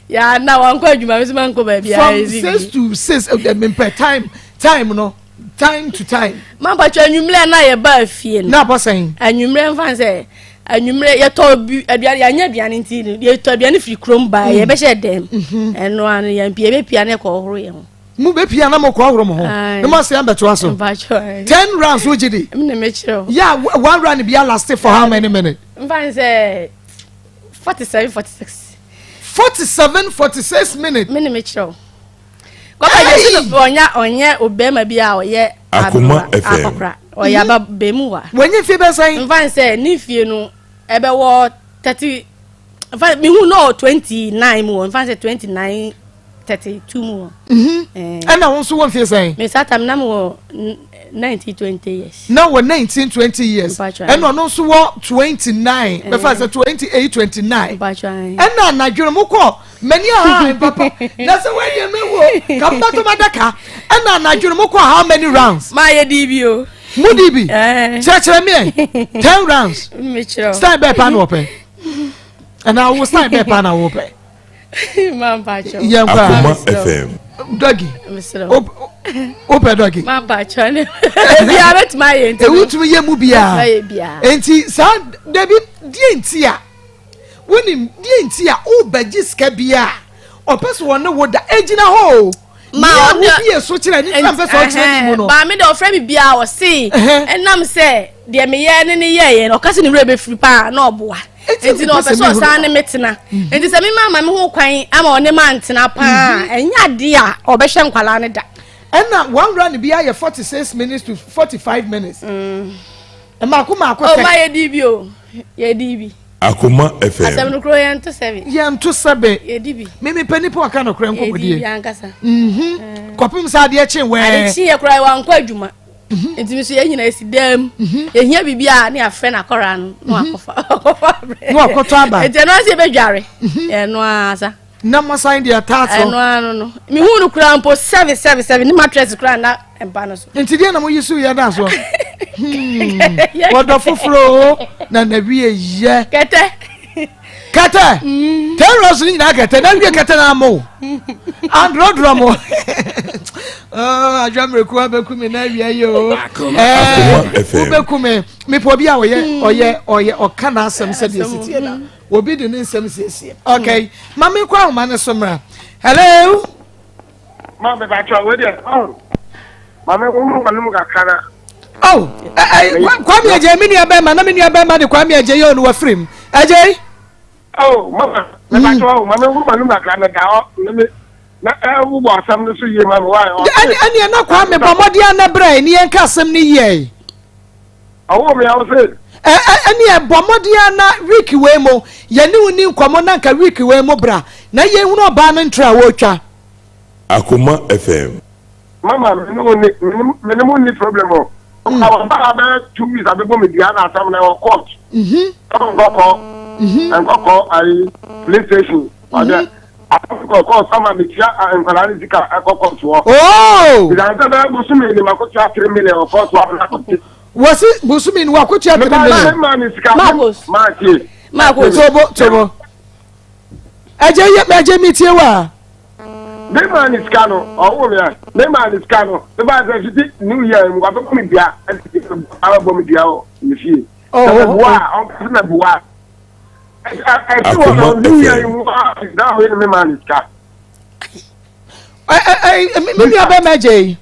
ya na wan ko adwuma me man ko ba bia from 6 to 6 me per time no time to time man ba twa anwumre na ye ba fie na bo sen anwumre fan say anwumre ye to aduane ya nya aduane nti ye to aduane firi krom ba ye be she dem eno an ya pia be pia ne ko horo ye ho mu be pia na mo ko horo mo ho no ma se ambeto aso 10 rounds wo gidi me na me chiro yeah one round be last for how many minutes mfan say 46 minutes me na me chiro ko ba je no onya obema bi a oye Akoma FM akokra oya ba bemuwa wenye fie be san mfan say ni fie no ebe wo 30 mfan mi hu no 29 mu mfan say 29 32 mu ana won so won fie san me satam na mo 19-20 years now we're 19-20 years and no so 29 be fa say 28-29 and na dwere mo ko many a papa that's why you me wo come back to madaka and na dwere mo ko how many rounds ma ye dibio mudibi chere me 10 rounds me chiro start be pan open and I will start be pan open man pacho Akoma FM doggy open doggy man pacho ne bia bet my enti e wutumi ye mu bia enti sa David die enti a wonim die enti a o baji ska bia opeso won wo da ejina ho ma o bia so kire ni kan peso kire ni mu no ba me de ofre bia o si enam se de me ye ne ye no kase ni wure be free pa na oboa enti no peso san ne metena enti se me mama me ho kwan ama one ma ntena pa enya de a obehwe nkwala ne da na one round bia ye 46 minutes to 45 minutes ma ko oh ma ye dibio ye dibi Akoma FM asem no kro ye nto 7 ye dibi me pani po aka no kra nko bodie ye dibi ankasa kopim sa de chi we ade chi ye kra wa nkwa adwuma enti mi so ye nyina esi dam ye hia bibia na afa na kora no akofa no akoto aba enti no ase be dware no asa na mo sign the tato no mi hu no kra mpo 7 ni mattress kra na empa no so enti dia na mo yisu ye da so wodo foforo na nabi ye kete 10 rounds ni na kete na wie kete na mo androdromo ajamre ku abekumi na wie yo ubekumi me po bia oye oka na asem se de sitie da obi de nsem siesie okay mama kwa o mane somra hello mama ba cho we de mama ko mu manu ga kana oh kwa mi eje mi ni abema na mi ni abema de kwa mi eje yo no wafrim eje oh mama ba cho mama ko manu ga kana da o na wo bo asam no so ye mama wa ani na kwa me bomodi na bra ni en ka asem ni ye awo me awo se ani e bomodi na week we mo ye ni uni nkomo na nka week we mo bra na ye hu no ba na ntra wo twa Akoma FM mama me no ni problem o I was about 2 weeks ago me dia na asam na court and go I PlayStation ɔde akɔkɔ sama metia nkwadaa ne sika akɔkɔ soɔ ìdánsẹ́ bẹ́ẹ̀ bùsùnmí ni màkó tí a 3 million ọ̀kọ́ tó a fún akɔkɔ. wọ́n sí bùsùnmí ni wà kó tí a 3 million. Marcos tobo ẹjẹ mi tiẹ wa. Bẹ́ẹ̀ma ni sika no ọ̀hún mi à bẹ́ẹ̀ma ni sika no bí bá a sẹ fiti new year mu wà bẹ́ bọ́ mi bia ẹ̀ ti ara bọ́ mi bia ọ̀ mi fie. ẹ̀ buwa ọ̀nkasi na buwa. ẹ̀ ti wọ̀ sọ new year mu dáhùn yẹn ni bẹ́ẹ̀ma ni sika. mi nua bẹ́ẹ̀ ma jẹ yìí.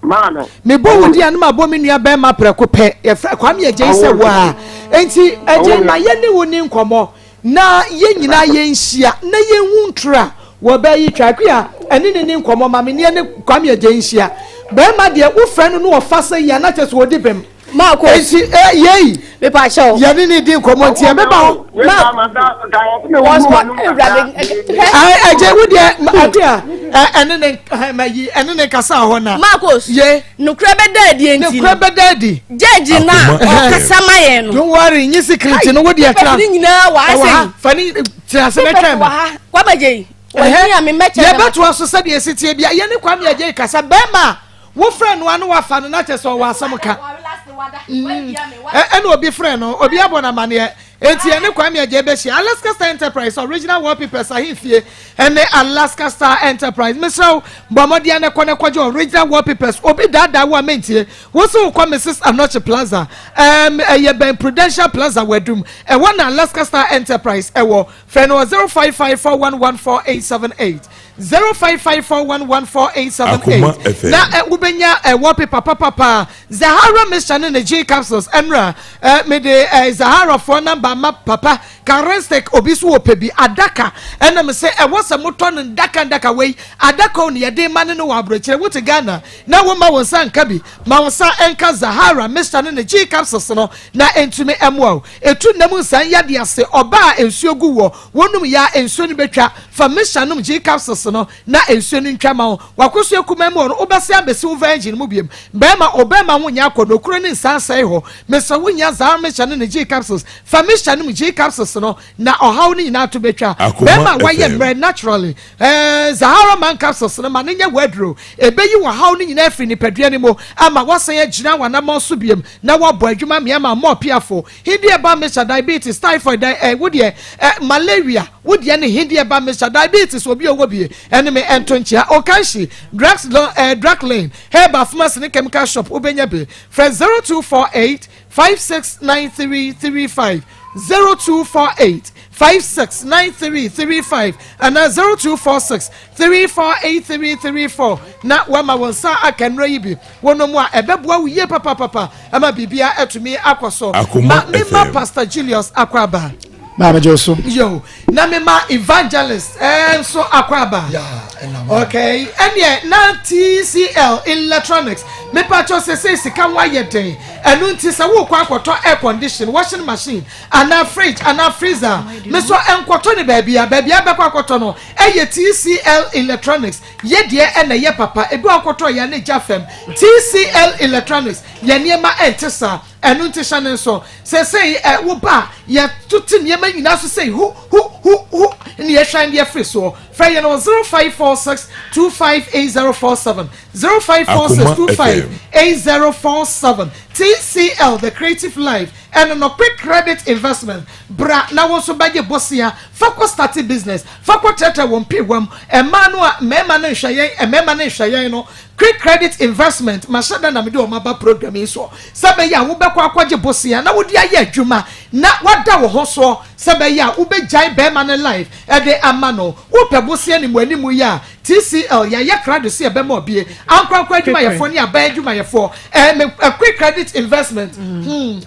Maano. mi bọ́ wò di anum abọ́ mi nua bẹ́ẹ̀ ma pẹ̀rẹ̀kọ pẹ̀ yẹ fẹ́ Kwame ẹ̀jẹ̀ yìí sẹ́ wá enti ẹ̀jẹ̀ na yẹ ni wo ni nkọmọ na yẹ nyinaa yẹ nhyia na yẹ hu ntura wọ bẹ́ẹ̀ yi twakwe a ẹni ni nkọmọ maame ni ẹni Kwame ẹ̀jẹ̀ nhyia bẹ́ẹ̀ ma deɛ wo fẹ́ no no wɔ fa sẹ́ yìí anakyɛ so wɔ di bẹ́ẹ̀ mu. Marcos enti yẹ́yì mepa ahyɛ o yẹ ni di nkọmọ nti ẹ bẹ́ẹ̀ bá wọn. ẹ̀jẹ̀ wo deɛ adua ẹni ni kasa hɔ na. Marcos ye nukura bɛ da adi enti nukura bɛ da adi. jɛji na ɔkasa ma yɛn no. don't worry nyi secret no wo deɛ tra. ɛfini nyinaa wɔ ase. fani tirase ne twɛn ma. Kwame Agye wɔn a mi mɛkyɛ. yɛ bɛ to aso sɛ deɛ esi tie bia yɛ ne Kwame Agye kasa bɛɛma wo frɛ no ano wafa no na kyɛ sɛ ɔwɔ asɛm ka. ɛna obi frɛ no obi abɔ na maneɛ eti ɛne Kwame Agye bɛhyia Alaska Star Enterprise original wallpapers ahemfie ɛne Alaska Star Enterprise mesrɛw bɔmmɔdeɛ ne kɔgye original wallpapers obi daadaa wo a mentie wo so wokɔ Mrs. Anoche Plaza ɛyɛ bɛn Prudential Plaza wadum ɛwɔ na Alaska Star Enterprise ɛwɔ frɛ no 0554114878 0554114878 na wobɛnya wallpaper papa Zahara Mixture ne G capsules ɛnra mede Zahara phone number ma papa Karestek obi so opebi adaka ɛna me se ɛwɔ sɛ motɔ no ndaka wei adaka on yɛde ma ne no wɔ abrokyere wote Ghana na wo ma wo nsa nka bi ma wo nsa enka Zahara Mixture ne G capsules no na entumi ɛmoa etu nam nsa yade ase ɔba a ensuo gu wɔ wonum ya ensuo no betwa fa Mixture no G capsules no na ensuo no ntwa ma wo wakoso ekuma mu no obɛse abɛsi wo engine mu biem bɛma obɛma wo nya akɔ no kuro ne nsa asɛe hɔ mesa wo nya Zahara Mixture ne G capsules fa Mixture no G capsules no na ɔhaw ne nyina to betwa bɛma wayɛ mmerɛ naturally Zahara man capsules no ma ne nya wadro ebeyi wo haw ne nyina afiri nipadua ne mu ama wasan agyina wanama so biem na wabɔ adwuma meama mo piafo hidie ba Mixture diabetes typhoid wodeɛ malaria wodeɛ ne hidie ba Mixture diabetes obi owo bie ɛne me entonchia okanshi drugs drug lane herba pharmacy ne chemical shop obenya be from 0248 569335 0248 569335 and 0246 348334 na wama wonsa akanra yibi wono mu a ebeboa wiye papa ama bibia etumi akoso ma mema Pastor Julius Akwaba Mama Joso yo na mema evangelist so Akwaba okay and na TCL electronics me pacho say sika wa yeden enu nti se wo kwa akoto air condition washing machine ana fridge ana freezer me so enkoto ne baabia abekwa akoto no eye TCL electronics ye de na ye papa ebi akoto ya ne jafem TCL electronics ye niema entesa enu nti shane so say wo ba ye tuti niema nyina so say hu ni ye shine ye free so free no 0546 258047 0546 258047 TCL the creative life and no quick credit investment bra na wo so baje bosia fako start business fako tete won pewam emanu a mema na hwayen no quick credit investment mashada na me do maba program yi so sabe ya wo bekọ akwaje bosia na wo di aye adwuma na wada wo ho so sabe ya wo be jai be man life e de amano wo pe bosia ni mu animu ya TCL ya credit se be mo bie ankwankwa adwuma ye fo ni aba adwuma ye fo quick credit investment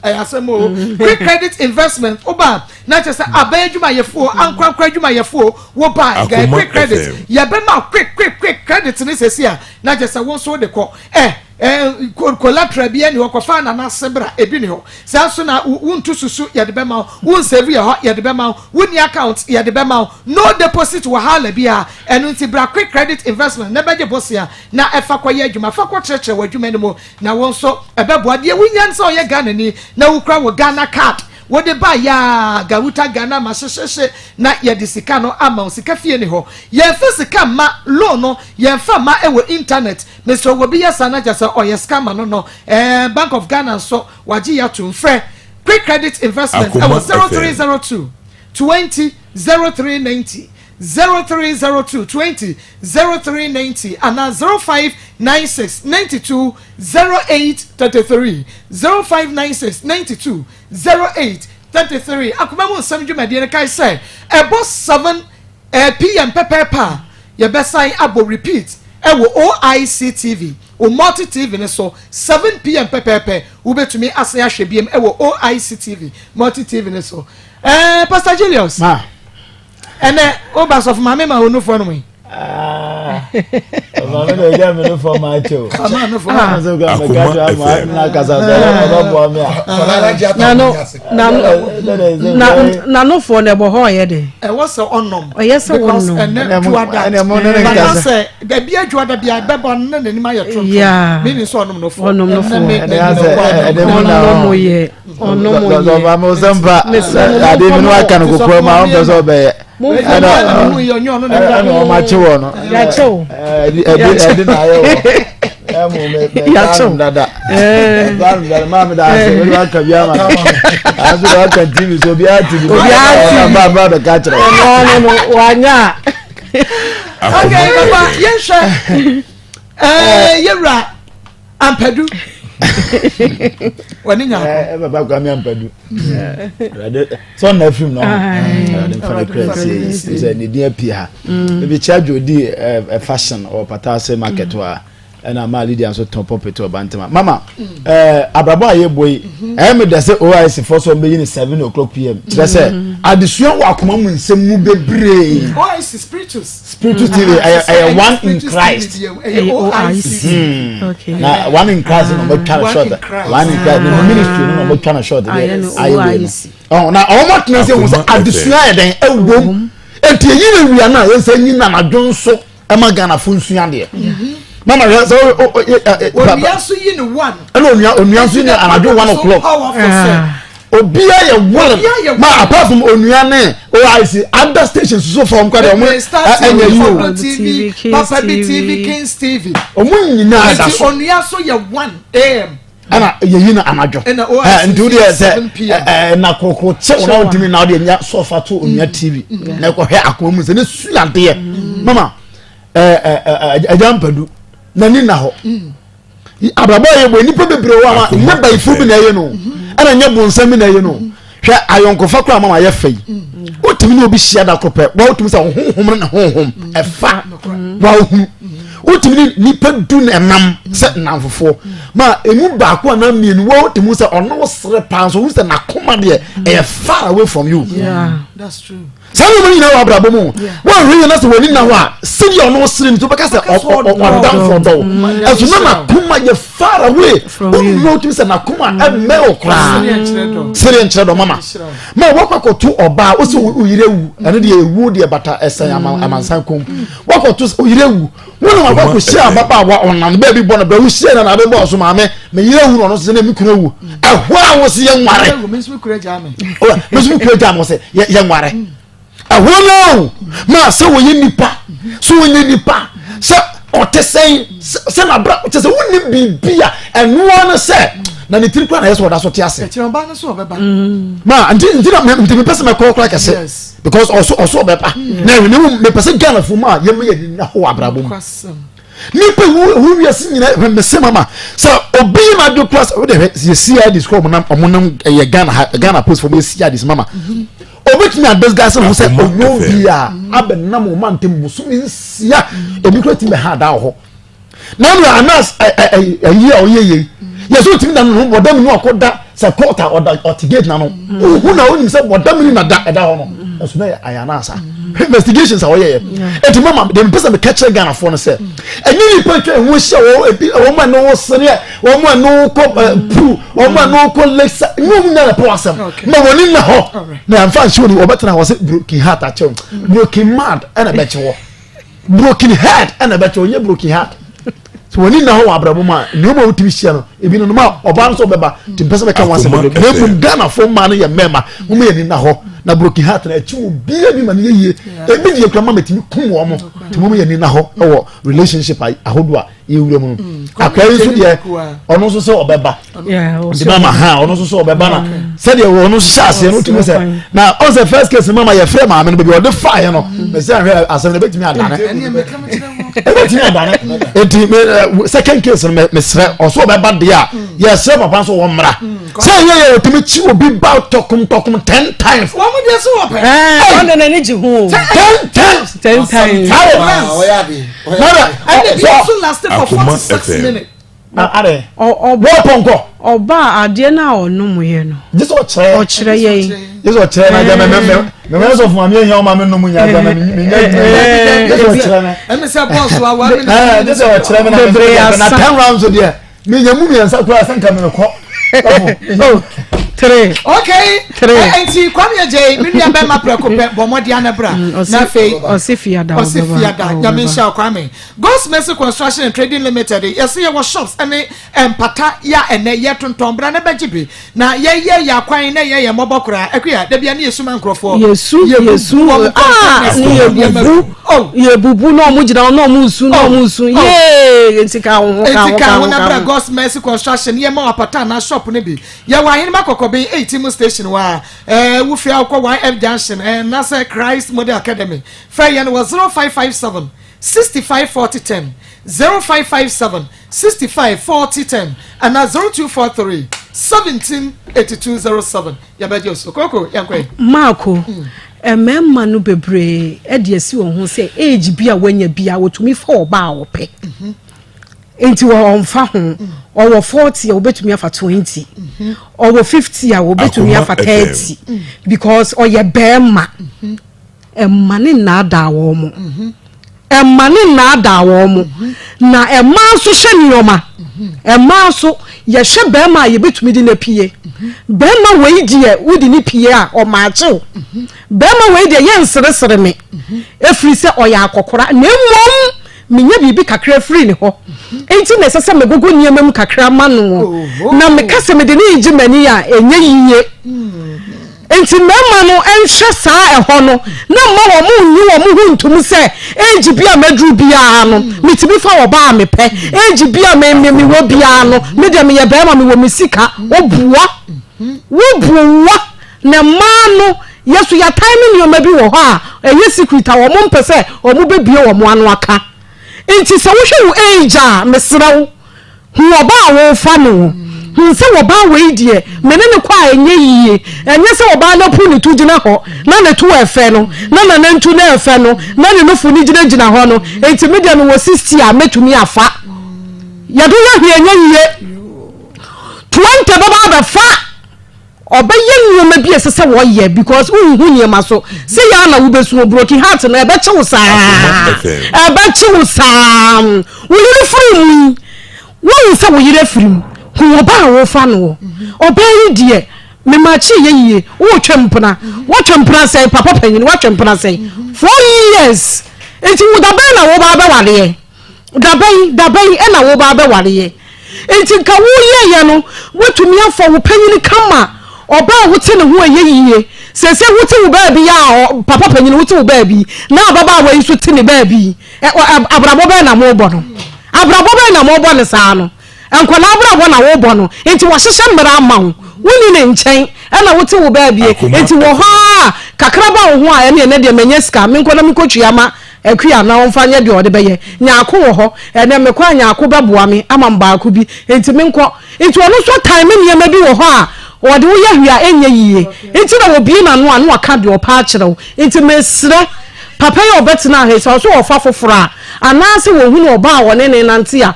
asemo quick credit investment oba na chese aba adwuma ye fo ankwankwa adwuma ye fo wo ba quick credit ya be ma quick credit ni sesia na chese won so de ko collateral bi ani okofa na na sebra ebi ni ho sanso na wuntu susu ye de be ma won save ye ho ye de be ma woni account ye de be ma no deposit wa hala bia enu nti bra quick credit investment na beje bosia na efa kwa ye adwuma fa kwa tretre wa adwuma ni mo na won so ebeboa de wunyan so ye Ghana ni na wukra wo Ghana card What the buy ya Gawuta Ghana Mashe na ye disika no ama sika fie ni ho. Ye fisika ma loan no ye fa ma ewo internet. Mr. Wobi ya sana jasa o ye scam no Bank of Ghana so waji ya to mfre quick credit investment ewo 0302 20 0390 0302 20 0390 and 0596 92 08 33 0596 92 08 33 Akoma mo nsam dwuma de kai say ebo 7 pm pepepa ye besai abo repeat ewo OIC TV o multi TV ne so 7 pm pepepe ubetumi ase ahwe biem ewo OIC TV multi TV ne so Pastor Julius ene obas of mama ma onu for no me mama no ja me no for ma cho mama no for so ga me ga na kasa bo me na no for ne bo ho ye de e was onom o yes onom ene tuada ene mo ne kasa da bia tuada bia bebo na nani ma ye tron me ni so onom no for ene mo ye onom so ba mo samba ade mi no aka no kokoro ma on be so be no ma che wo no ya cho edi na yo ya cho dada ma me da se we aka bia ma azu da aka tv so bia tv ba be ka chere no wanya okay baba yesha yera ampadu wani nya baba kwa mi ampadu so na film no dem fa crazy is ni dia pia be charge odi fashion or patase market wa na ma leader so top up to bantama mama abrabo aye boy me dey say OIC for so be 7:00 PM dey say addition wa Akoma mu nsem mu bebre OIC spiritus TV I one in Christ OIC okay na one in Christ no mo try short one in Christ no ministry no mo try short OIC oh na almost na say addition ya den ewom enti yi na wia na ye say nyina na dwonso e ma Ghana fo nsua de mama so oniaso yi ni 1 oniaso ni anado 1:00 obia ye wole ma apart from onuane OIC other stations so from kwade omo enya TV Papa TV Kings TV omo nyina da so oniaso ye 1 am ana ye yina anajo ndu de say na kokro che una odimi na de nya sofa to onua TV na ko hwe Akoma mu se ne suade mama ajampadu na ni na ho abrabo ye bo nipa bebre wa ma nyaba ifu bi na ye no ana nya bonsam na ye no hwe ayonkofa kra mama ye fai otimi na obi hia da krope wa otimi sa honhom na honhom efa wa hu otimi nipa du na nam se namfofo ma emu ba ko na mienu wa otimi sa ono sere pan so hu se na koma de e far away from you that's true Sanu mo nyina wa brabo mu wa hwe na so woni na wa sidi ono sere ni to beka se on down for do aso na kuma ye far away no to se na kuma e me okra sere nchredo mama ma wakwa to oba o se uyirewu ane de ewu de bata esan amansan kom wakwa to uyirewu wona wakwa ko share baba wa onan ba bi bo na ba wu share na be bo so ma me yirewu no se na mi kurewu ehwa wo se ye nware me su kure jame me su kure jame se ye nware ahono ma se wo ye nipa so wo ye nipa se otesen se na bra se woni bibia eno no se na ni tiri kwa na yeso da so tiase tiramba na so obeba ma ndi na me pese me call crack ase because also obeba na me pese Ghana fu ma ye me ye na ho abrabo nipa hu wiase nyina me se mama so obi na do class o de ye see this come na omonam ye Ghana post for me see this mama obetumi adesgase no se owo bia abenam o mantem busumi sia ebikrati me ha da ho na no anas ayi oyeye yeso timi na no bodam no akoda se quarter or gate na no hu na onim se bodam ni na da ho no eso na ayana asa investigations awoye enti mama dem pesa me catch Ghana for no se enyi ni patwa hu hia wo ma no sere wo ma no ko pu wo ma no ko lexa nyum na po asem ma woni na ho na amfa nshi woni obetena wo se broken heart a chew broken mad ana beche wo broken head ana beche wo nye broken heart so woni na ho abrabo ma ne mo wutimi hia no ebi no ma oba no so beba ti pese beka wan se be ne mu Ghana fo ma no ye mema mo ye ni na ho na broken heart na achi obi abi ma ne ye ebi die kra ma metimi kum wo mo ti mo ye ni na ho wo relationship ahodo a ye wura mu akwai so de ono so so obeba di mama ha ono so so obeba na se de ono so ase no timi se na on the first case mama ye frame ma no be o de fire no me se ahwe asem ne betimi adane betimi adane enti second case me sre oso obeba de a ye sre papa so wo mra se ye timi chi obi ba tokum 10 times wo mo de so wo pe on the nani ji hu 10 times so lasted for 46 minutes are wo ponko oba ade na onu muye no jiso chere ye jiso chere na ja me so fun ami eyan o ma me no mu nya ga na me jiso chere na em se boss wa jiso chere me na 10 rounds there me nya mu me nsa kura sanka me ko Three. Okay. Three. Enti kwame je me nua be ma preko pe bomodi anabra. Na fe Osifia da. Nyame sha kwame. Ghost Mercy Construction and Trading Limited. Yes ye shops ene empata ya ene ye tontombra na begibe. Na ye ya kwan na ye mobokura. Akua da bia na yesu man krofo. Yesu. Ni yebubu. Oh, yebubu no mu gina no mu nsu no mu nsu. Ye entika ho ka na bra Ghost Mercy Construction ye ma apata na shop ne bi. Ye wa hin makoko be 18 station wa wo fia akọ 1F junction na say Christ Model Academy fair yan was 0557 654010 0557 654010 and 0243 178207 ya ba jo sokoko yankwe Marco ememma no bebre e de asi wo ho say age bia wanya bia wotumi fa oba wo pe enti wo onfa ho owo 40 ya obetumi afa 20 owo 50 ya obetumi afa 30 because oye bema emane na ada wo mo emane na ada wo mo na ema so hye nioma ema so ye hye bema ye betumi di na pie bema we die wudi ni pie a o maache bema we die ye nseresere me efiri se oya akokora na mmom minya bibi kakra free ne ho enti na sese megogo niamam kakra ma no na mekase me de ni jimani a enye yiye enti mema no enhwe saa eho no na ma wo mu nyi wo mu hu ntum se eji bia madru bia no mitimi fa wo ba me pe eji bia me wo bia no me de me ye ba ma me wo misika obuwa na ma no yesu ya time ni o ma bi wo ho a eye secret a wo mo mpese o mu bebie wo mo anu aka enti se wo hwe wo age a mesrew hu oba wo fa no hu se wo ba we die mene ne kwa enye yiye enye se wo ba na pu ni tu gina ho na ne tu efe no na ntu na efe no na ne no fu ni gina ho no enti media no wo 60 a metumi afa ya do ya hwe enye yiye 20 baba ba fa obaye nyoma bi esese wo ye because unhu nyema so se ya na wo besu broken heart na ebe chewu saa wo free wo se wo yire free hu oba wo fa no obaye die me ma chi ye yie wo twempna se papa panyin wo twempna se 4 years enti wo da ben na wo ba be wale da ben e na wo ba be wale enti ka wo ye no wotumi afọ wo panyin kama oba wote ne ho ayeyiye sese wote wo baabi ya papa panyin wote wo baabi na baba wa yiso te ne baabi abrabo be na mo bo no abrabo be na mo bo ne saa no enkola abrabo na wo bo no enti wo hyehye mbra ama wo woni ne nchen na wote wo baabi enti wo ha kakraba wo ho a ene ne de manya sika me nkona me kotua ma akua na wo mfa nya de ode beye nyaako wo ho ene me kwa nyaako beboa me ama mbaako bi enti me nko enti ono so time ne ma bi wo ho a wode wo yahua enye yiye enti na obi na no anu aka de opa akyerew enti mesre papa ye obetena ha so ofa foforo anase wo hu no oba a wone ne nante a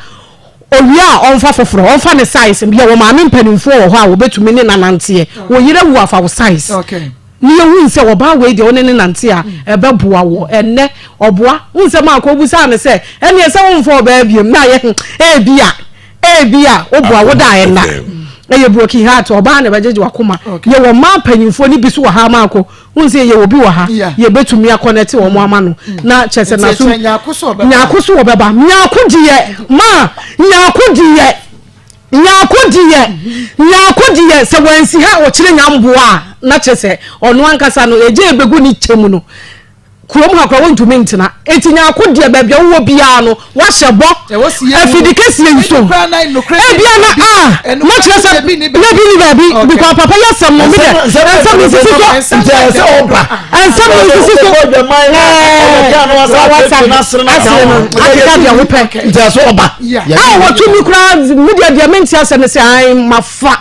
owia onfa foforo onfa ne size bia wo ma me mpanimfo wo ho a obetumi ne nante wo yire wu afa wo size okay ni ehu nse oba we de one ne nante a ebeboa wo enne oboa nse ma akobusa ne se ene se wo mfo oba biem na ye ebia oboa wo da ena eye broken heart oba na bejeje Akoma ye wo ma panyimfo ni bi so wo ha Maa Akos unse ye obi wo ha ye betumi connect wo mo ama no na chese na so nyakoso wo beba nyakodiye ma nyakodiye se wansi ha wo kire nyamboa na chese ono ankasa no eje ebegu ni chemu no kurom ha kwa wontu mentena etinya akode ba bia wo bia no wa hyebo afidikesi enso ebia na ma chese na bi ni baby because papa yasam no me de ensam ni sisi so ntese oba ensam ni sisi so akika bia wo pe ntese oba wo tumi kura media dia menti asem se ai mafa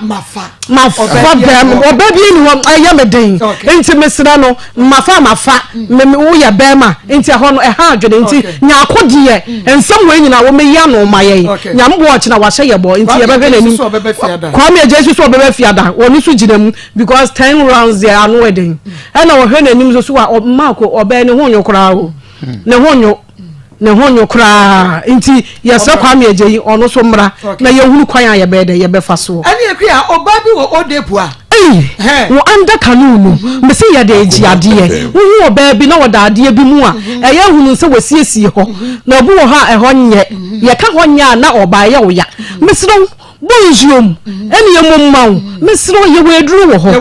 dem obabi ni wo ayameden enti mesra no mafa me ya bema enti ho no ha adwene enti nya akodiye ensam we nyina wo meya no maye nyambo ochi na wahye yebo enti ye bebe nani kwa me Jesus so bebe fiada woni so ginam because 10 rounds there are no wedding na wo hwe nanim so wa Maa Akos obe ne ho nyokora o ne honyo kra enti yesa kwa me ejeyi ono so mra na yehunu kwan ya bede ye befa so ani ekua obabi wo odepu a wo anda kanunu mese ya de eji ade wo obabi na wodade bi mu a eye hunu se wasiesie ho na obu wo ha ehonye ye ka honya na oba ye wo ya mesiro bonjour eni ye mommaw mesiro ye wedru wo ho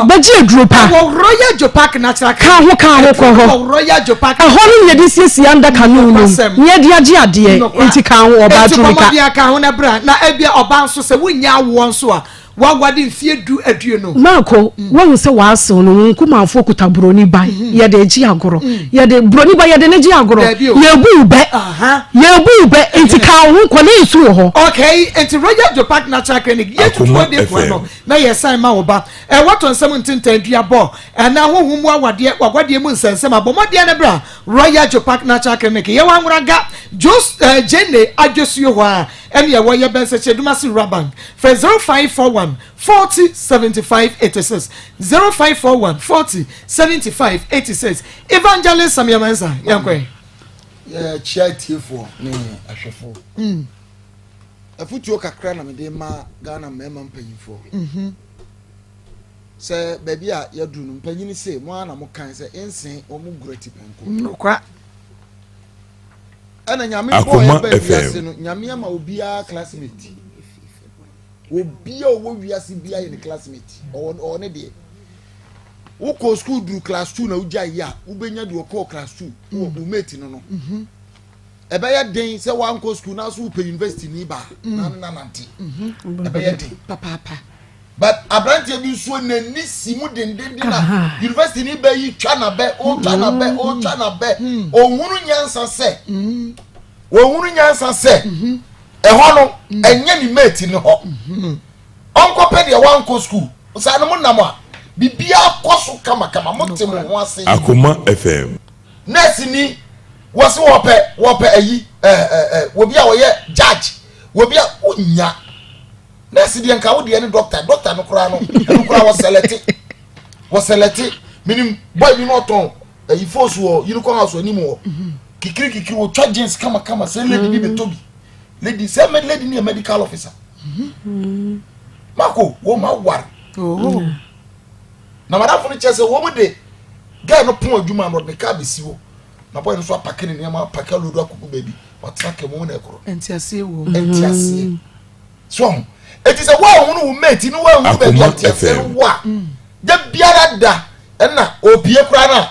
baje edru pa wo royal jopak natural ka ho ko ho royal jopak ahonu ye de siesie anda kanunu nye de age ade enti ka ho oba turika enti ka ho na bra na ebia oba nso se wonya wo nso a wagwade mfie du adue no Maa Akos won se waaso no nkumafo kuta broni ban ye de agi agoro ye de broni ban ye de neji agoro ye bu be enti ka ho ko ne isu ho okay enti Royal Jopak Natural Clinic ye tutu de fo no na ye sign ma wo ba wato nsem ntintan dua bo na hohum wagwade mu nsensem abomode na bra Royal Jopak Natural Clinic ye wanwraga just jene adwesuo ho a ene ye wo ye ben se chedumasi rabank for 0541 40 75 86 0541 40 75 86 Evangelist Samuel Mensa yankwe chiatifo ne ahwefo afutuo kakra na mede ma Ghana mema mpanyifo se baby a yadu no mpanyini se mo ana mo kan se ensen o mu gurati penko kwa ana nyame bo ya baby no nyame ma obia classmate obia wo wiase bia in classmate o ne de wo ko school do class 2 na uja ya ubenya de ko class 2 wo mate no ebe ya den se wa nko school na so pe university ni ba na nanti ebe ya den papa but abrantie bi so na ni simu dendende na university ni ba yi twa na be o twa na be ohunu nyansa se ho no enye ni mate ni ho onko pe de wa nko school sa no munam a bibia koso kama motem ho ase Akoma FM nurse ni wose wope ayi wobi a wo ye judge wobi a onya nurse de nka wo de ni doctor no kura no wo select minim boy bi no ton ayi force wo unicorn house ani mo kikiri wo twa jeans kama say lady bi betobi lady say lady ni medical officer Mako wo ma war na madam funu chese wo mu de guy no pon adwuma no de ka besi wo na boy no so apake ne ma apake lodo akuku baby watrake mo na ekoro entiase so eti se wo hunu wo mate no wo baby entiase wo a de biara da na opie kura na